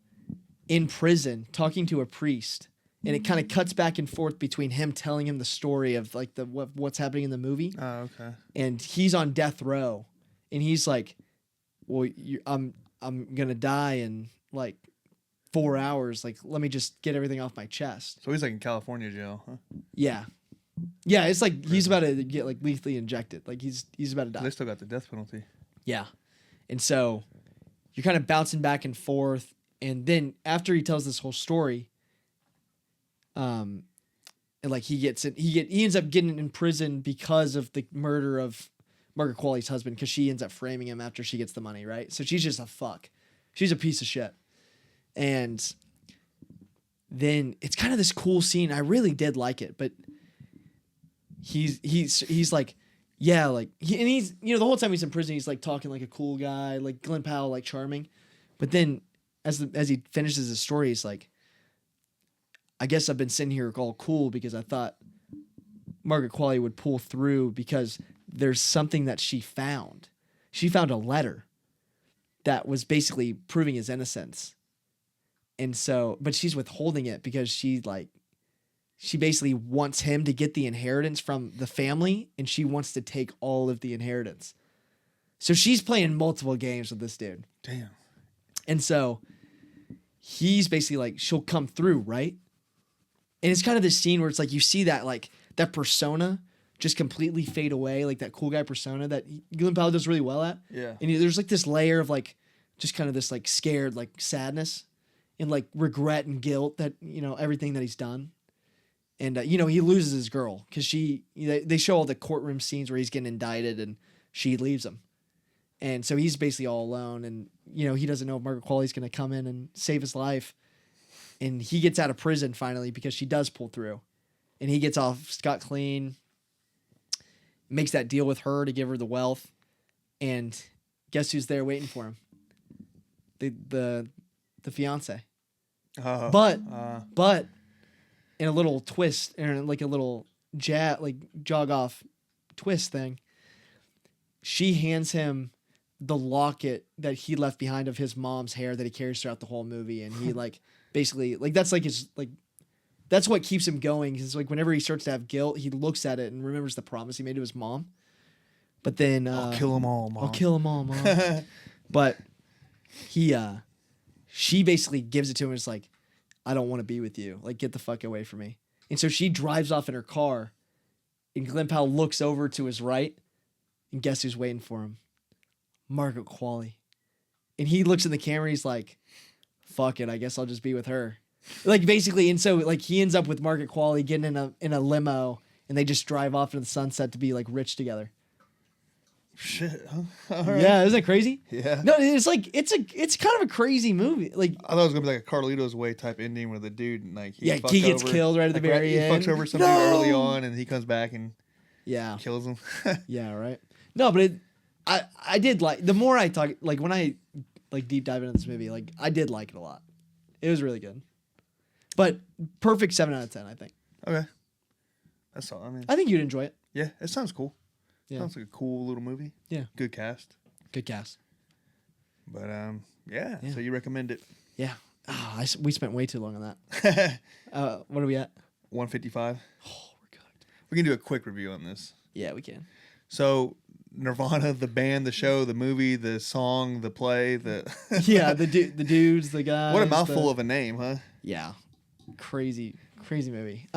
in prison talking to a priest, and it kind of cuts back and forth between him telling him the story of like what's happening in the movie. Oh, okay. And he's on death row, and he's like, "Well, I'm gonna die in like 4 hours. Like, let me just get everything off my chest." So he's like in California jail, huh? Yeah. It's like he's about to get like lethally injected. Like he's about to die. They still got the death penalty. Yeah. And so you're kind of bouncing back and forth. And then after he tells this whole story, and like he ends up getting in prison because of the murder of Margaret Qualley's husband, because she ends up framing him after she gets the money, right? So she's just a fuck. She's a piece of shit. And then it's kind of this cool scene. I really did like it, but he's like, yeah, like he's the whole time he's in prison, he's like talking like a cool guy, like Glenn Powell, like charming. But then as he finishes his story, he's like, "I guess I've been sitting here all cool because I thought Margaret Qualley would pull through because there's something that she found. She found a letter that was basically proving his innocence. And so, but she's withholding it because she basically wants him to get the inheritance from the family, and she wants to take all of the inheritance. So she's playing multiple games with this dude. Damn. And so he's basically like, she'll come through, right? And it's kind of this scene where it's like you see that like that persona just completely fade away, like that cool guy persona that Glenn Powell does really well at. Yeah. And there's like this layer of like just kind of this like scared like sadness and like regret and guilt that, everything that he's done. And, he loses his girl because they show all the courtroom scenes where he's getting indicted and she leaves him. And so he's basically all alone, and, he doesn't know if Margaret Qualley's going to come in and save his life. And he gets out of prison finally because she does pull through, and he gets off scot clean, makes that deal with her to give her the wealth. And guess who's there waiting for him? The fiance. But in a little twist, and like a little jog off twist thing, she hands him the locket that he left behind of his mom's hair that he carries throughout the whole movie, and he basically that's like his that's what keeps him going. Because like whenever he starts to have guilt, he looks at it and remembers the promise he made to his mom. But then I'll kill them all, Mom. I'll kill them all, Mom. But she basically gives it to him. And it's like, "I don't want to be with you. Like, get the fuck away from me." And so she drives off in her car, and Glenn Powell looks over to his right, and guess who's waiting for him? Margaret Qualley. And he looks in the camera, he's like, "Fuck it, I guess I'll just be with her." Like, basically, and so like he ends up with Margaret Qualley getting in a limo, and they just drive off into the sunset to be like rich together. Shit. Huh? All right. Yeah, isn't that crazy? Yeah. No, it's like it's kind of a crazy movie. Like, I thought it was gonna be like a Carlito's Way type ending where the dude he gets killed right at the very end. He fucks over somebody early on, and he comes back and yeah, kills him. yeah, right. No, but I did like, the more I talk, like when I like deep dive into this movie, like I did like it a lot. It was really good. But perfect 7 out of 10, I think. Okay. That's all. I mean, I think you'd enjoy it. yeah, it sounds cool. Yeah. Sounds like a cool little movie. Yeah. Good cast. Good cast. But yeah. Yeah. So you recommend it? Yeah. Oh, we spent way too long on that. What are we at? 155. Oh, we're good. We can do a quick review on this. Yeah, we can. So Nirvana, the band, the show, the movie, the song, the play, Yeah, the dudes, the guys. What a mouthful of a name, huh? Yeah, crazy movie.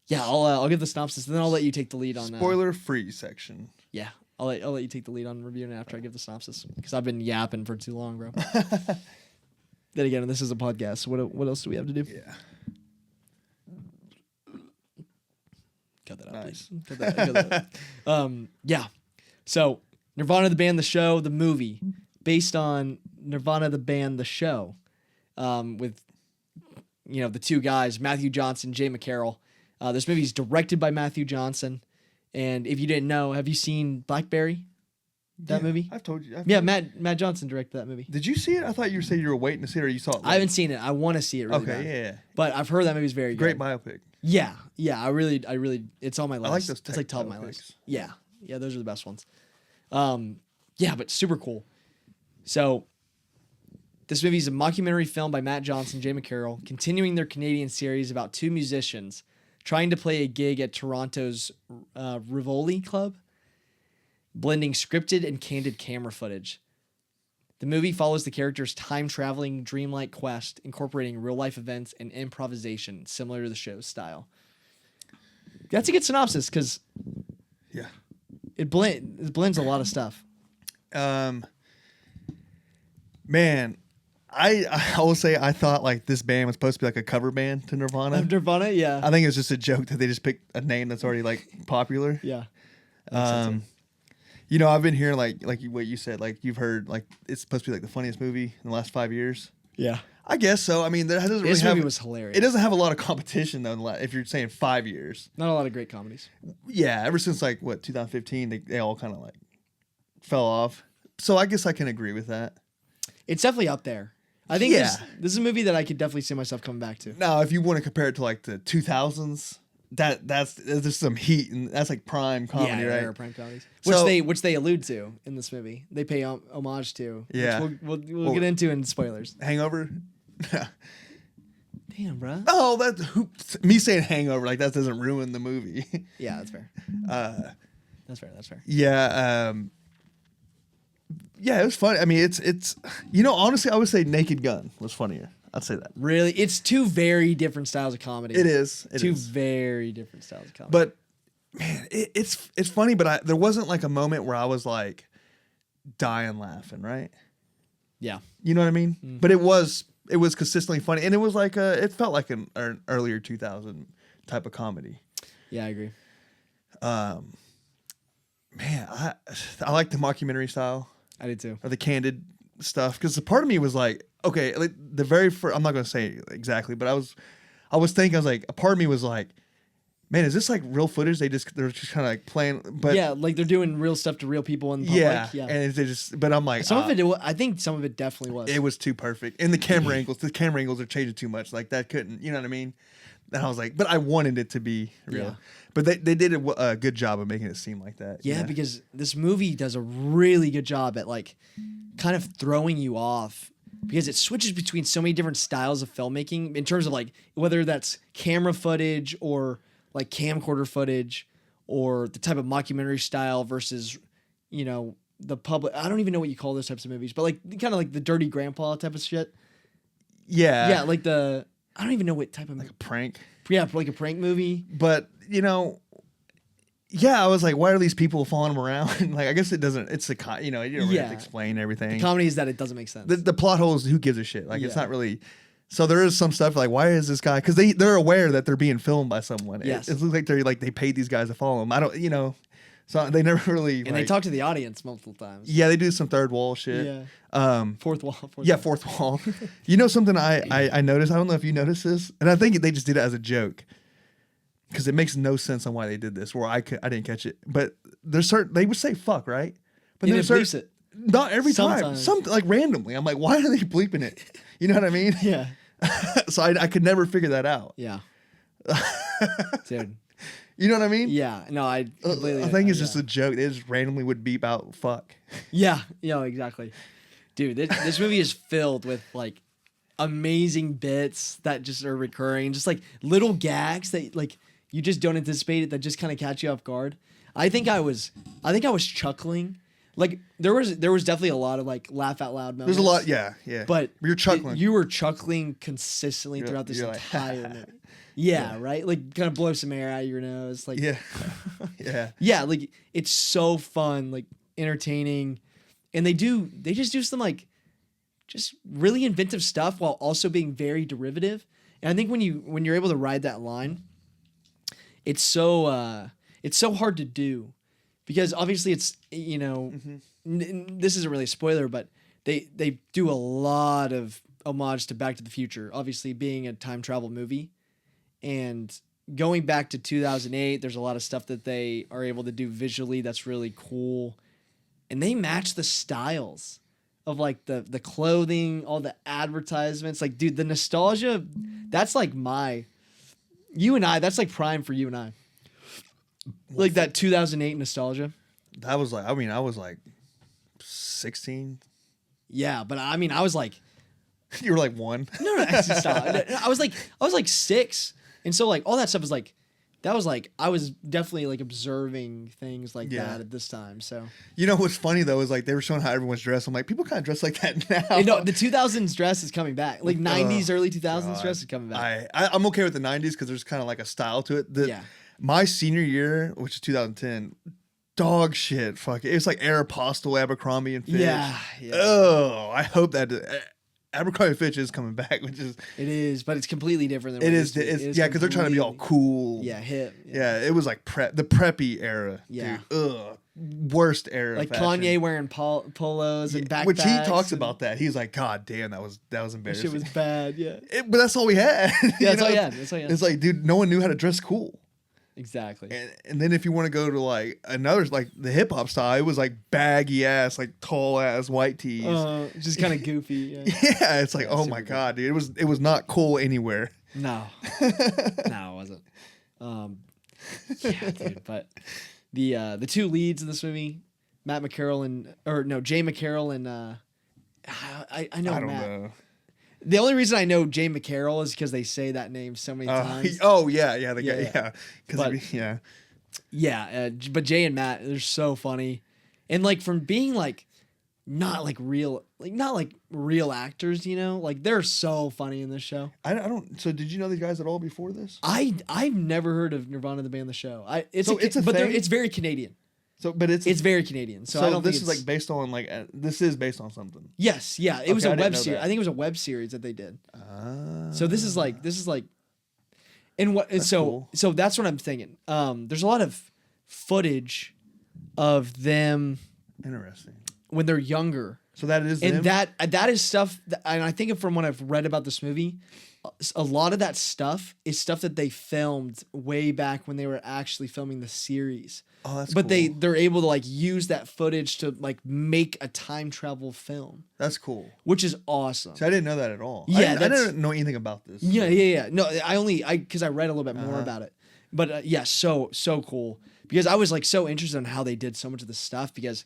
Yeah, I'll give the synopsis, and then I'll let you take the lead on. Spoiler free section. Yeah, I'll let you take the lead on reviewing it after I give the synopsis, because I've been yapping for too long, bro. Then again, this is a podcast. So what else do we have to do? Yeah. Cut that out, Nice. please. Cut that out. Yeah. So Nirvana, the band, the show, the movie, based on Nirvana, the band, the show, with the two guys, Matthew Johnson, Jay McCarroll. This movie is directed by Matthew Johnson, and if you didn't know, have you seen Blackberry? That movie? I've told you. Yeah, Matt Johnson directed that movie. Did you see it? I thought you said you were waiting to see it, or you saw it. I haven't seen it. I want to see it. Really Okay, bad. yeah. But I've heard that movie's very Great good. biopic. Yeah. I really, it's on my list. like those It's like tech top of my biopics. list. Yeah, those are the best ones. Yeah, but super cool. So, this movie is a mockumentary film by Matt Johnson, Jay McCarroll, continuing their Canadian series about two musicians trying to play a gig at Toronto's Rivoli Club, blending scripted and candid camera footage. The movie follows the characters' time-traveling, dreamlike quest, incorporating real-life events and improvisation, similar to the show's style. That's a good synopsis, because Yeah. it blends a lot of stuff. Man, I will say I thought like this band was supposed to be like a cover band to Nirvana. Nirvana, yeah. I think it was just a joke that they just picked a name that's already like popular. Yeah. I've been hearing like what you said, like you've heard like it's supposed to be like the funniest movie in the last 5 years. Yeah. I guess so. I mean, there doesn't really This have. movie was hilarious. It doesn't have a lot of competition though. If you're saying 5 years, Not a lot of great comedies. yeah. Ever since like 2015, they all kind of like fell off. So I guess I can agree with that. It's definitely up there. I think Yeah. this is a movie that I could definitely see myself coming back to. Now, if you want to compare it to like the 2000s, that's there's some heat and that's like prime comedy, yeah, right? prime comedies. So- Which they allude to in this movie. They pay homage to. Yeah. Which we'll get into in spoilers. Hangover. Damn, bro. Oh, me saying Hangover like that doesn't ruin the movie. Yeah, that's fair. That's fair. Yeah, yeah, it was funny. I mean, it's honestly, I would say Naked Gun was funnier. I'd say that. Really, it's two very different styles of comedy. It is. It two is. very different styles of comedy. But man, it's funny. But there wasn't like a moment where I was like dying laughing. Right? yeah, You know what I mean? But it was consistently funny, and it was like it felt like an earlier 2000 type of comedy. yeah, I agree. Man, I like the mockumentary style. I did too. Or the candid stuff, because a part of me was like, okay, like the very first, I'm not going to say exactly, but I was thinking, I was like, a part of me was like, man, is this like real footage? They're just kind of like playing, but yeah, like they're doing real stuff to real people in public. yeah, and they just, but I'm like, Some of it, I think some of it definitely was. it was too perfect, and the camera angles are changing too much, like that couldn't, you know what I mean? And I was like, but I wanted it to be real, Yeah. but they did a good job of making it seem like that. Yeah, because this movie does a really good job at like kind of throwing you off, because it switches between so many different styles of filmmaking in terms of like whether that's camera footage or like camcorder footage or the type of mockumentary style versus, the public. I don't even know what you call those types of movies, but like kind of like the Dirty Grandpa type of shit. Yeah, like I don't even know what type of like a prank. Yeah, like a prank movie. But yeah, I was like, why are these people following him around? Like, I guess it doesn't. It's you don't really have to explain everything. Comedy is that it doesn't make sense. The plot holes. Who gives a shit? Like, it's Yeah. not really. So there is some stuff like, why is this guy? Because they're aware that they're being filmed by someone. Yes. It looks like they paid these guys to follow them. I don't. So they never really. and they talk to the audience multiple times. Yeah, they do some third wall shit. Yeah. Fourth wall. Fourth wall. Something I noticed. I don't know if you noticed this, and I think they just did it as a joke. because it makes no sense on why they did this. Where I didn't catch it, but there's certain they would say fuck, right? But And there's it bleeps it. not every time, Sometimes. some like randomly. I'm like, why are they bleeping it? You know what I mean? Yeah. So I could never figure that out. Yeah. Dude. You know what I mean? Yeah. No, I completely. I think it's yeah. just a joke. They just randomly would beep out fuck. Yeah. Yeah. Exactly. Dude, this movie is filled with like amazing bits that just are recurring, just like little gags that like you just don't anticipate it that just kind of catch you off guard. I think I was chuckling. Like there was definitely a lot of like laugh out loud moments. There's a lot, yeah. But you're chuckling. You were chuckling consistently throughout this you're like, entire movie. Yeah, right. Like kind of blow some air out of your nose. Like yeah, yeah. yeah. Like it's so fun, like entertaining, and they just do some like just really inventive stuff while also being very derivative. And I think when you're able to ride that line, it's so hard to do. Because obviously it's, you know, this isn't really a spoiler, but they do a lot of homage to Back to the Future, obviously being a time travel movie. And going back to 2008, there's a lot of stuff that they are able to do visually that's really cool. And they match the styles of like the clothing, all the advertisements. Like, dude, the nostalgia, that's like that's like prime for you and I. Like that 2008 nostalgia. That was like, I mean, I was like 16. Yeah, but I mean, I was like, You were like 1. no, actually, stop. I was like 6, and so like all that stuff was like, that was like I was definitely like observing things like that at this time. So You know what's funny though is like they were showing how everyone's dressed. I'm like, people kind of dress like that now. you know, the 2000s dress is coming back. Like 90s, early 2000s dress is coming back. I'm okay with the 90s because there's kind of like a style to it. Yeah. My senior year, which is 2010, dog shit. Fuck it. It's like Aeropostale, Abercrombie and Fitch. Yeah. Oh, I hope that Abercrombie and Fitch is coming back, which is It is, but it's completely different than it what is. used to be. Yeah, because they're trying to be all cool. Yeah, hip. Yeah, it was like the preppy era. Yeah. Dude. Ugh. Worst era. Like of fashion. Kanye wearing polos and backpacks. Which he talks about that. He's like, God damn, that was That embarrassing. shit was bad. Yeah. But that's all we had. Yeah, that's all you had. That's all you had. It's like, dude, no one knew how to dress cool. Exactly. And then if you want to go to like another, like the hip hop style, it was like baggy ass, like tall ass white tees. Just kind of goofy. Yeah. Yeah, it's like, oh my super God, dude, it was not cool anywhere. No. No, it wasn't. Yeah, dude. But the two leads in this movie, Jay McCarroll and I know I don't Matt. know. The only reason I know Jay McCarroll is because they say that name so many times. Oh yeah, the Yeah, guy, yeah. because yeah. Yeah, but Jay and Matt, they're so funny, and like from being like not like real actors, you know, like they're so funny in this show. I don't. So did you know these guys at all before this? I've never heard of Nirvana the band the show. It's So it's a thing? it's very Canadian. So, but it's very Canadian. So, so I don't this think is it's, like based on like this is based on something. yes, yeah. It was Okay, a I didn't web know series. that. I think it was a web series that they did. So this is like, and what? And so cool. so that's what I'm thinking. There's a lot of footage of them Interesting. when they're younger. So that is And them? that is stuff, and I think from what I've read about this movie, a lot of that stuff is stuff that they filmed way back when they were actually filming the series. Oh, that's but cool. they're able to like use that footage to like make a time travel film, That's cool. which is awesome. So I didn't know that at all. Yeah, I didn't know anything about this. Yeah. No, because I read a little bit more about it. But yeah, so cool. Because I was like so interested in how they did so much of this stuff, because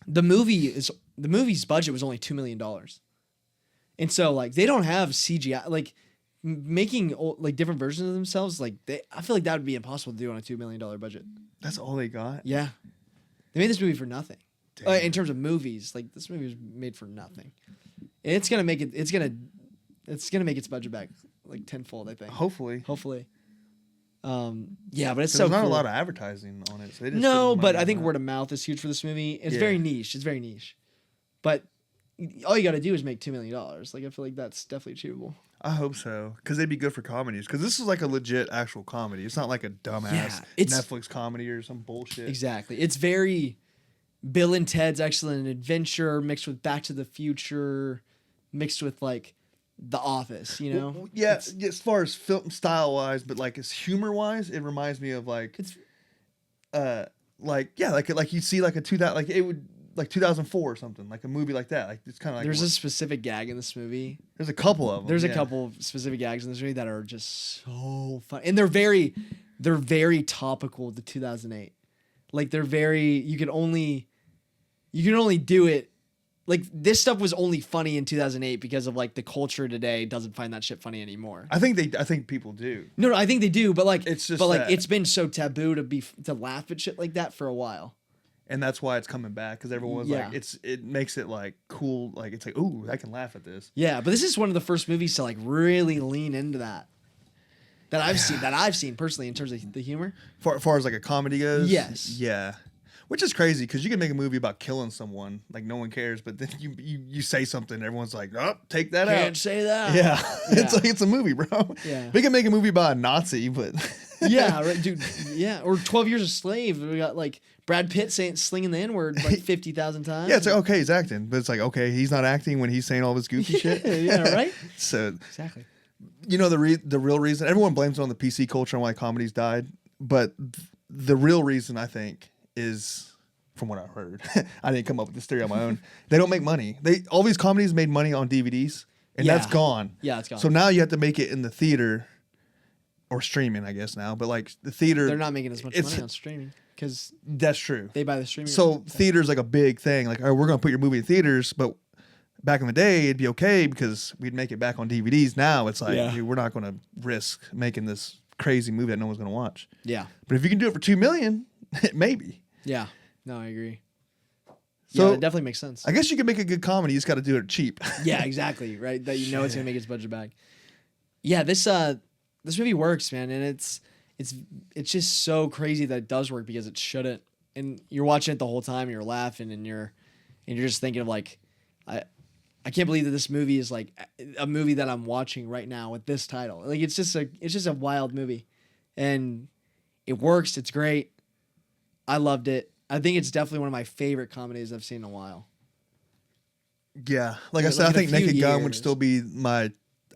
the movie's budget was only $2 million. And so like they don't have CGI, like making like different versions of themselves. Like I feel like that would be impossible to do on a $2 million budget. That's all they got. Yeah. They made this movie for nothing. Damn. In terms of movies, like this movie was made for nothing. And it's going to make make its budget back like tenfold, I think. Hopefully. Yeah, but it's so There's not cool. a lot of advertising on it. So they just No, put but money I think on word of mouth is huge for this movie. It's Yeah. very niche. It's very niche. But all you got to do is make $2 million. Like I feel like that's definitely achievable. I hope so, because they'd be good for comedies. Because this is like a legit actual comedy. It's not like a dumbass Yeah, it's- Netflix comedy or some bullshit. Exactly. It's very Bill and Ted's Excellent Adventure mixed with Back to the Future, mixed with like The Office, you know? Well, yeah, as far as film style wise, but like as humor wise, it reminds me of like like you see like a 2000 like it would like 2004 or something, like a movie like that. Like it's kind of like There's a specific gag in this movie. there's a couple of them. There's a yeah. couple of specific gags in this movie that are just so fun, and they're very topical to 2008. Like you can only do it. Like this stuff was only funny in 2008 because of like the culture today doesn't find that shit funny anymore. I think people do. No, I think they do, but like It's just like that- it's been so taboo to laugh at shit like that for a while. And that's why it's coming back, because everyone's Yeah. like it makes it like cool, like it's like, ooh, I can laugh at this. Yeah, but this is one of the first movies to like really lean into that I've seen personally in terms of the humor. Far as like a comedy goes, Yes. yeah, which is crazy because you can make a movie about killing someone, like no one cares, but then you say something, everyone's like, oh, take that Can't out. say that. Yeah, it's Yeah. like it's a movie, bro. Yeah. We can make a movie about a Nazi, but Yeah, right, dude. Yeah, or 12 Years a Slave. We got like Brad Pitt slinging the N word like 50,000 times. yeah, it's like okay, he's acting, but it's like okay, he's not acting when he's saying all this goofy shit. Yeah, right. So Exactly. you know the real reason everyone blames it on the PC culture and why comedies died, but the real reason I think is, from what I heard, I didn't come up with this theory on my own. They don't make money. All these comedies made money on DVDs, and that's Yeah. gone. Yeah, it's gone. So now you have to make it in the theater or streaming, I guess now. But like the theater, They're not making as much it's- money on streaming because That's true. they buy the streaming. So theater's like a big thing. Like, all right, we're gonna put your movie in theaters, but back in the day, it'd be okay because we'd make it back on DVDs. Now it's like, Yeah. dude, we're not gonna risk making this crazy movie that no one's gonna watch. yeah, But if you can do it for $2 million, maybe. yeah. No, I agree. So- Yeah, it definitely makes sense. I guess you can make a good comedy. You just got to do it cheap. Yeah, exactly. Right, that you know it's gonna make its budget back. Yeah, this movie works, man, and it's just so crazy that it does work because it shouldn't. And you're watching it the whole time, you're laughing, and you're just thinking of like, I can't believe that this movie is like a movie that I'm watching right now with this title. Like it's just a wild movie, and it works. It's great. I loved it. I think it's definitely one of my favorite comedies I've seen in a while. Yeah. Like Yeah, I said, like I in a think few Naked Gun would years. still be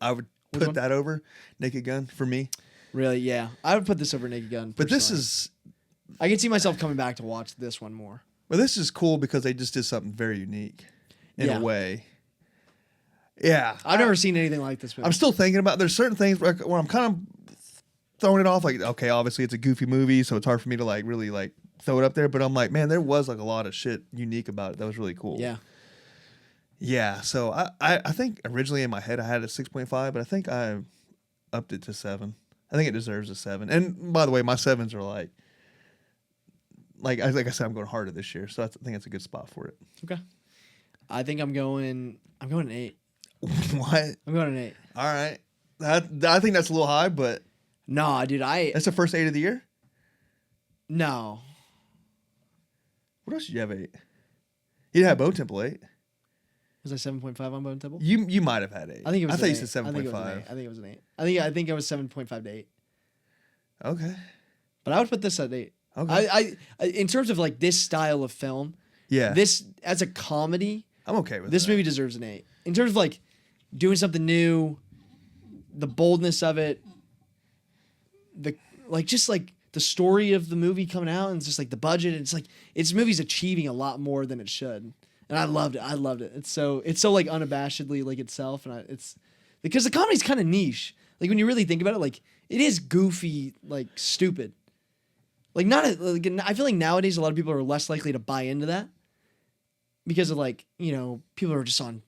I would Which put one? that over Naked Gun for me. Really, yeah. I would put this over Naked Gun. But this personally. is, I can see myself coming back to watch this one more. this is cool because they just did something very unique in Yeah. a way. Yeah. I've never seen anything like this movie. I'm still thinking about, there's certain things where I'm kind of throwing it off. Like, okay, obviously it's a goofy movie, so it's hard for me to like really like throw it up there. But I'm like, man, there was like a lot of shit unique about it. That was really cool. Yeah. Yeah. So I think originally in my head I had a 6.5, but I think I upped it to 7. I think it deserves a 7. And by the way, my 7s are like I said, I'm going harder this year, so I think that's a good spot for it. Okay. I think I'm going an 8. What? I'm going an 8. All right. I think that's a little high, but Nah, dude, that's the first 8 of the year. no. What else did you have 8? You didn't have Bone Temple 8. Was I 7.5 on Bone Temple? You might have had 8. I think it was. I thought an you 8. said I think it was an 7.5. 8. I think it was an 8. I think I was 7.5 to 8. Okay. But I would put this at 8. Okay. I in terms of like this style of film, Yeah. this as a comedy, I'm okay with this that. movie deserves an 8. In terms of like doing something new, the boldness of it, the the story of the movie coming out, and just like the budget, it's like this movie's achieving a lot more than it should. And I loved it. It's so like unabashedly like itself, and it's because the comedy's kind of niche. Like when you really think about it, like it is goofy, like stupid. Like I feel like nowadays a lot of people are less likely to buy into that because of like, people are just on,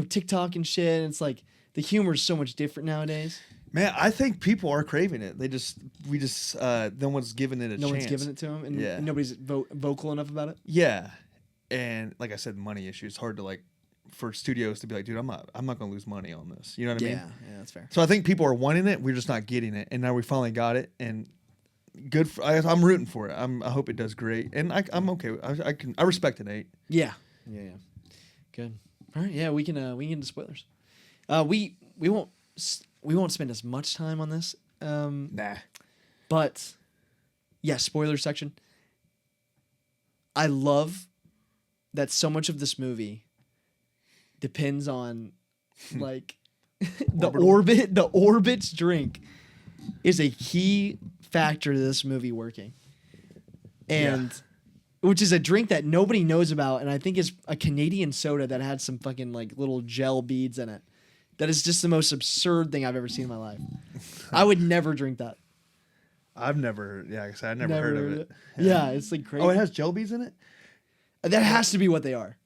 TikTok and shit. And it's like the humor is so much different nowadays. Man, I think people are craving it. No one's giving it a chance. No one's giving it to them, and Yeah. nobody's vocal enough about it. Yeah. And like I said, money issue. It's hard to like for studios to be like, dude, I'm not gonna lose money on this. You know what I mean? Yeah, that's fair. So I think people are wanting it. We're just not getting it, and now we finally got it. And good. I'm rooting for it. I hope it does great, and I'm okay. I respect an 8. Yeah. Good. All right. Yeah, we can get into spoilers. We won't spend as much time on this. Nah. But yeah, spoiler section. I love that so much of this movie depends on Like the Orbit's drink is a key factor to this movie working. And which is a drink that nobody knows about, and I think is a Canadian soda that had some fucking like little gel beads in it. That is just the most absurd thing I've ever seen in my life. I would never drink that. I've never, like I said, I've never heard of it. Yeah, it's like crazy. Oh, it has gel beads in it? That has to be what they are.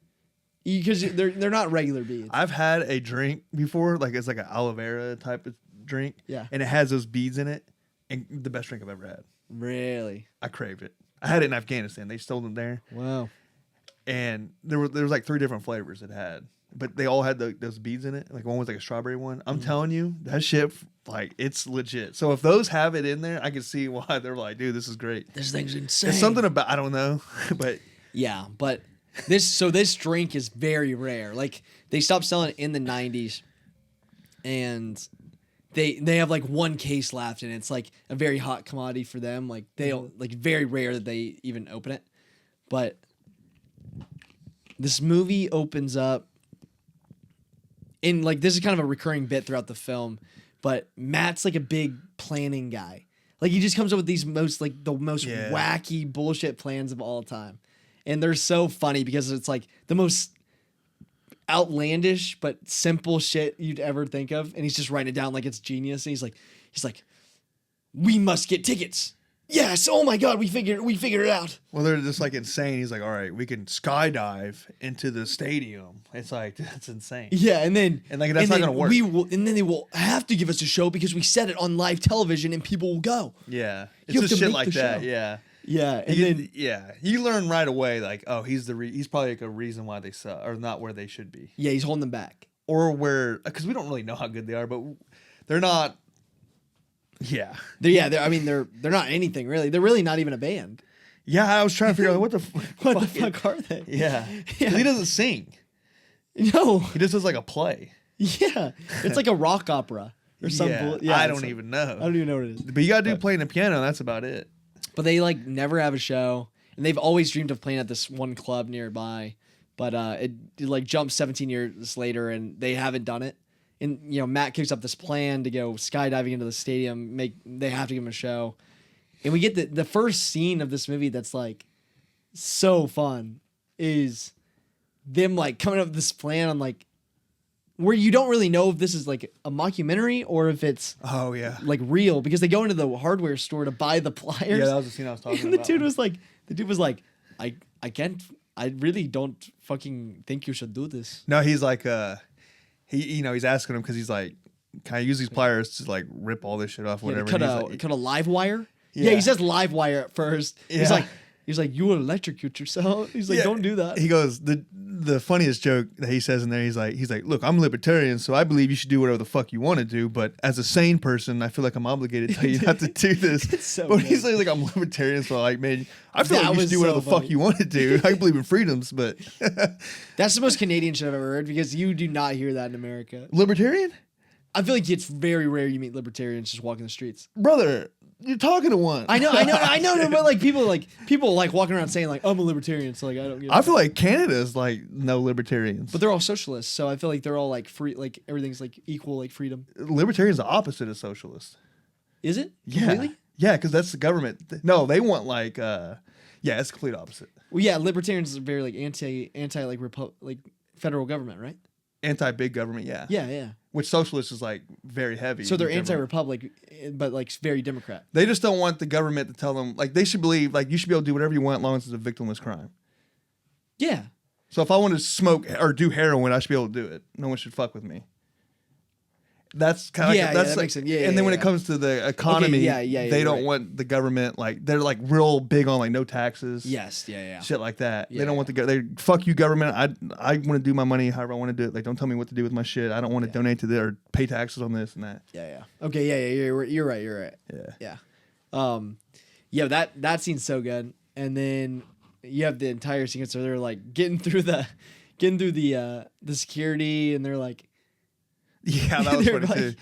Because they're not regular beads. I've had a drink before, like it's like an aloe vera type of drink. Yeah. And it has those beads in it. And the best drink I've ever had. Really? I craved it. I had it in Afghanistan. They stole them there. Wow. And there was like 3 different flavors it had. But they all had those beads in it. Like one was like a strawberry one. I'm telling you, that shit, like, it's legit. So if those have it in there, I can see why they're like, dude, this is great. This thing's insane. It's something about, I don't know, but yeah, but this drink is very rare. Like they stopped selling it in the 90s, and they have like one case left, and it's like a very hot commodity for them. Like like very rare that they even open it. But this movie opens up. And like this is kind of a recurring bit throughout the film, but Matt's like a big planning guy. Like he just comes up with these most wacky bullshit plans of all time. And they're so funny because it's like the most outlandish but simple shit you'd ever think of. And he's just writing it down like it's genius. And he's like, we must get tickets. Yes. Oh my God. We figured it out. well, they're just like insane. He's like, all right, we can skydive into the stadium. It's like, that's insane. Yeah. And like, that's not going to work. And then they will have to give us a show because we said it on live television and people will go. Yeah. You It's have just to shit make like the that. show. Yeah. Yeah. And you learn right away, like, oh, he's probably like a reason why they suck or not where they should be. yeah, he's holding them back. Or because we don't really know how good they are, but they're not. Yeah. They're not anything really. They're really not even a band. Yeah, I was trying to figure out what the fuck are they? Yeah. 'Cause he doesn't sing. No. He just does like a play. Yeah. It's like a rock opera or something. Yeah, I don't even know. I don't even know what it is. But you gotta do playing the piano. That's about it. But they like never have a show, and they've always dreamed of playing at this one club nearby. But it like jumps 17 years later, and they haven't done it. And Matt kicks up this plan to go skydiving into the stadium. They have to give him a show, and we get the first scene of this movie that's like so fun is them like coming up with this plan on like where you don't really know if this is like a mockumentary or if it's like real, because they go into the hardware store to buy the pliers. Yeah, that was the scene I was talking and about. the dude was like, I really don't fucking think you should do this. No, he's like he's asking him because he's like, can I use these pliers to like rip all this shit off, whatever? Cut a live wire. Yeah. Yeah, he says live wire at first. Yeah. He's like, you will electrocute yourself. He's like, don't do that. He goes, the funniest joke that he says in there, he's like, look, I'm libertarian, so I believe you should do whatever the fuck you want to do, but as a sane person, I feel like I'm obligated to tell you not to do this. It's so but good. he's like, I'm libertarian, so like, man, I feel That like you was should do whatever so the fuck funny. you want to do. I believe in freedoms, but That's the most Canadian shit I've ever heard, because you do not hear that in America. libertarian? I feel like it's very rare you meet libertarians just walking the streets. Brother, you're talking to one. I know, but like people walking around saying like, I'm a libertarian, so like I don't get it. I feel like Canada's like no libertarians. But they're all socialists, so I feel like they're all like free, like everything's like equal, like freedom. Libertarian's the opposite of socialist. Is it? Yeah. Completely? Yeah, because that's the government. No, they want like it's the complete opposite. Well, yeah, libertarians are very like anti like like federal government, right? Anti-big government, yeah. Yeah. Which socialist is like very heavy. So they're in government. anti-republic, but like very Democrat. They just don't want the government to tell them, like, they should believe, like, you should be able to do whatever you want as long as it's a victimless crime. Yeah. So if I want to smoke or do heroin, I should be able to do it. No one should fuck with me. That's kind of that makes sense. Yeah, and then when yeah. it comes to the economy, Okay, they you're don't right. want the government, like, they're like real big on like no taxes. Yes. Yeah. Shit like that. Yeah, They don't want they fuck you government. I want to do my money however I want to do it. Like, don't tell me what to do with my shit. I don't want to donate to this or pay taxes on this and that. Yeah. Okay. Yeah. You're right. Yeah. Yeah. That scene's so good. And then you have the entire sequence where they're like getting through the security, and they're like, Yeah, that was they're funny too. like,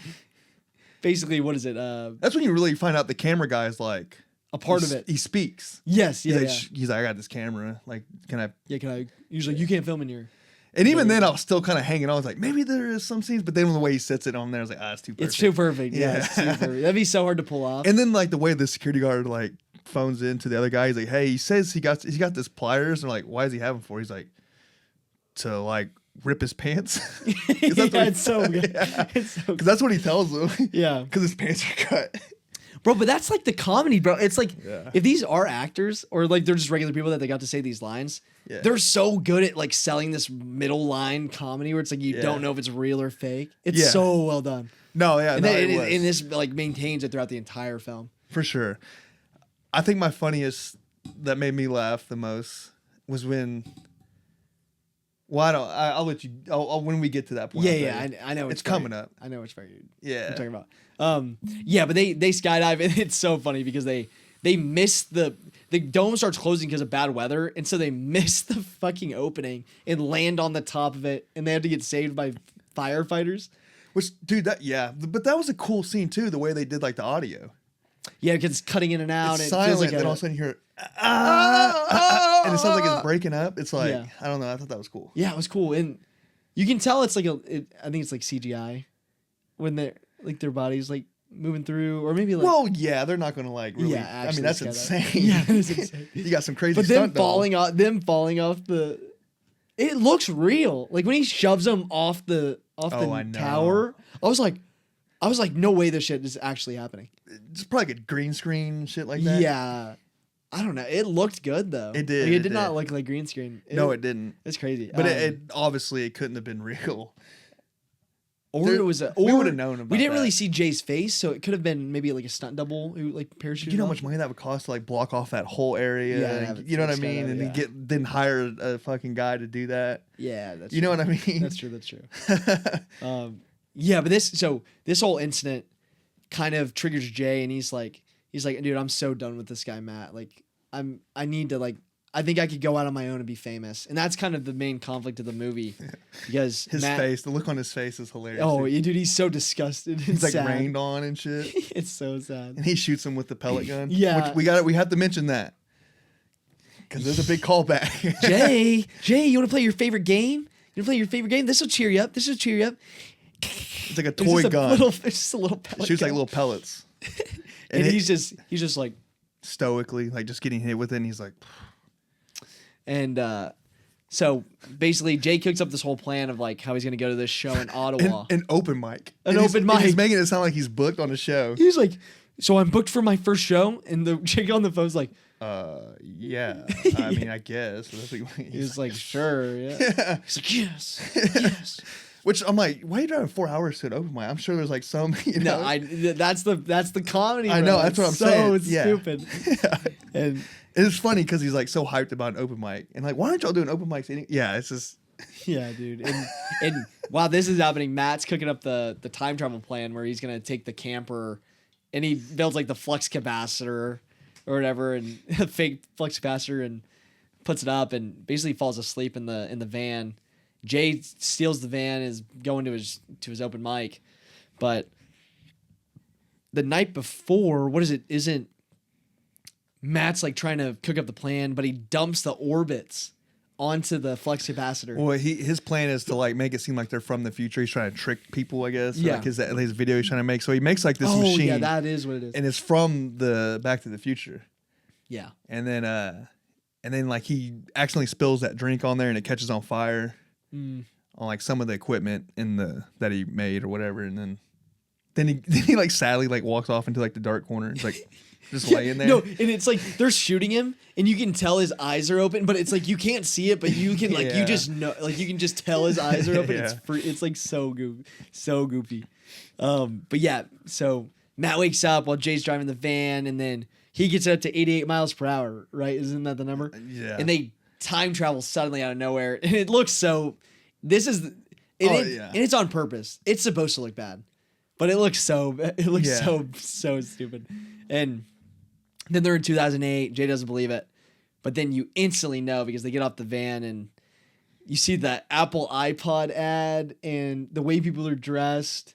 basically, what is it? That's when you really find out the camera guy is like A part of it. He speaks. Yes. He's Yeah. like, he's like, I got this camera. Like, can I? Yeah. Can I? Usually, you can't film in here. And even then, I was still kind of hanging on. I was like, maybe there is some scenes, but then the way he sets it on there, I was like, it's too perfect. It's too perfect. Yeah, it's too perfect. That'd be so hard to pull off. And then like the way the security guard like phones in to the other guy, he's like, hey, he says he's got this pliers, and they're like, why does he have them for? He's like, to like rip his pants. It's so good. Yeah. It's so Because that's what he tells them. Yeah. Because his pants are cut. Bro, but that's like the comedy, bro. It's like Yeah. if these are actors or like they're just regular people that they got to say these lines, they're so good at like selling this middle line comedy where it's like you don't know if it's real or fake. It's so well done. No, yeah, And, no, then, it was. and this like maintains it throughout the entire film. For sure. I think my funniest that made me laugh the most was when. Well, I'll let you. When we get to that point. I know it's coming up. I know which part Yeah. you're talking about. Yeah, but they skydive and it's so funny because they miss the dome starts closing because of bad weather, and so they miss the fucking opening and land on the top of it, and they have to get saved by firefighters. Which, dude, but that was a cool scene too. The way they did like the audio. Yeah, because it's cutting in and out. It's and silent, it feels like then all of a sudden you hear and it sounds like it's breaking up. It's like I don't know. I thought that was cool. Yeah, it was cool, and you can tell it's like I think it's like CGI when they're like their bodies like moving through, or maybe like. Well, yeah, they're not gonna like really. Yeah, I mean, that's insane. Yeah, that is insane. You got some crazy. But stunt doubles. them falling off the. It looks real. Like when he shoves them off the I know. tower. I was like, no way this shit is actually happening. It's probably like a green screen shit like that. Yeah. I don't know. It looked good though. It did. Like, it did not look like green screen. No, it didn't. It's crazy. But it obviously it couldn't have been real. Or There- it was a. we or would've known about We didn't really that. see Jay's face, so it could have been maybe like a stunt double who like parachuted. You know how off. much money that would cost to like block off that whole area? Yeah, and- have it you know what I skydiving, mean? And yeah. then hire a fucking guy to do that. Yeah, that's. You know what I mean? That's true. That's true. Yeah, but this whole incident kind of triggers Jay, and he's like, dude, I'm so done with this guy, Matt. Like, I need to like. I think I could go out on my own and be famous, and that's kind of the main conflict of the movie, because His Matt, face, the look on his face is hilarious. Oh, yeah, dude, he's so disgusted. And he's like sad. rained on and shit. It's so sad. And he shoots him with the pellet gun. Yeah. Which we have to mention that. Because there's a big callback. Jay, you want to play your favorite game? You want to play your favorite game? This will cheer you up. It's like a It's toy just gun. it's just a little pellet Shoots like gun. little pellets. And it- he's just like, stoically, like just getting hit with it. And he's like, and so basically Jay cooks up this whole plan of like how he's gonna go to this show in Ottawa. an open mic. An And he's- open and He's mic. making it sound like he's booked on a show. He's like, so I'm booked for my first show, and the chick on the phone's like, Yeah. I mean, I guess. That's what he's like, sure, yeah. He's like, yes. Which I'm like, why are you driving 4 hours to an open mic? I'm sure there's like some, you know. No, that's the comedy. I bro. know, that's what I'm It's so saying. Yeah. stupid. And It's funny because he's like so hyped about an open mic. And like, why aren't y'all doing open mics? Yeah, it's just. yeah, dude. And while this is happening, Matt's cooking up the time travel plan where he's gonna take the camper, and he builds like the flux capacitor or whatever, and a fake flux capacitor, and puts it up, and basically falls asleep in the van. Jay steals the van, is going to his open mic, but the night before, what is it? Isn't Matt's like trying to cook up the plan, but he dumps the orbits onto the flux capacitor. Well, his plan is to like make it seem like they're from the future. He's trying to trick people, I guess. Yeah. Like his video he's trying to make. So he makes like this Oh machine. yeah, that is what it is. And it's from the Back to the Future. Yeah. And then like he accidentally spills that drink on there and it catches on fire on like some of the equipment that he made or whatever. And then he like sadly like walks off into like the dark corner. It's like just laying there. No, and it's like they're shooting him, and you can tell his eyes are open, but it's like you can't see it, but you can like you Yeah. just know, like you can just tell his eyes are open. Yeah. It's like so goofy. But yeah, so Matt wakes up while Jay's driving the van, and then he gets up to 88 miles per hour. Right? Isn't that the number? Yeah. And they time travel suddenly out of nowhere, and it looks so. And it's on purpose. It's supposed to look bad, but it looks so. It looks Yeah. so stupid, and. Then they're in 2008. Jay doesn't believe it. But then you instantly know because they get off the van and you see that Apple iPod ad and the way people are dressed.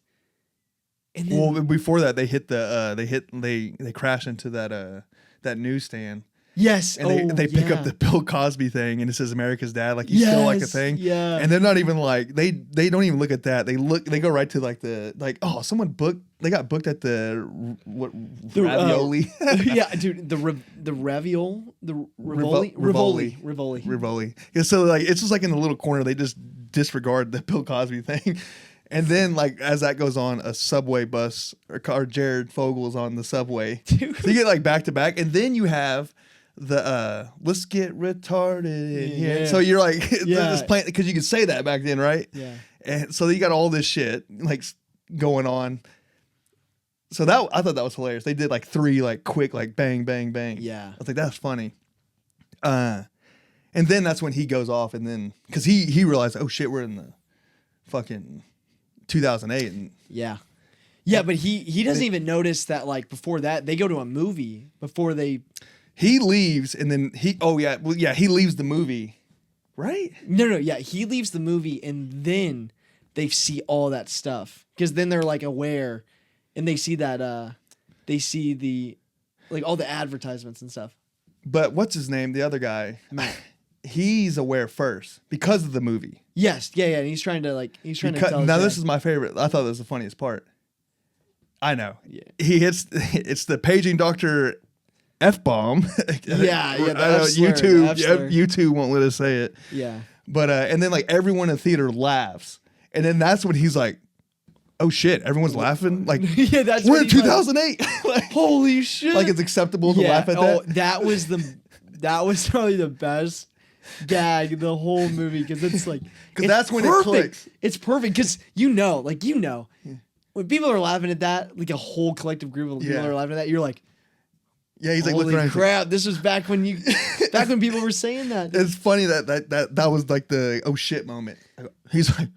And then, Well, before that, they hit they crash into that newsstand, Yes. And they pick up the Bill Cosby thing, and it says America's Dad, like he's still like a thing. Yeah. And they're not even like they don't even look at that. They go right to like someone got booked at the ravioli. Yeah, dude, the Rivoli. Yeah, so like it's just like in the little corner, they just disregard the Bill Cosby thing. And then, like, as that goes on, a subway bus or Jared Fogle is on the subway. Dude. So you get like back to back, and then you have the let's get retarded in here. Yeah. So you're like, this playing because you could say that back then, right? Yeah. And so you got all this shit like going on. So that I thought that was hilarious. They did like 3 like quick like bang bang bang. Yeah. I was like, that's funny. And then that's when he goes off, and then because he realized, oh shit, we're in the fucking 2008. And yeah, but he doesn't even notice that, like, before that they go to a movie before he leaves, and then he leaves the movie, right? No, he leaves the movie, and then they see all that stuff, because then they're like aware, and they see that they see the like all the advertisements and stuff. But what's his name, the other guy, Matt? He's aware first because of the movie. Yes, yeah, and he's trying to tell his now dad. this is my favorite. I thought this was the funniest part. I know. Yeah. It's the paging Dr. F-bomb. Yeah, I know, the F slur, the F slur. YouTube won't let us say it. Yeah. But and then like everyone in the theater laughs. And then that's when he's like, oh shit, everyone's laughing? Like, yeah, that's we're in 2008. Like, holy shit. like it's acceptable to laugh at that. That was probably the best gag the whole movie, because it's like, because that's when perfect. it clicks. It's perfect because when people are laughing at that, like a whole collective group of people are laughing at that, you're like, yeah, he's like, looking holy around. crap! This was back when people were saying that. It's funny that was like the oh shit moment. He's like,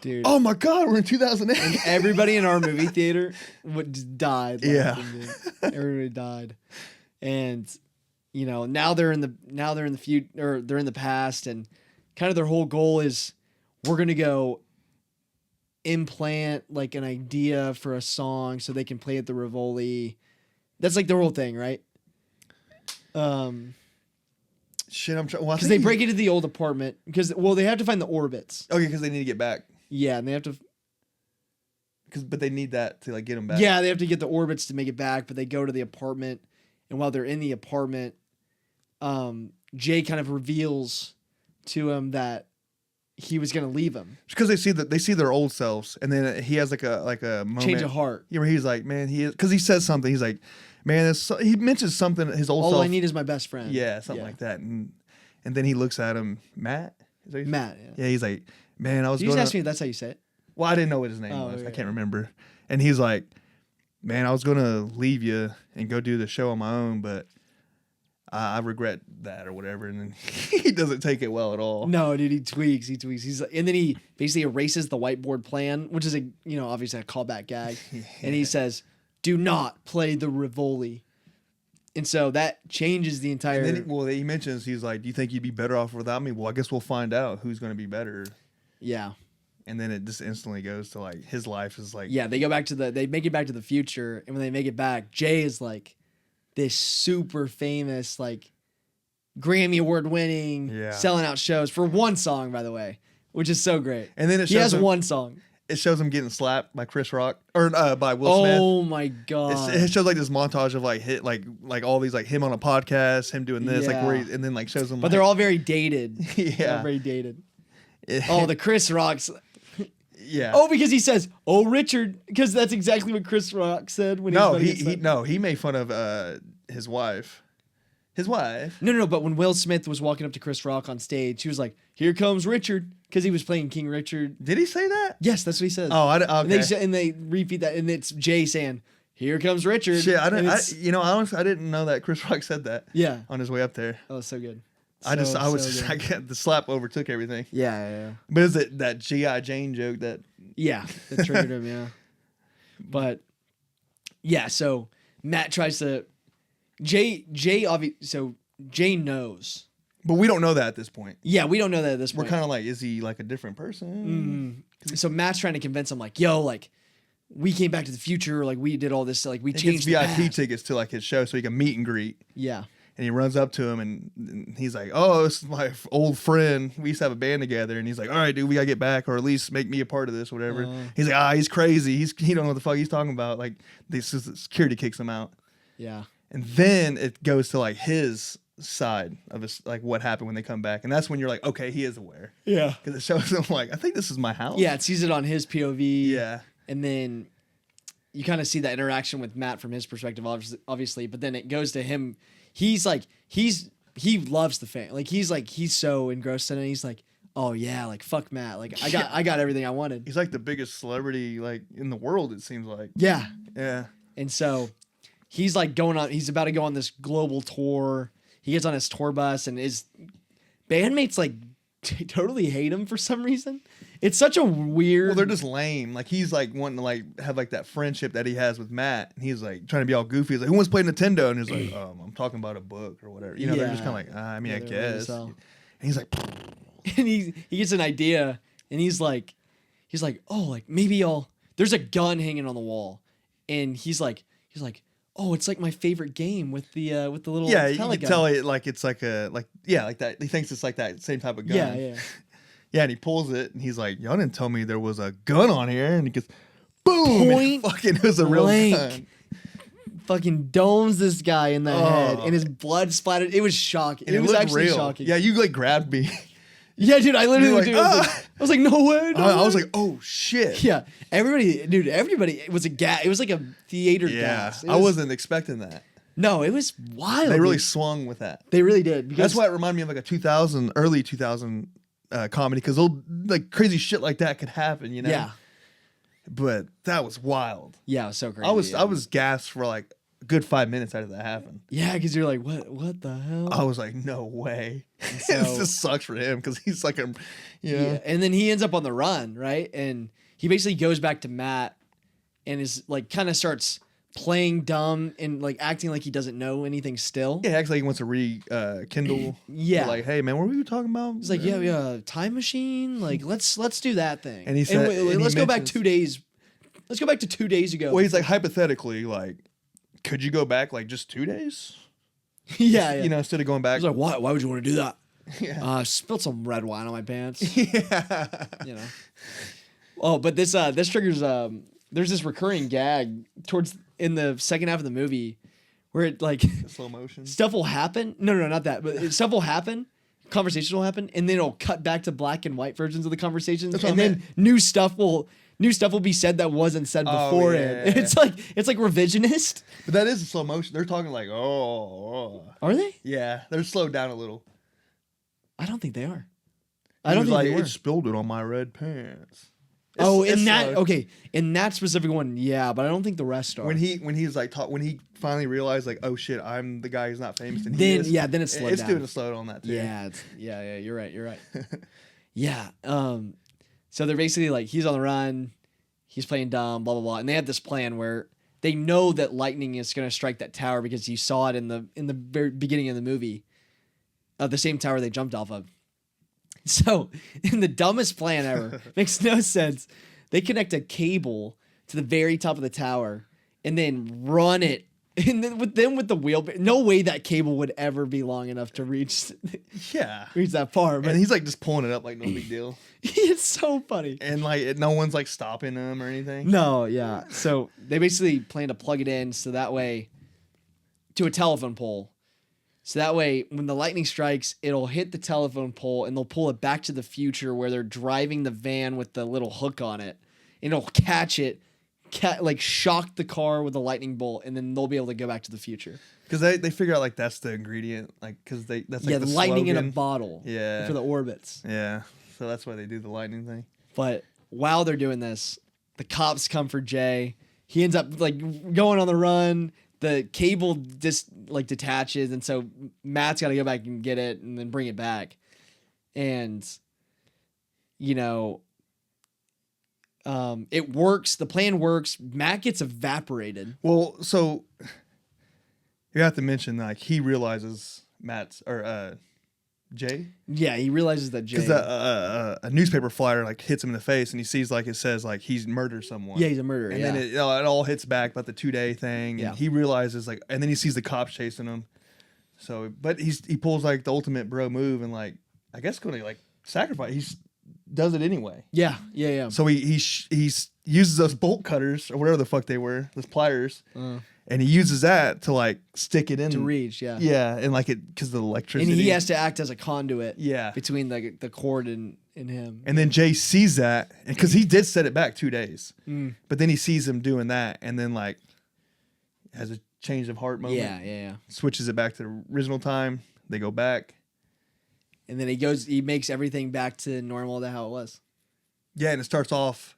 dude, oh my god, we're in 2008. and everybody in our movie theater died. Yeah, everybody died, and now they're in the future, or they're in the past, and kind of their whole goal is, we're gonna go implant like an idea for a song so they can play at the Rivoli. That's like their whole thing, right? Shit, I'm trying. Because they break into the old apartment because they have to find the orbits. Okay, because they need to get back. Yeah, and they have to. But they need that to like get them back. Yeah, they have to get the orbits to make it back. But they go to the apartment, and while they're in the apartment, Jay kind of reveals to him that he was gonna leave him. Because they see their old selves, and then he has like a moment, Change of heart. Yeah, where he's like, man, because he says something. He's like, man, he mentions something. His old All self. I need is my best friend. Yeah, something like that. And then he looks at him, Matt. Matt. Yeah, he's like, man, I was. You just asked me if that's how you say it. Well, I didn't know what his name was. I can't remember. And he's like, man, I was gonna leave you and go do the show on my own, but I regret that or whatever. And then he doesn't take it well at all. No, dude, he tweaks. He's like, and then he basically erases the whiteboard plan, which is obviously a callback gag. Yeah. And he says, "Do not play the Rivoli." And so that changes the entire. And then he mentions, he's like, "Do you think you'd be better off without me?" Well, I guess we'll find out who's going to be better. Yeah. And then it just instantly goes to like his life is like. Yeah, they make it back to the future, and when they make it back, Jay is like this super famous, like Grammy Award winning, selling out shows for one song, by the way, which is so great. And then he has one song. It shows him getting slapped by Chris Rock or by Will Smith. Oh my god! It shows like this montage of like all these like him on a podcast, him doing this, like where and then like shows him. But they're all very dated. Yeah, they're very dated. The Chris Rock's. Yeah. Oh, because he says, "Oh, Richard," because that's exactly what Chris Rock said when he made fun of his wife. His wife. No. But when Will Smith was walking up to Chris Rock on stage, he was like, "Here comes Richard," because he was playing King Richard. Did he say that? Yes, that's what he says. Oh, okay. And they repeat that, and it's Jay saying, "Here comes Richard." Shit, honestly, I didn't know that Chris Rock said that. Yeah. On his way up there. Oh, so good. The slap overtook everything. Yeah. But is it that G.I. Jane joke that? Yeah, that triggered him. Yeah. But yeah, so Matt tries to. Jay knows. But we don't know that at this point. Yeah, we don't know that at this point. We're kind of like, is he like a different person? So Matt's trying to convince him, like, yo, like, we came back to the future, like, we did all this, like, we changed VIP tickets to like his show so he can meet and greet. Yeah. And he runs up to him and he's like, "Oh, this is my old friend. We used to have a band together." And he's like, "All right, dude, we gotta get back, or at least make me a part of this, whatever." He's like, "He's crazy. He don't know what the fuck he's talking about." Like, this security kicks him out. Yeah. And then it goes to like his side of his, like what happened when they come back, and that's when you're like, okay, he is aware. Yeah. Because it shows him like, I think this is my house. Yeah, it sees it on his POV. Yeah. And then you kind of see that interaction with Matt from his perspective, obviously. But then it goes to him. He's like, he loves the fan. Like he's so engrossed in it. He's like, oh yeah, like fuck Matt. Like I got everything I wanted. He's like the biggest celebrity like in the world. It seems like. Yeah. Yeah. And so he's like he's about to go on this global tour. He gets on his tour bus and his bandmates like totally hate him for some reason. It's such a weird. Well, they're just lame. Like he's like wanting to like have like that friendship that he has with Matt, and he's like trying to be all goofy. He's like, "Who wants to play Nintendo?" And he's like, "I'm talking about a book or whatever." You know, they're just kind of like, I mean, I guess. And he's like, and he gets an idea, and he's like, oh, like maybe there's a gun hanging on the wall, and he's like, oh, it's like my favorite game with the little yeah, you pellet can gun. tell it like it's like like that. He thinks it's like that same type of gun. Yeah. Yeah, and he pulls it, and he's like, "Y'all didn't tell me there was a gun on here." And he goes, "Boom!" Point and fucking, it was a real blank. gun. Fucking domes this guy in the head, and his blood splattered. It was shocking. And It was looked actually real. shocking. Yeah, you like grabbed me. Yeah, dude, I literally, You're like, dude, I was like, no way. No I was way. like, "Oh shit!" yeah, everybody, it was a gas. It was like a theater Yeah, gas. I wasn't expecting that. No, it was wild. They really dude. swung with that. They really did. Because That's why it reminded me of like a early 2000 comedy, because like crazy shit like that could happen, you know? Yeah. But that was wild. Yeah, it was so crazy. I was gassed for like a good 5 minutes after that happened. Yeah, because you're like, what the hell? I was like, no way. So- It just sucks for him because he's like Yeah. And then he ends up on the run, right? And he basically goes back to Matt and is like kind of starts playing dumb and like acting like he doesn't know anything still. Yeah, actually, he wants to rekindle. Yeah. Like, hey man, what were you talking about? He's like, yeah, time machine. Like, let's do that thing. And he said- and he let's go back mentions- 2 days. Let's go back to 2 days ago. Well, he's like, hypothetically, like, could you go back like just 2 days? yeah. You know, instead of going back. He's like, why? Why would you want to do that? Yeah. Spilled some red wine on my pants. Yeah. You know. Oh, but this triggers there's this recurring gag in the second half of the movie where it like Slow motion. stuff will happen. No, not that. But stuff will happen. Conversation will happen, and then it'll cut back to black and white versions of the conversations, That's what and I then meant. new stuff will be said that wasn't said Oh, beforehand. yeah. It's like revisionist. But that is a slow motion. They're talking like, oh. Are they? Yeah, they're slowed down a little. I don't think they are. He I don't was think like, they were. it spilled it on my red pants. In that slow. okay, in that specific one, yeah, but I don't think the rest are. When he's like when he finally realized like, oh shit, I'm the guy who's not famous, and Then- he is, yeah, then it's slowed it's down. doing a slow on that too. Yeah, you're right. Yeah. So they're basically like, he's on the run, he's playing dumb, blah blah blah, and they have this plan where they know that lightning is going to strike that tower because you saw it in the very beginning of the movie, the same tower they jumped off of. So, in the dumbest plan ever, makes no sense. They connect a cable to the very top of the tower and then run it. And then with the wheel, no way that cable would ever be long enough to reach Yeah. that far. But And he's like just pulling it up like no big deal, it's so funny. and like no one's like stopping him or anything. No, yeah. So they basically plan to plug it in so that way to a telephone pole. So that way, when the lightning strikes, it'll hit the telephone pole and they'll pull it back to the future where they're driving the van with the little hook on it. And it'll catch it, like shock the car with a lightning bolt, and then they'll be able to go back to the future. Because they figure out like that's the ingredient, like because that's like the lightning in a slogan. bottle. Yeah. For the orbits. Yeah, so that's why they do the lightning thing. But while they're doing this, the cops come for Jay. He ends up like going on the run. The cable just like detaches, and so Matt's got to go back and get it and then bring it back. And you know, it works. The plan works. Matt gets evaporated. Well, so you have to mention like he realizes Matt's or Jay, Yeah, he realizes that Jay. because a newspaper flyer like hits him in the face, and he sees like it says like he's murdered someone. Yeah, he's a murderer. And yeah. then it all hits back about the 2 day thing, and Yeah. he realizes like, and then he sees the cops chasing him. So, but he pulls like the ultimate bro move and like I guess going to like sacrifice. He does it anyway. Yeah. So he uses those bolt cutters or whatever the fuck they were, those pliers, and he uses that to like stick it in To reach, yeah. Yeah, and like it because of the electricity. And he has to act as a conduit. Yeah. Between the cord and him. And then Jay sees that because he did set it back 2 days, but then he sees him doing that, and then like has a change of heart moment. Yeah. Switches it back to the original time. They go back. And then he makes everything back to normal to how it was. Yeah, and it starts off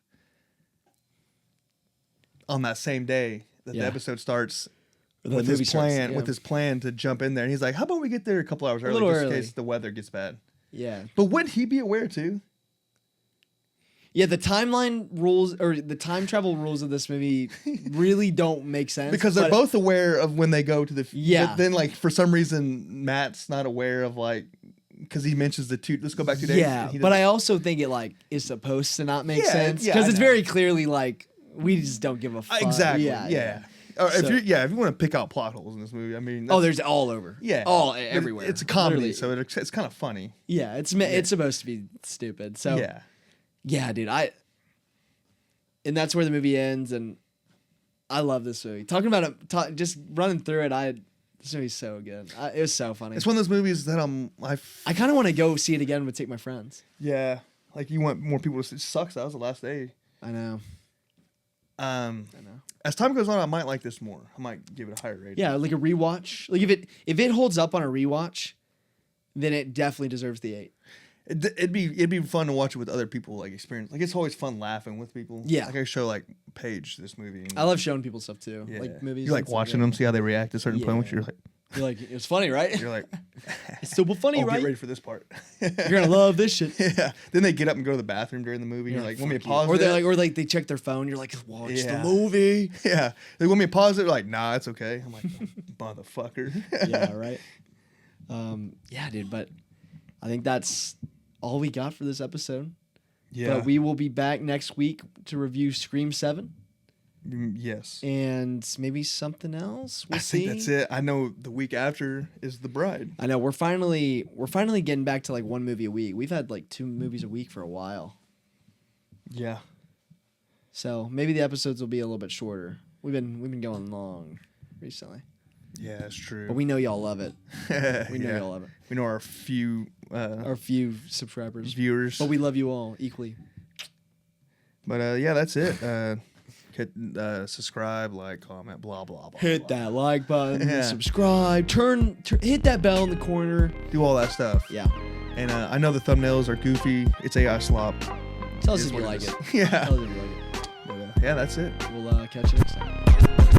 on that same day that the Yeah. episode starts The with movie his starts, plan. yeah. With his plan to jump in there, and he's like, "How about we get there a couple hours early, little just in early. case the weather gets bad?" Yeah. But wouldn't he be aware too? Yeah, the timeline rules or the time travel rules of this movie really don't make sense. Because they're but- both aware of when they go to the. Yeah. But then, like for some reason, Matt's not aware of like because he mentions the two. Let's go back 2 days. Yeah, and he but doesn't- I also think it like is supposed to not make Yeah, sense yeah, because I it's know. very clearly like we just don't give a fuck. exactly. Yeah. Yeah. Or So- if you want to pick out plot holes in this movie, I mean, Oh, that's- there's all over. yeah, all But everywhere. It's a comedy, Literally. so it's kind of funny. Yeah, it's supposed to be stupid. So yeah, dude, and that's where the movie ends, and I love this movie. Talking about it, just running through it, this movie's so good. It was so funny. It's one of those movies that I kind of want to go see it again, but take my friends. yeah, like you want more people to see. It sucks. That was the last day. I know. As time goes on, I might like this more. I might give it a higher rating. Yeah, like a rewatch. Like if it holds up on a rewatch, then it definitely deserves the 8. It'd be fun to watch it with other people, like experience. Like it's always fun laughing with people. Yeah. like I show like Paige this movie. And, I love showing people stuff too, yeah. like movies. You like and stuff watching like them, see how they react to certain Yeah. points. You're like, it was funny, right? like, It's super funny, oh, right? get ready for this part. You're gonna love this shit. Yeah. Then they get up and go to the bathroom during the movie. You're like, want me to Fuck you. pause Or they it? like they check their phone. You're like, watch Yeah. the movie. Yeah. They want me to pause it. They're like, nah, it's okay. I'm like, motherfucker. Yeah, right. Yeah, dude. But I think that's all we got for this episode. Yeah. But we will be back next week to review Scream 7 Yes. and maybe something else. We'll I see. think that's it. I know the week after is The Bride. I know we're finally getting back to like one movie a week. We've had like 2 movies a week for a while. Yeah. So maybe the episodes will be a little bit shorter. We've been going long recently. Yeah, that's true. But we know y'all love it. We know Yeah. y'all love it. We know our few Our few subscribers. viewers. But we love you all equally. But yeah, that's it. Hit subscribe, like, comment, blah blah blah. Hit blah. that like button, Yeah. subscribe, hit that bell in the corner. Do all that stuff. Yeah. And I know the thumbnails are goofy. It's AI slop. Tell us Is if you what like is. it. Yeah. Tell us if you like it. But, yeah, that's it. We'll catch you next time.